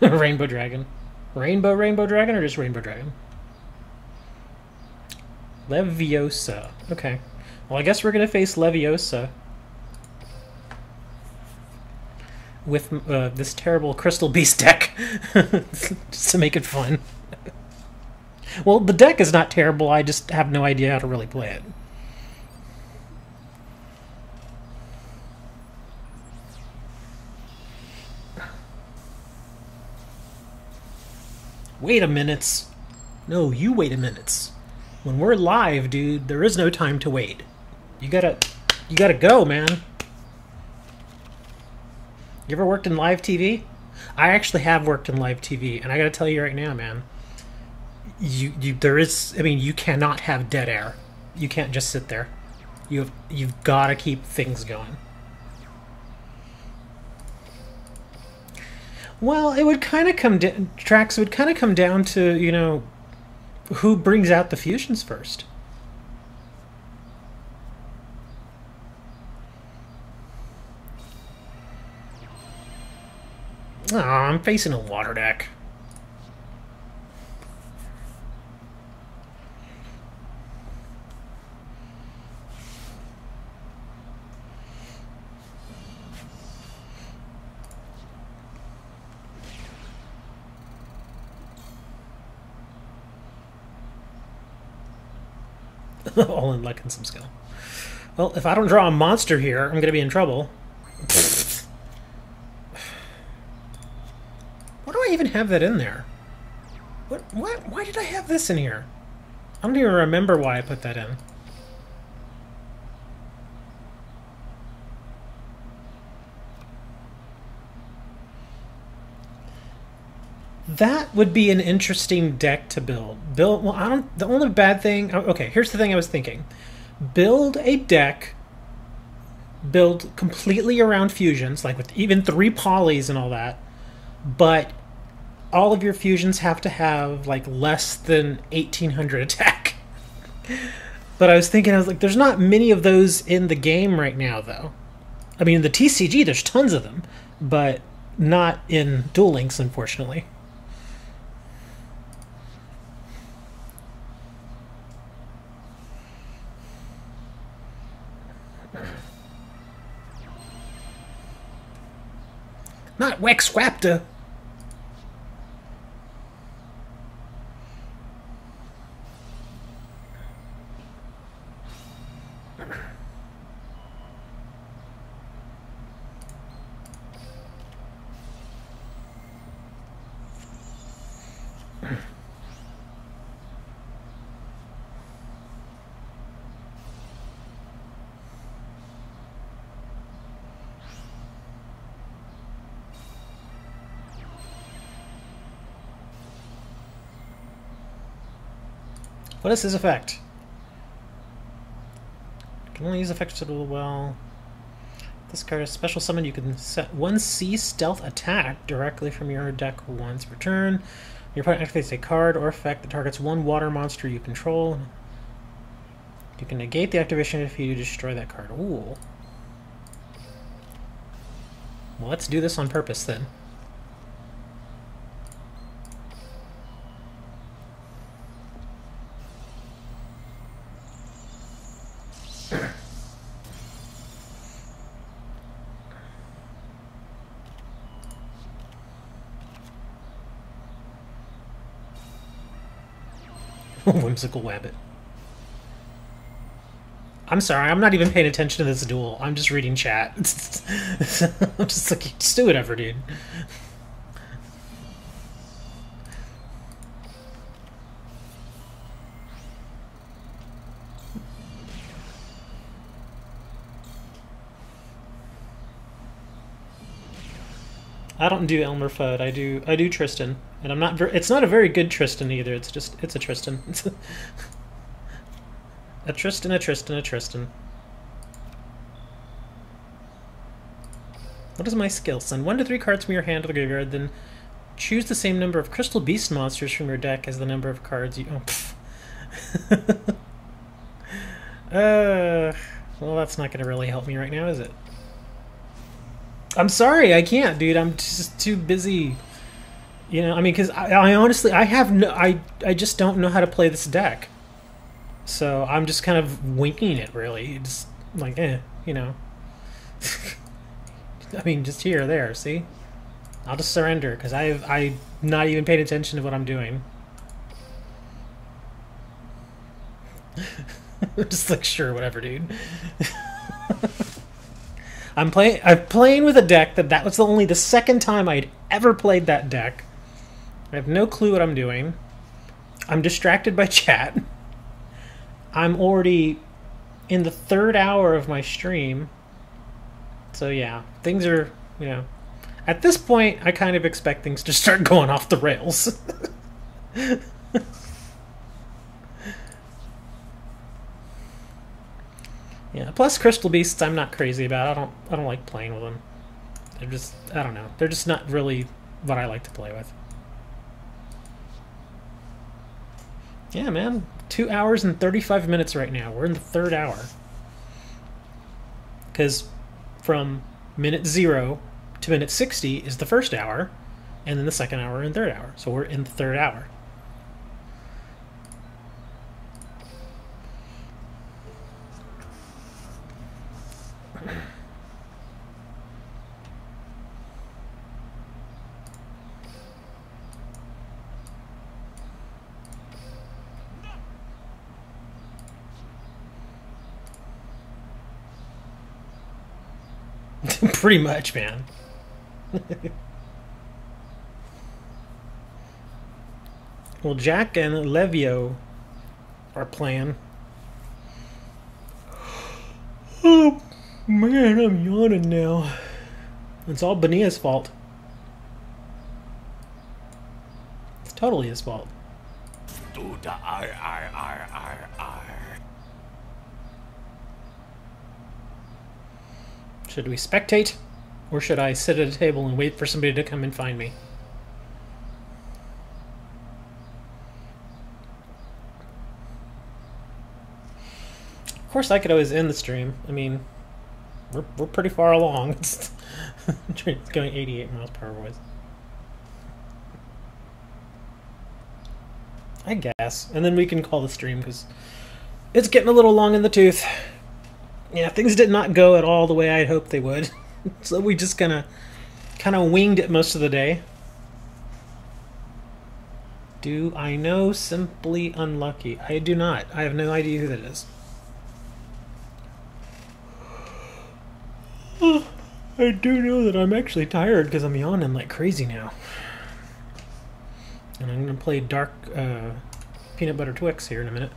Rainbow Dragon. Rainbow Dragon, or just Rainbow Dragon? Leviosa. Okay. Well, I guess we're going to face Leviosa. with this terrible Crystal Beast deck, just to make it fun. Well, the deck is not terrible, I just have no idea how to really play it. Wait a minute. No, you wait a minute. When we're live, dude, there is no time to wait. You gotta go, man. You ever worked in live TV? I actually have worked in live TV, and I gotta tell you right now, man. You cannot have dead air. You can't just sit there. You've gotta keep things going. Well, it would kind of come down. Tracks would kind of come down to, you know, who brings out the fusions first. Oh, I'm facing a water deck. All in luck and some skill. Well, if I don't draw a monster here, I'm going to be in trouble. Why do I even have that in there? Why did I have this in here? I don't even remember why I put that in. That would be an interesting deck to build. Well, I don't. The only bad thing. Okay, here's the thing I was thinking: build a deck, build completely around fusions, like with even 3 polys and all that. But all of your fusions have to have like less than 1800 attack. But I was like, there's not many of those in the game right now, though. I mean, in the TCG, there's tons of them, but not in Duel Links, unfortunately. Not Wexwapta. What is his effect? Can only use effects to do well. This card is special summon. You can set 1C stealth attack directly from your deck once per turn. Your opponent activates a card or effect that targets 1 water monster you control. You can negate the activation if you destroy that card. Ooh. Well, let's do this on purpose then. Whimsical Wabbit. I'm sorry, I'm not even paying attention to this duel. I'm just reading chat. I'm just like, just do whatever, dude. I don't do Elmer Fudd. I do Tristan, and I'm not. It's not a very good Tristan either. It's a Tristan. It's a Tristan, a Tristan, a Tristan. What is my skill? Send 1 to 3 cards from your hand to the graveyard, then choose the same number of Crystal Beast monsters from your deck as the number of cards you. Oh, well, that's not going to really help me right now, is it? I'm sorry, I can't, dude. I'm just too busy. You know, I mean, because I honestly, I just don't know how to play this deck. So I'm just kind of winging it, really. Just like, you know. I mean, just here or there, see? I'll just surrender, because I'm not even paying attention to what I'm doing. Just like, sure, whatever, dude. I'm playing with a deck that was only the second time I'd ever played that deck. I have no clue what I'm doing. I'm distracted by chat. I'm already in the 3rd hour of my stream. So yeah, things are, you know... At this point, I kind of expect things to start going off the rails. Yeah, plus Crystal Beasts I'm not crazy about. I don't like playing with them. They're just, I don't know. They're just not really what I like to play with. Yeah, man. 2 hours and 35 minutes right now. We're in the 3rd hour. Because from minute 0 to minute 60 is the 1st hour, and then the 2nd hour and 3rd hour. So we're in the 3rd hour. Pretty much, man. Well, Jack and Levio are playing. Oh, man, I'm yawning now. It's all Benia's fault. It's totally his fault. Should we spectate? Or should I sit at a table and wait for somebody to come and find me? Of course, I could always end the stream. I mean, we're pretty far along. It's going 88 miles per hour. I guess. And then we can call the stream, because it's getting a little long in the tooth. Yeah, things did not go at all the way I'd hoped they would. So we just kind of winged it most of the day. Do I know Simply Unlucky? I do not. I have no idea who that is. I do know that I'm actually tired because I'm yawning like crazy now. And I'm going to play Dark Peanut Butter Twix here in a minute.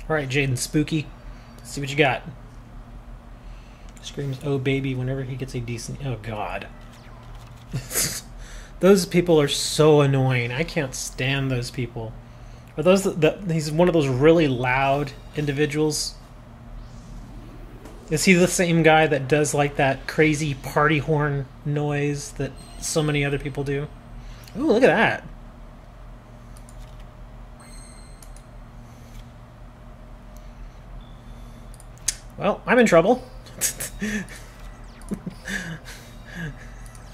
Alright, Jaden Spooky. Let's see what you got. Screams, oh baby, whenever he gets a decent... Oh god. Those people are so annoying. I can't stand those people. Are those he's one of those really loud individuals? Is he the same guy that does like that crazy party horn noise that so many other people do? Ooh, look at that. Well, I'm in trouble.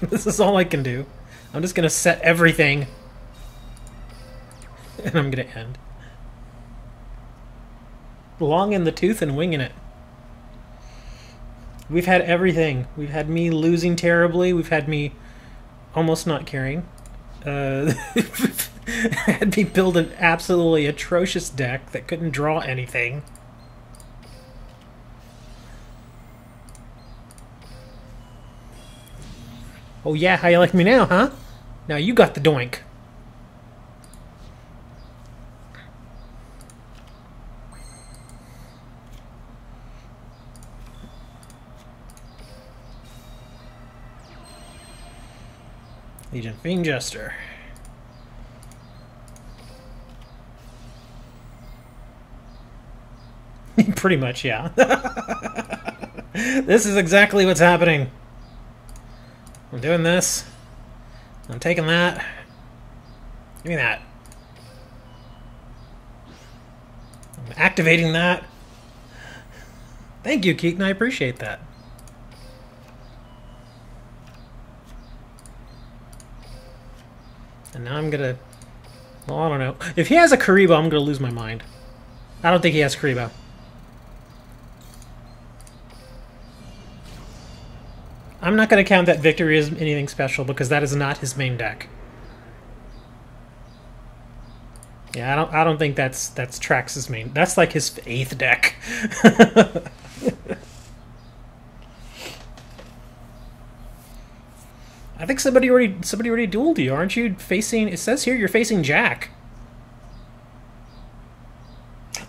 This is all I can do. I'm just gonna set everything. And I'm gonna end. Long in the tooth and winging it. We've had everything. We've had me losing terribly. We've had me almost not caring. Had me build an absolutely atrocious deck that couldn't draw anything. Oh yeah, how you like me now, huh? Now you got the doink. Legion Fiend Jester. Pretty much, yeah. This is exactly what's happening. I'm doing this. I'm taking that. Give me that. I'm activating that. Thank you, Keaton. I appreciate that. And now I'm gonna... Well, I don't know. If he has a Karibo, I'm gonna lose my mind. I don't think he has Karibo. I'm not gonna count that victory as anything special because that is not his main deck. Yeah, I don't think that's Trax's main. That's like his 8th deck. I think somebody already dueled you, aren't you? Facing, it says here you're facing Jack.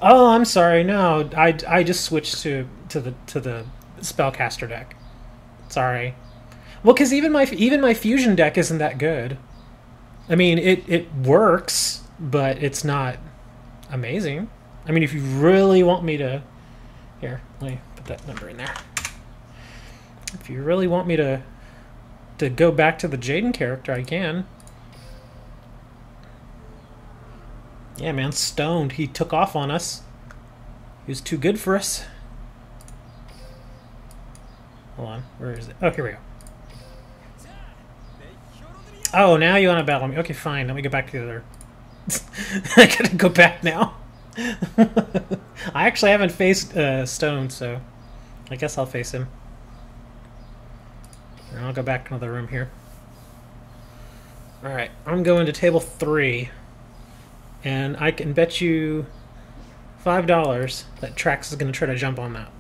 Oh, I'm sorry. No, I just switched to the spellcaster deck. Sorry. Well, because even my fusion deck isn't that good. I mean, it works, but it's not amazing. I mean, if you really want me to... Here, let me put that number in there. If you really want me to go back to the Jaden character, I can. Yeah, man, stoned. He took off on us. He was too good for us. Hold on, where is it? Oh, here we go. Oh, now you want to battle me. Okay, fine, let me go back to the other... I gotta go back now. I actually haven't faced Stone, so I guess I'll face him. And I'll go back into the room here. Alright, I'm going to table 3. And I can bet you $5 that Trax is going to try to jump on that.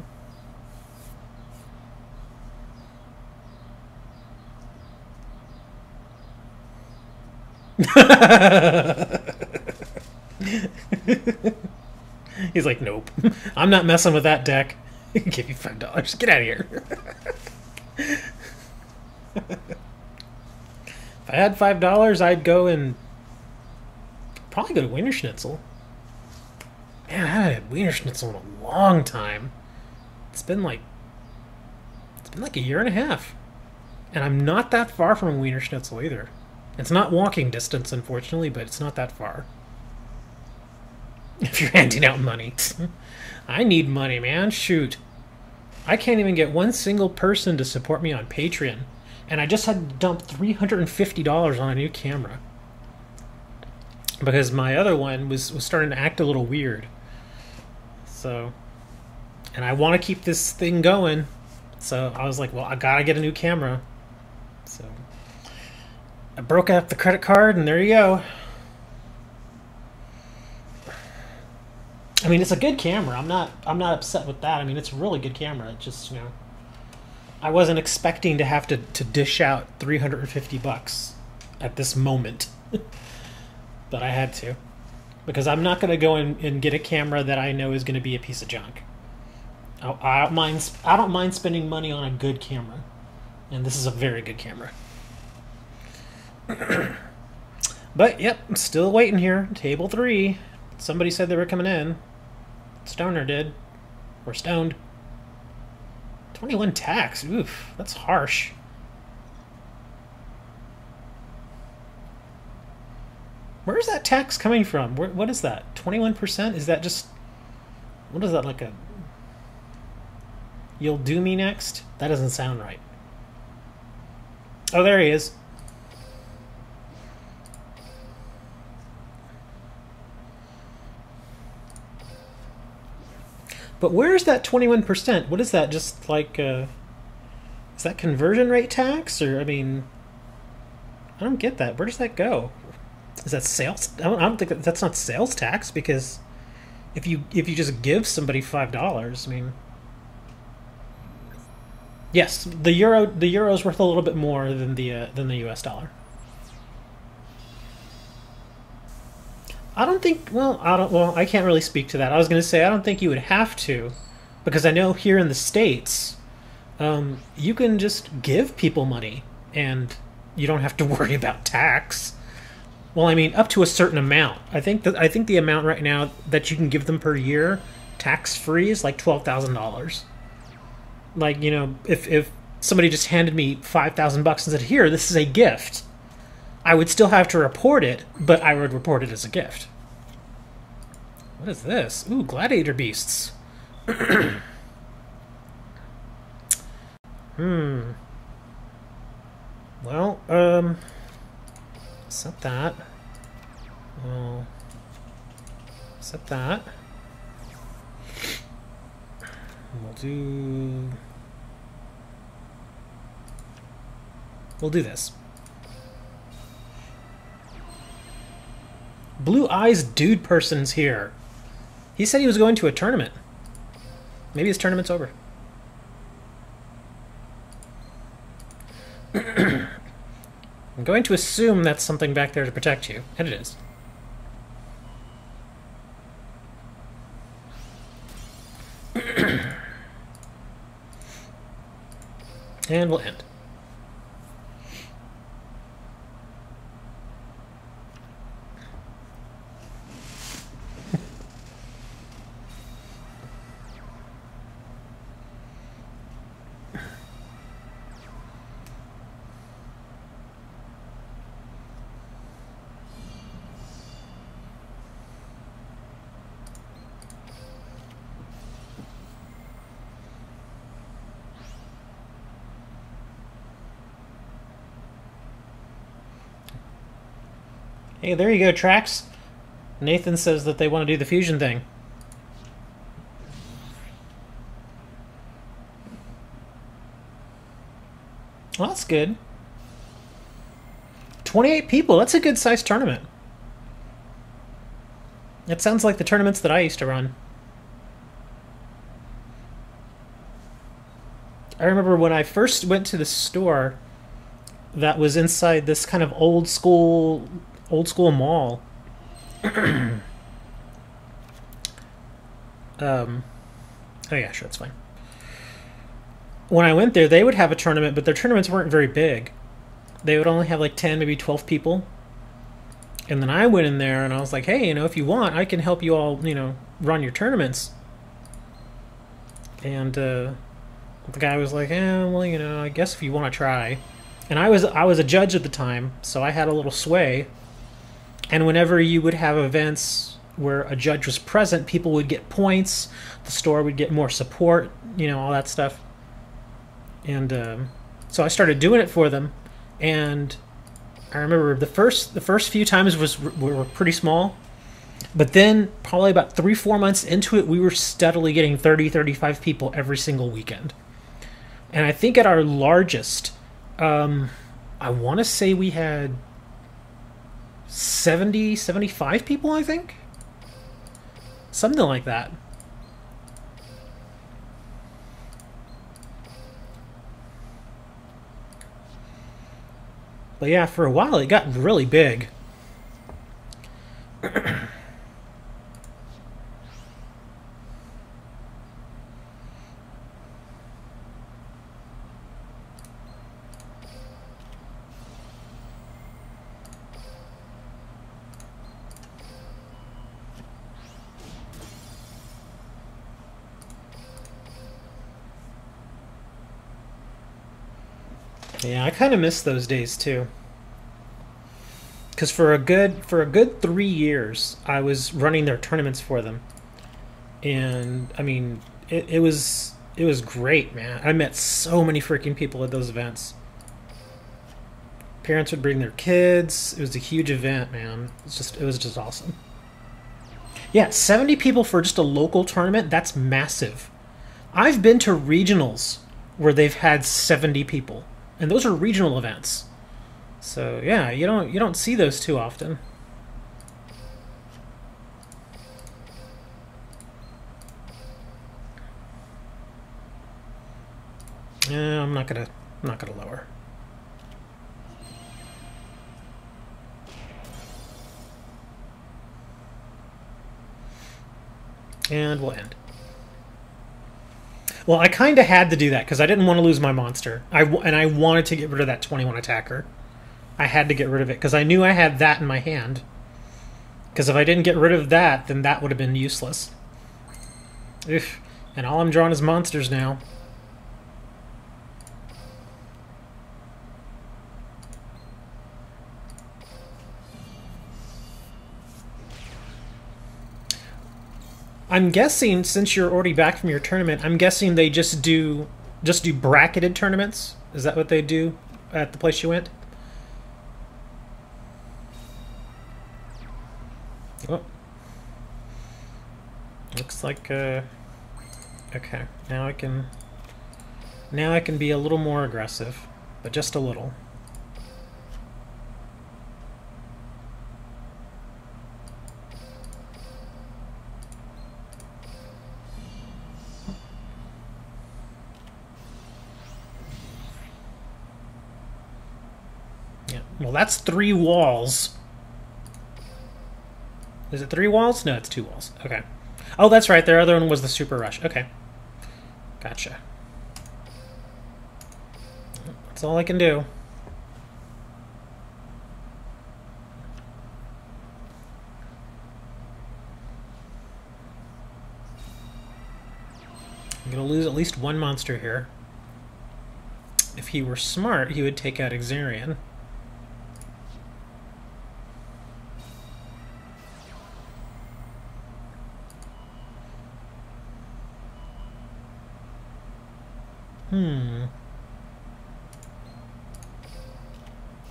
He's like, nope. I'm not messing with that deck. I can give you $5. Get out of here. If I had $5, I'd go and probably go to Wiener Schnitzel. Man, I haven't had Wiener Schnitzel in a long time. It's been like a year and a half. And I'm not that far from Wiener Schnitzel either. It's not walking distance, unfortunately, but it's not that far. If you're handing out money. I need money, man. Shoot. I can't even get one single person to support me on Patreon. And I just had to dump $350 on a new camera. Because my other one was starting to act a little weird. So... And I want to keep this thing going. So I was like, well, I gotta get a new camera. So... I broke out the credit card, and there you go. I mean, it's a good camera. I'm not upset with that. I mean, it's a really good camera. It just, you know, I wasn't expecting to have to dish out $350 at this moment, but I had to, because I'm not going to go and get a camera that I know is going to be a piece of junk. I don't mind spending money on a good camera, and this is a very good camera. But yep, I'm still waiting here. Table 3. Somebody said they were coming in. Stoner did. Or stoned. 21 tax. Oof, that's harsh. Where's that tax coming from? What is that? 21%? Is that just... What is that, like a... You'll do me next? That doesn't sound right. Oh, there he is. But where's that 21%? What is that? Just like, is that conversion rate tax? Or, I mean, I don't get that. Where does that go? Is that sales? I don't think that's not sales tax, because if you just give somebody $5, I mean, yes, the euro's worth a little bit more than the US dollar. I don't think, well, I can't really speak to that. I was going to say, I don't think you would have to, because I know here in the States, you can just give people money, and you don't have to worry about tax. Well, I mean, up to a certain amount. I think the amount right now that you can give them per year, tax-free, is like $12,000. Like, you know, if somebody just handed me $5,000 and said, here, this is a gift, I would still have to report it, but I would report it as a gift. What is this? Ooh, gladiator beasts. Well, set that. Well, set that. We'll do this. Blue Eyes Dude Person's here. He said he was going to a tournament. Maybe his tournament's over. I'm going to assume that's something back there to protect you, and it is. And we'll end. Hey, there you go, Trax. Nathan says that they want to do the fusion thing. Well, that's good. 28 people, that's a good sized tournament. It sounds like the tournaments that I used to run. I remember when I first went to the store that was inside this kind of old school mall. Oh yeah, sure, that's fine. When I went there, they would have a tournament, but their tournaments weren't very big. They would only have like 10, maybe 12 people. And then I went in there and I was like, hey, if you want, I can help you all, run your tournaments. And the guy was like, well, I guess if you want to try. And I was a judge at the time, so I had a little sway. And whenever you would have events where a judge was present, people would get points, the store would get more support, all that stuff. And so I started doing it for them. And I remember the first few times were pretty small. But then probably about 3-4 months into it, we were steadily getting 30-35 people every single weekend. And I think at our largest, I want to say we had 75 people, I think? Something like that. But yeah, for a while it got really big. Yeah, I kind of miss those days too. Because for a good 3 years, I was running their tournaments for them, and I mean, it was great, man. I met so many freaking people at those events. Parents would bring their kids. It was a huge event, man. It was just awesome. Yeah, 70 people for just a local tournament. That's massive. I've been to regionals where they've had 70 people. And those are regional events. So yeah, you don't see those too often. I'm not gonna lower. And we'll end. Well, I kind of had to do that because I didn't want to lose my monster. And I wanted to get rid of that 21 attacker. I had to get rid of it because I knew I had that in my hand. Because if I didn't get rid of that, then that would have been useless. Oof. And all I'm drawing is monsters now. I'm guessing, since you're already back from your tournament, I'm guessing they just do just do bracketed tournaments? Is that what they do at the place you went? Oh. Looks like okay. Now I can be a little more aggressive, but just a little. Yeah. Well, that's 3 walls. Is it 3 walls? No, it's 2 walls. Okay. Oh, that's right. Their other one was the Super Rush. Okay. Gotcha. That's all I can do. I'm going to lose at least 1 monster here. If he were smart, he would take out Exarian.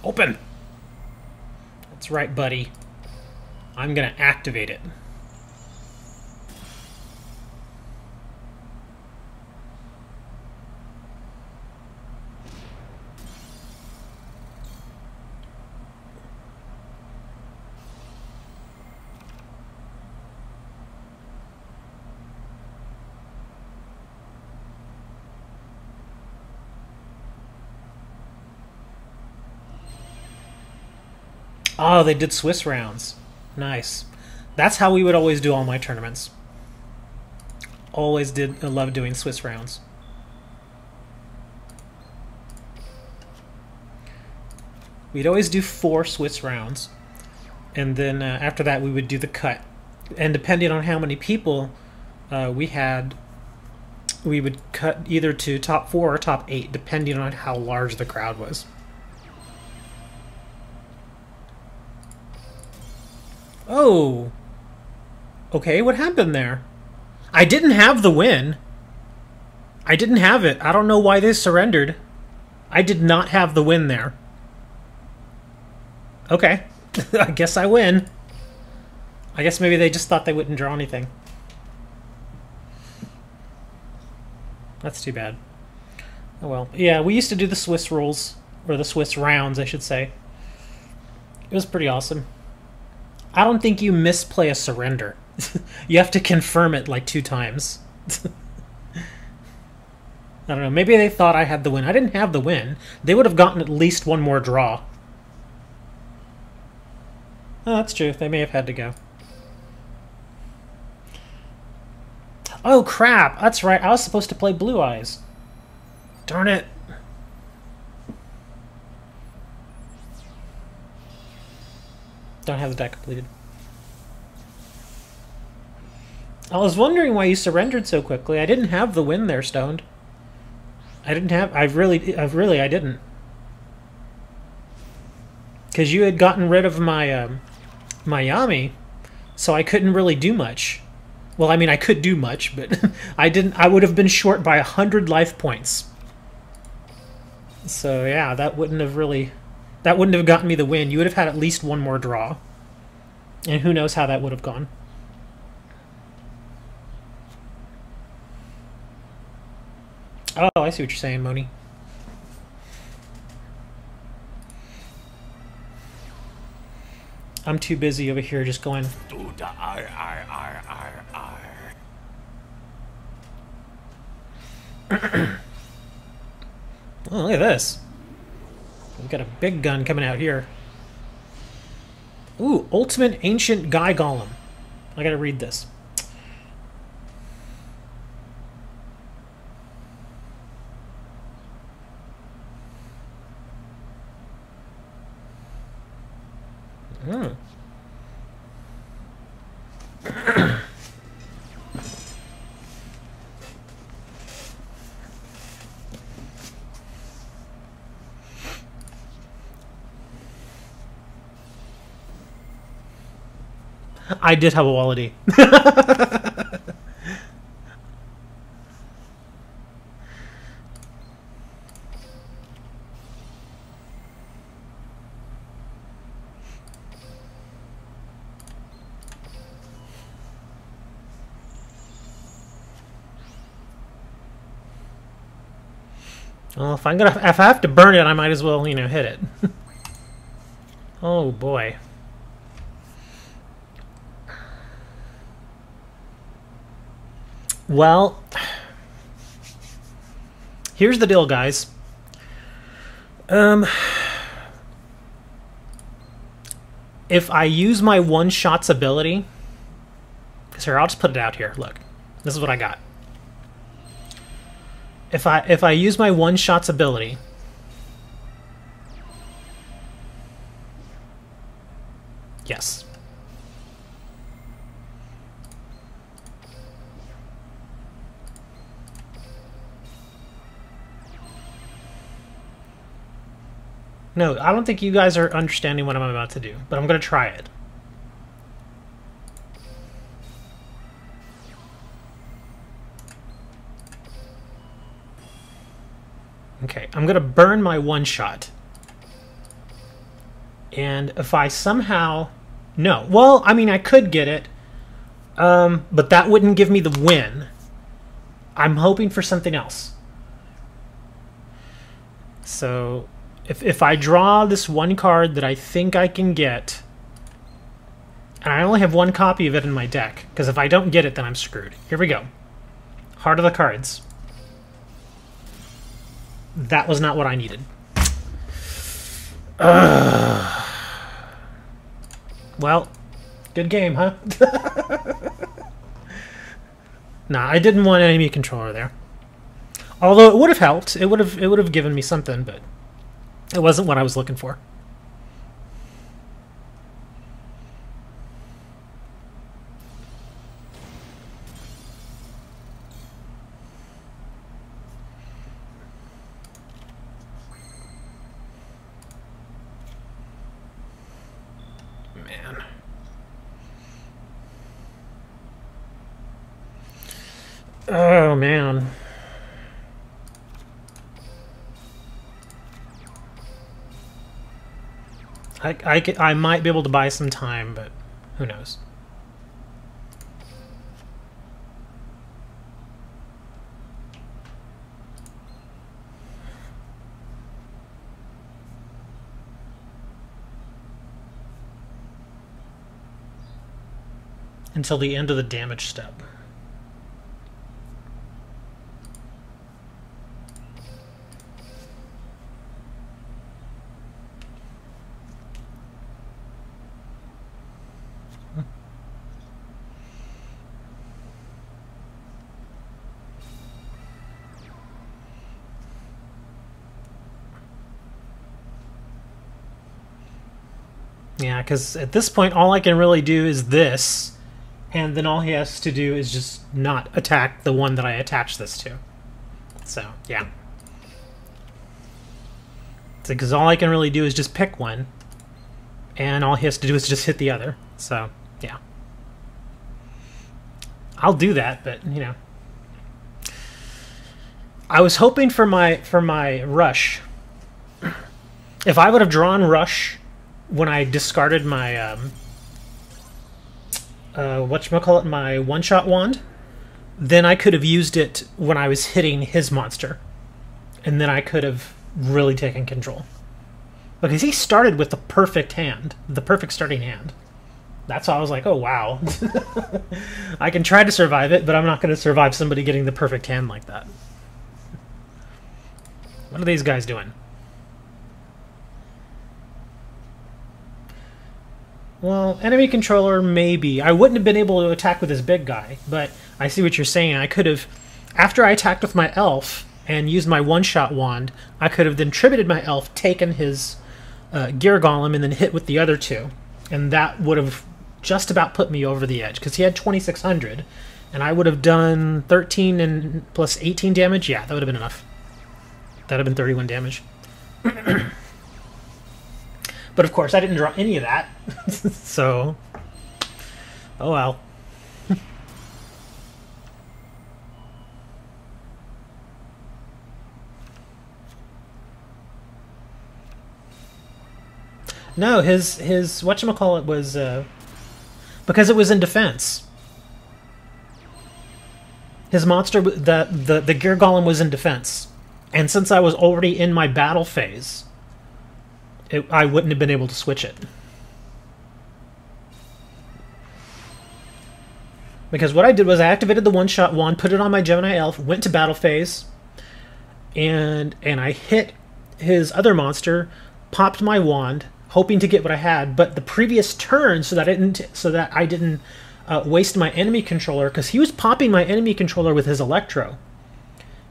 Open! That's right, buddy. I'm gonna activate it. Oh, they did Swiss rounds. Nice. That's how we would always do all my tournaments. Always did love doing Swiss rounds. We'd always do 4 Swiss rounds. And then after that we would do the cut. And depending on how many people we had, we would cut either to top 4 or top 8, depending on how large the crowd was. Oh. Okay, what happened there? I didn't have the win. I didn't have it. I don't know why they surrendered. I did not have the win there. Okay. I guess I win. I guess maybe they just thought they wouldn't draw anything. That's too bad. Oh well. Yeah, we used to do the Swiss rolls. Or the Swiss rounds, I should say. It was pretty awesome. I don't think you misplay a surrender. You have to confirm it like 2 times. I don't know. Maybe they thought I had the win. I didn't have the win. They would have gotten at least 1 more draw. Oh, that's true. They may have had to go. Oh, crap. That's right. I was supposed to play Blue Eyes. Darn it. Don't have the deck completed. I was wondering why you surrendered so quickly. I didn't have the win there, Stoned. I didn't. Because you had gotten rid of my my Yami, so I couldn't really do much. Well, I mean, I could do much, but I didn't. I would have been short by 100 life points. So yeah, that wouldn't have gotten me the win. You would have had at least 1 more draw. And who knows how that would have gone. Oh, I see what you're saying, Moni. I'm too busy over here just going... Oh, look at this. We've got a big gun coming out here. Ooh, Ultimate Ancient Guy Golem. I gotta read this. I did have a Wallaby. Well, if I have to burn it, I might as well, you know, hit it. Oh boy. Well, here's the deal, guys. If I use my one-shots ability, because here, I'll just put it out here. Look, this is what I got. If I use my one-shots ability, yes. No, I don't think you guys are understanding what I'm about to do, but I'm going to try it. Okay, I'm going to burn my one-shot. And if I somehow... No. Well, I mean, I could get it, but that wouldn't give me the win. I'm hoping for something else. So... If I draw this one card that I think I can get, and I only have one copy of it in my deck, because if I don't get it, then I'm screwed. Here we go. Heart of the cards. That was not what I needed. Well, good game, huh? Nah, I didn't want enemy controller there. Although it would have helped. It would have given me something, but it wasn't what I was looking for. Man. Oh, man. I might be able to buy some time, but who knows. Until the end of the damage step. Yeah, because at this point, all I can really do is this, and then all he has to do is just not attack the one that I attach this to. So, yeah. Because all I can really do is just pick one, and all he has to do is just hit the other. So, yeah. I'll do that, but, you know. I was hoping for my rush. If I would have drawn rush when I discarded my whatchamacallit, my one-shot wand, then I could have used it when I was hitting his monster, and then I could have really taken control, because he started with the perfect hand, the perfect starting hand. That's why I was like, oh wow. I can try to survive it, but I'm not going to survive somebody getting the perfect hand like that. What are these guys doing? Well, enemy controller, maybe. I wouldn't have been able to attack with this big guy, but I see what you're saying. I could have, after I attacked with my elf and used my one-shot wand, I could have then tributed my elf, taken his gear golem, and then hit with the other two. And that would have just about put me over the edge, because he had 2,600, and I would have done 13 and plus 18 damage. Yeah, that would have been enough. That would have been 31 damage. But of course, I didn't draw any of that. So, oh well. No, his whatchamacallit was because it was in defense. His monster, the gear golem was in defense. And since I was already in my battle phase, I wouldn't have been able to switch it. Because what I did was I activated the one-shot wand, put it on my Gemini Elf, went to battle phase, and I hit his other monster, popped my wand, hoping to get what I had. But the previous turn, so that I didn't waste my enemy controller, because he was popping my enemy controller with his Electro.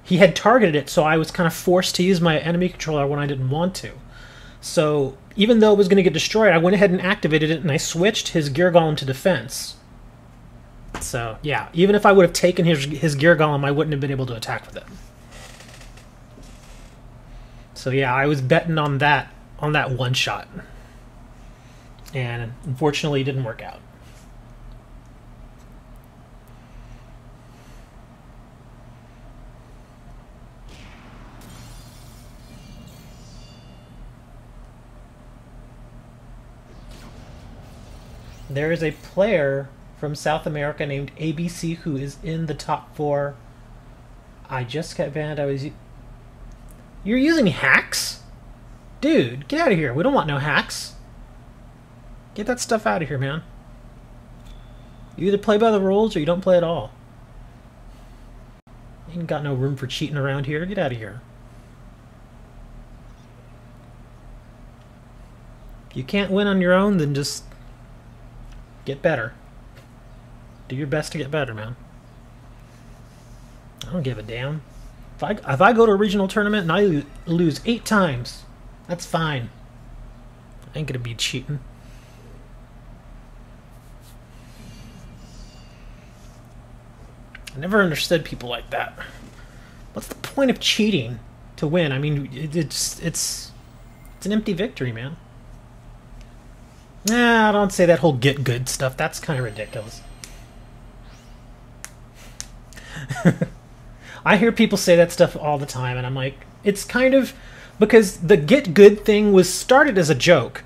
He had targeted it, so I was kind of forced to use my enemy controller when I didn't want to. So even though it was going to get destroyed, I went ahead and activated it, and I switched his Gear Golem to defense. So yeah, even if I would have taken his Gear Golem, I wouldn't have been able to attack with it. So yeah, I was betting on that one shot, and unfortunately, it didn't work out. There is a player from South America named ABC who is in the top 4. I just got banned. You're using hacks? Dude, get out of here. We don't want no hacks. Get that stuff out of here, man. You either play by the rules or you don't play at all. Ain't got no room for cheating around here. Get out of here. If you can't win on your own, then just get better. Do your best to get better, man. I don't give a damn. If I go to a regional tournament and I lose 8 times, that's fine. I ain't gonna be cheating. I never understood people like that. What's the point of cheating to win? I mean, it's an empty victory, man. Nah, don't say that whole get good stuff. That's kind of ridiculous. I hear people say that stuff all the time, and I'm like, it's kind of because the get good thing was started as a joke.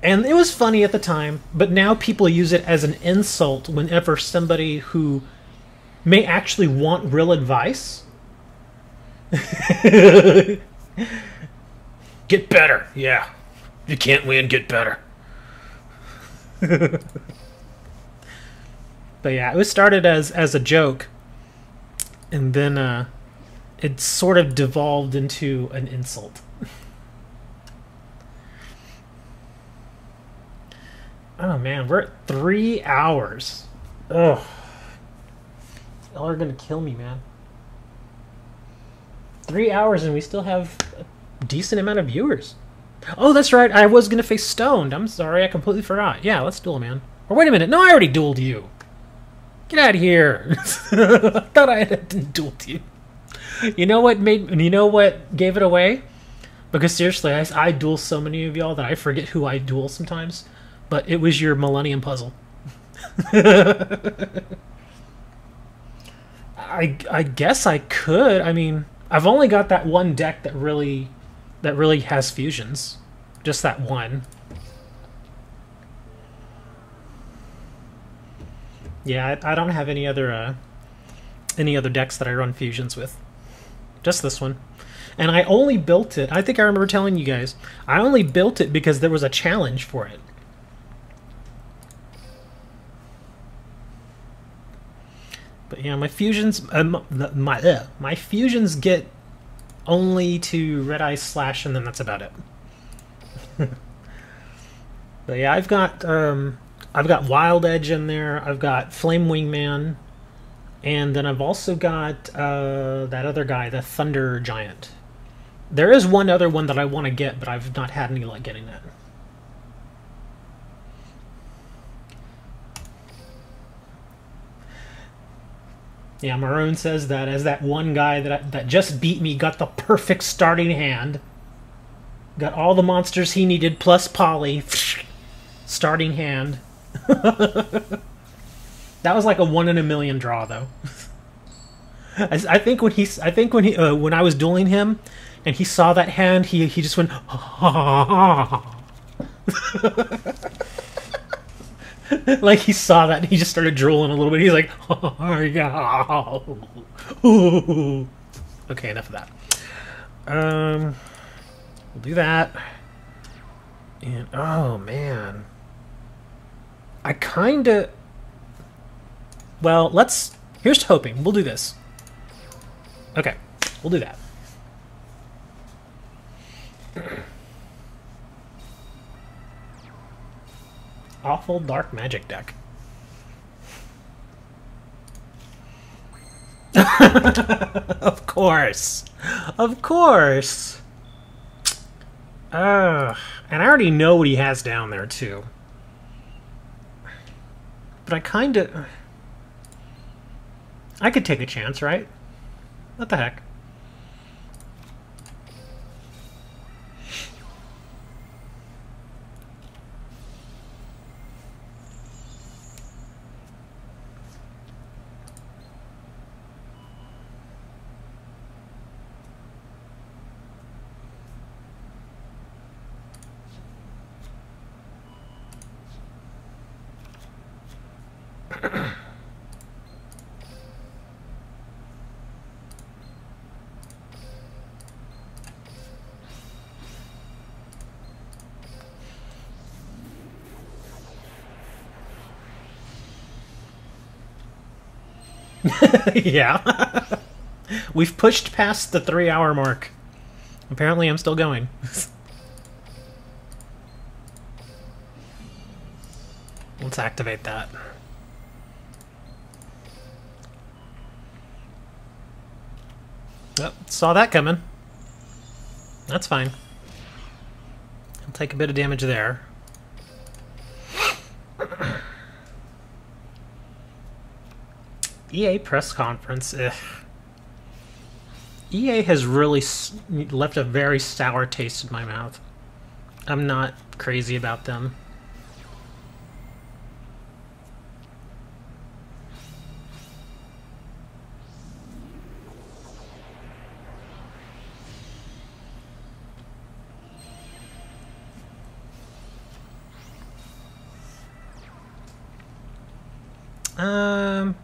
And it was funny at the time, but now people use it as an insult whenever somebody who may actually want real advice. Get better, yeah. You can't win, get better. But yeah, it was started as a joke, and then it sort of devolved into an insult. Oh man, we're at 3 hours. Ugh. Y'all are gonna kill me, man. 3 hours and we still have a decent amount of viewers. Oh, that's right, I was gonna face Stoned. I'm sorry, I completely forgot. Yeah, let's duel, man. Or wait a minute, no, I already dueled you. Get out of here. I thought I didn't duel you. You know what gave it away? Because seriously, I duel so many of y'all that I forget who I duel sometimes. But it was your Millennium Puzzle. I guess I could. I mean, I've only got that one deck that really has fusions. Just that one. Yeah, I don't have any other decks that I run fusions with. Just this one. And I only built it, I think I remember telling you guys, I only built it because there was a challenge for it. But yeah, my fusions my fusions get only to Red Eye Slash, and then that's about it. But yeah, I've got Wild Edge in there. I've got Flame Wingman, and then I've also got that other guy, the Thunder Giant. There is one other one that I want to get, but I've not had any luck getting that. Yeah, Maroon says that as that one guy that just beat me got the perfect starting hand. Got all the monsters he needed plus Polly. Starting hand. That was like a 1 in a million draw, though. I think when I was dueling him and he saw that hand, he just went like he saw that and he just started drooling a little bit. He's like, oh, yeah. Okay, enough of that. We'll do that. And, oh, man. I kinda... Well, let's... Here's to hoping. We'll do this. Okay, we'll do that. Awful dark magic deck. Of course. Of course. And I already know what he has down there, too. But I kinda... I could take a chance, right? What the heck? Yeah. We've pushed past the 3-hour mark. Apparently I'm still going. Let's activate that. Oh, saw that coming. That's fine. I'll take a bit of damage there. EA press conference. Ugh. EA has really left a very sour taste in my mouth. I'm not crazy about them.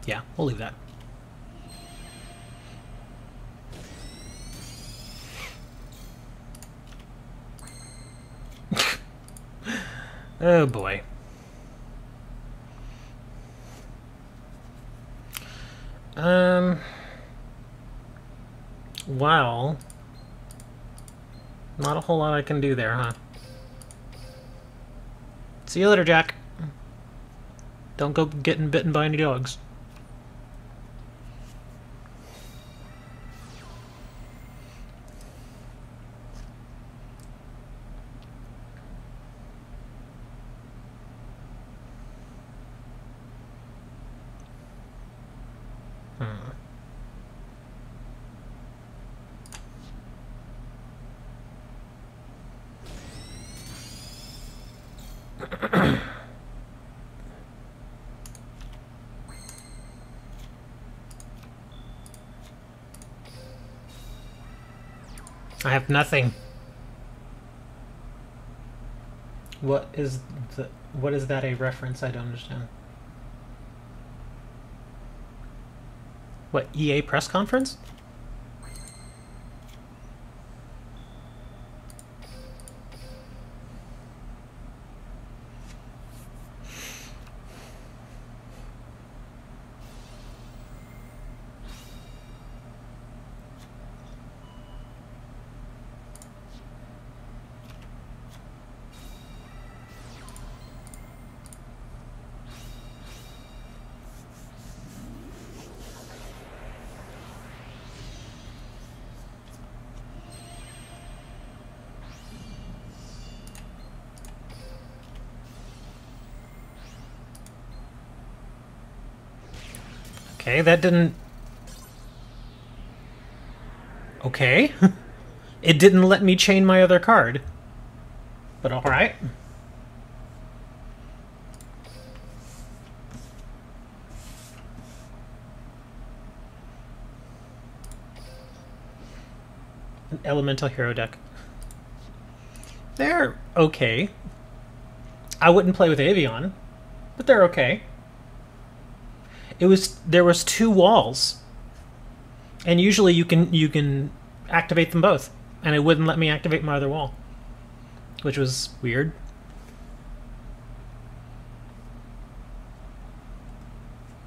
Yeah, we'll leave that. Oh boy. Well, not a whole lot I can do there, huh? See you later, Jack. Don't go getting bitten by any dogs. I have nothing. What is that a reference? I don't understand. What, EA press conference? Okay, that didn't... Okay. It didn't let me chain my other card. But alright. An elemental hero deck. They're okay. I wouldn't play with Avion, but they're okay. There was 2 walls. And usually you can activate them both, and it wouldn't let me activate my other wall, which was weird.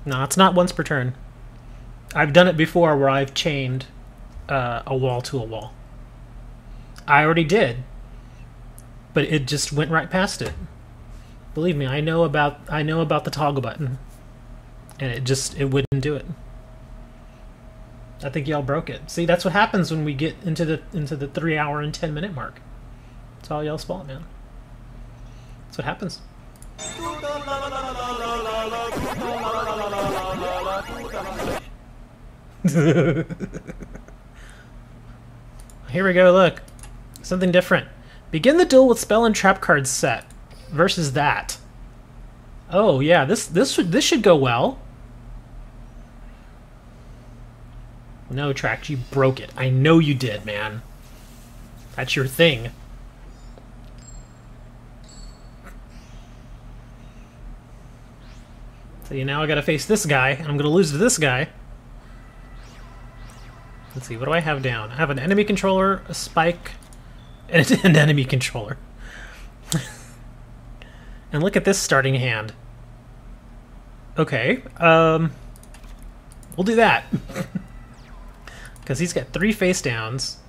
No, it's not once per turn. I've done it before where I've chained a wall to a wall. I already did, but it just went right past it. Believe me, I know about the toggle button, and it wouldn't do it. I think y'all broke it. See, that's what happens when we get into the 3 hour and 10 minute mark. It's all y'all's fault, man. That's what happens. Here we go, look. Something different. Begin the duel with spell and trap cards set versus that. Oh yeah, this should go well. No, Trax, you broke it. I know you did, man. That's your thing. So now I gotta face this guy, and I'm gonna lose to this guy. Let's see, what do I have down? I have an enemy controller, a spike, and an enemy controller. And look at this starting hand. Okay, we'll do that. Because he's got 3 face downs.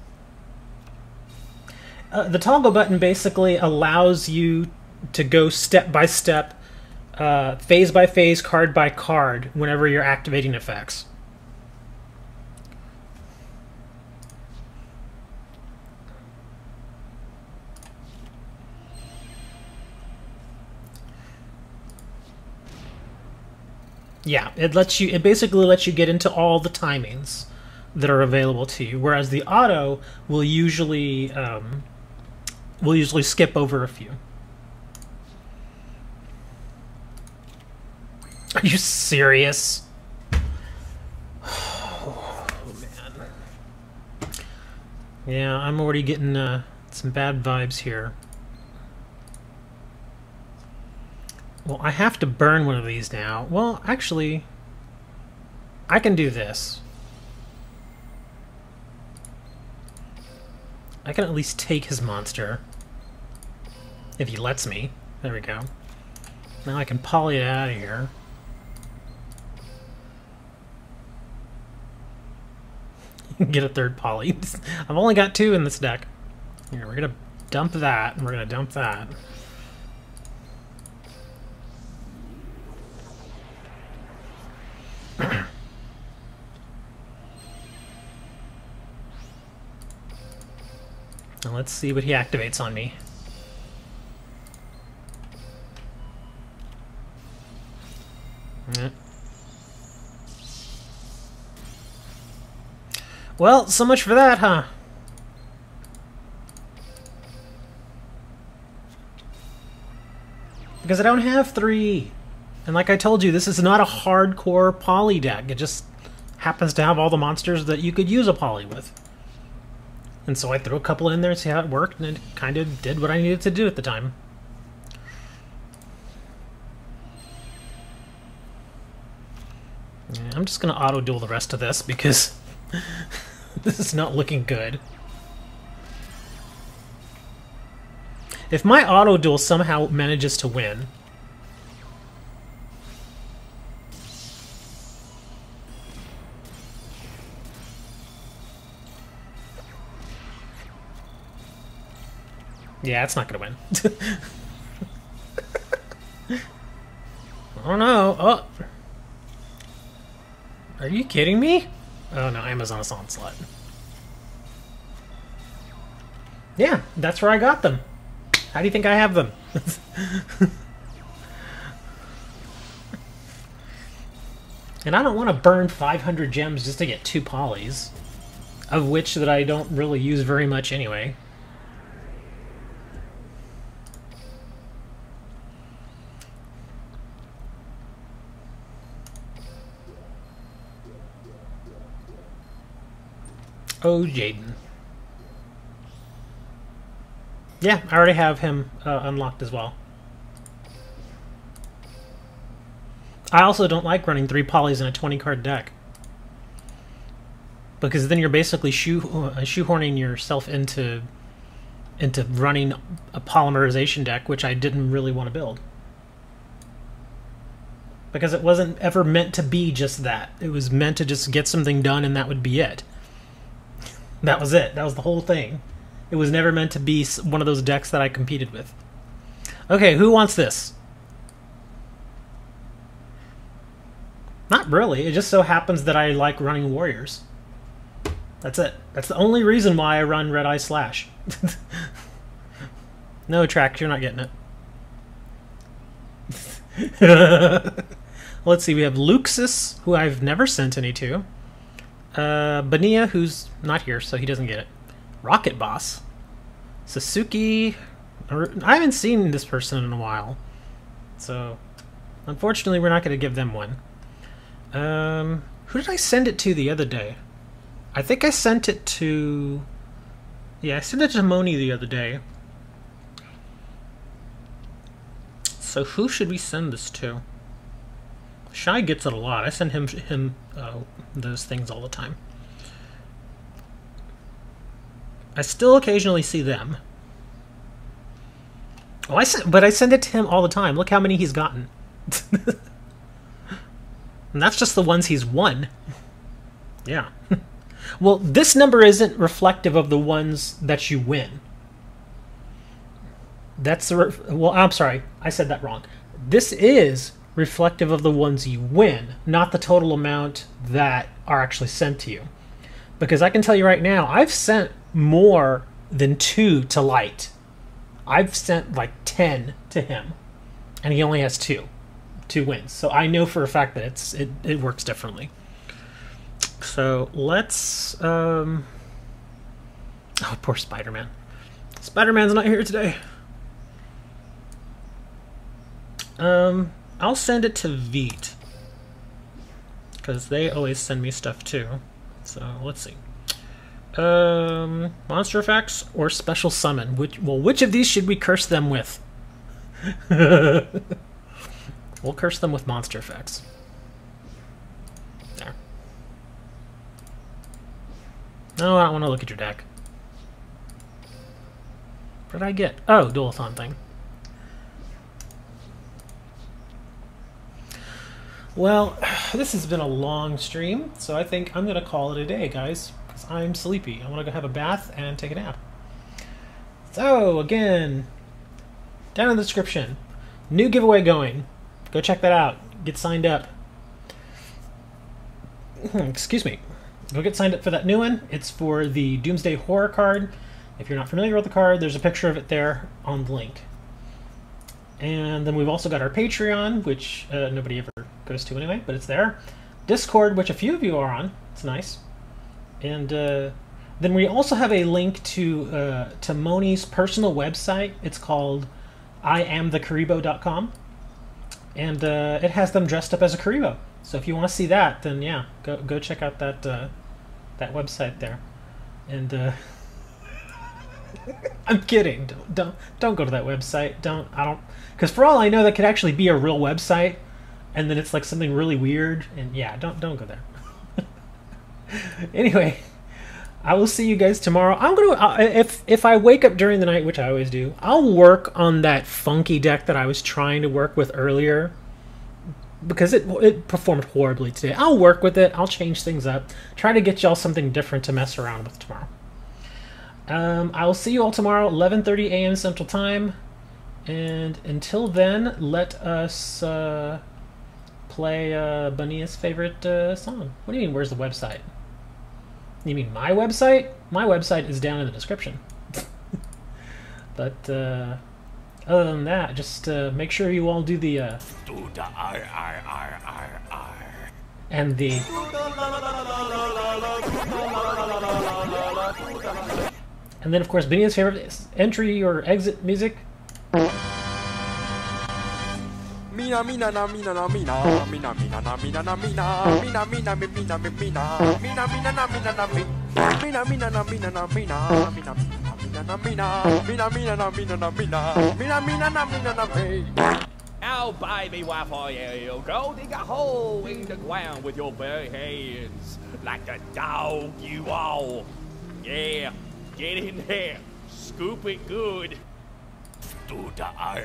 The toggle button basically allows you to go step by step, phase by phase, card by card, whenever you're activating effects. Yeah, it basically lets you get into all the timings that are available to you, whereas the auto will usually skip over a few. Are you serious? Oh, man. Yeah, I'm already getting some bad vibes here. Well, I have to burn one of these now. Well, actually, I can do this. I can at least take his monster. If he lets me. There we go. Now I can poly it out of here. Get a third poly. I've only got 2 in this deck. Here, we're gonna dump that, and we're gonna dump that. Now let's see what he activates on me. Well, so much for that, huh? Because I don't have 3. And like I told you, this is not a hardcore poly deck. It just happens to have all the monsters that you could use a poly with. And so I threw a couple in there to see how it worked, and it kind of did what I needed to do at the time. Yeah, I'm just going to auto-duel the rest of this, because this is not looking good. If my auto-duel somehow manages to win... Yeah, it's not gonna win. Oh no! Oh! Are you kidding me? Oh no, Amazon's Onslaught. Yeah, that's where I got them. How do you think I have them? And I don't want to burn 500 gems just to get 2 polys, of which that I don't really use very much anyway. Oh, Jaden. Yeah, I already have him unlocked as well. I also don't like running 3 polys in a 20-card deck. because then you're basically shoehorning yourself into running a polymerization deck, which I didn't really want to build. Because it wasn't ever meant to be just that. It was meant to just get something done and that would be it. That was it. That was the whole thing. It was never meant to be one of those decks that I competed with. Okay, who wants this? Not really. It just so happens that I like running warriors. That's it. That's the only reason why I run Red Eye Slash. No, Trax, you're not getting it. Let's see, we have Luxus, who I've never sent any to. Bania, who's not here, so he doesn't get it. Rocket Boss. Sasuke. I haven't seen this person in a while. So, unfortunately, we're not going to give them one. Who did I send it to the other day? I think I sent it to... Yeah, I sent it to Moni the other day. So who should we send this to? Shy gets it a lot. I send him those things all the time. I still occasionally see them. Oh, but I send it to him all the time. Look how many he's gotten. And that's just the ones he's won. Yeah. Well, this number isn't reflective of the ones that you win. That's the... Well, I'm sorry. I said that wrong. This is reflective of the ones you win, not the total amount that are actually sent to you. Because I can tell you right now, I've sent more than 2 to Light. I've sent like 10 to him, and he only has 2 wins. So I know for a fact that it works differently. So let's... Oh, poor Spider-Man. Spider-Man's not here today. I'll send it to Veet, because they always send me stuff too. So let's see. Monster effects or special summon? Which of these should we curse them with? We'll curse them with monster effects. There. No, I don't want to look at your deck. What did I get? Oh, Dualathon thing. Well, this has been a long stream, so I think I'm going to call it a day, guys, because I'm sleepy. I want to go have a bath and take a nap. So, again, down in the description, new giveaway going. Go check that out. Get signed up. Excuse me. Go get signed up for that new one. It's for the Doomsday Horror card. If you're not familiar with the card, there's a picture of it there on the link. And then we've also got our Patreon, which nobody ever goes to anyway, but it's there. Discord, which a few of you are on. It's nice. And then we also have a link to Moni's personal website. It's called IamTheKaribo.com. And it has them dressed up as a Karibo. So if you want to see that, then yeah, go check out that that website there. And I'm kidding. Don't go to that website. Because for all I know, that could actually be a real website, and then it's like something really weird. And yeah, don't go there. Anyway, I will see you guys tomorrow. I'm gonna if I wake up during the night, which I always do, I'll work on that funky deck that I was trying to work with earlier, because it performed horribly today. I'll work with it. I'll change things up. Try to get y'all something different to mess around with tomorrow. I will see you all tomorrow, 11:30 a.m. Central Time. And until then, let us play Bania's favorite song. What do you mean, where's the website? You mean my website? My website is down in the description. But other than that, just make sure you all do the... And the... And then, of course, Bania's favorite entry or exit music. Mina mina na mina na mina mina mina na mina na mina mina mina mina mina mina mina mina na mina na mina mina na mina na mina mina mina na mina mina mina na mina na mina mina mina na mina na mina. Oh baby, why for you go dig a hole in the ground with your bare hands like the dog you are. Yeah, get in there, scoop it good. Do the R.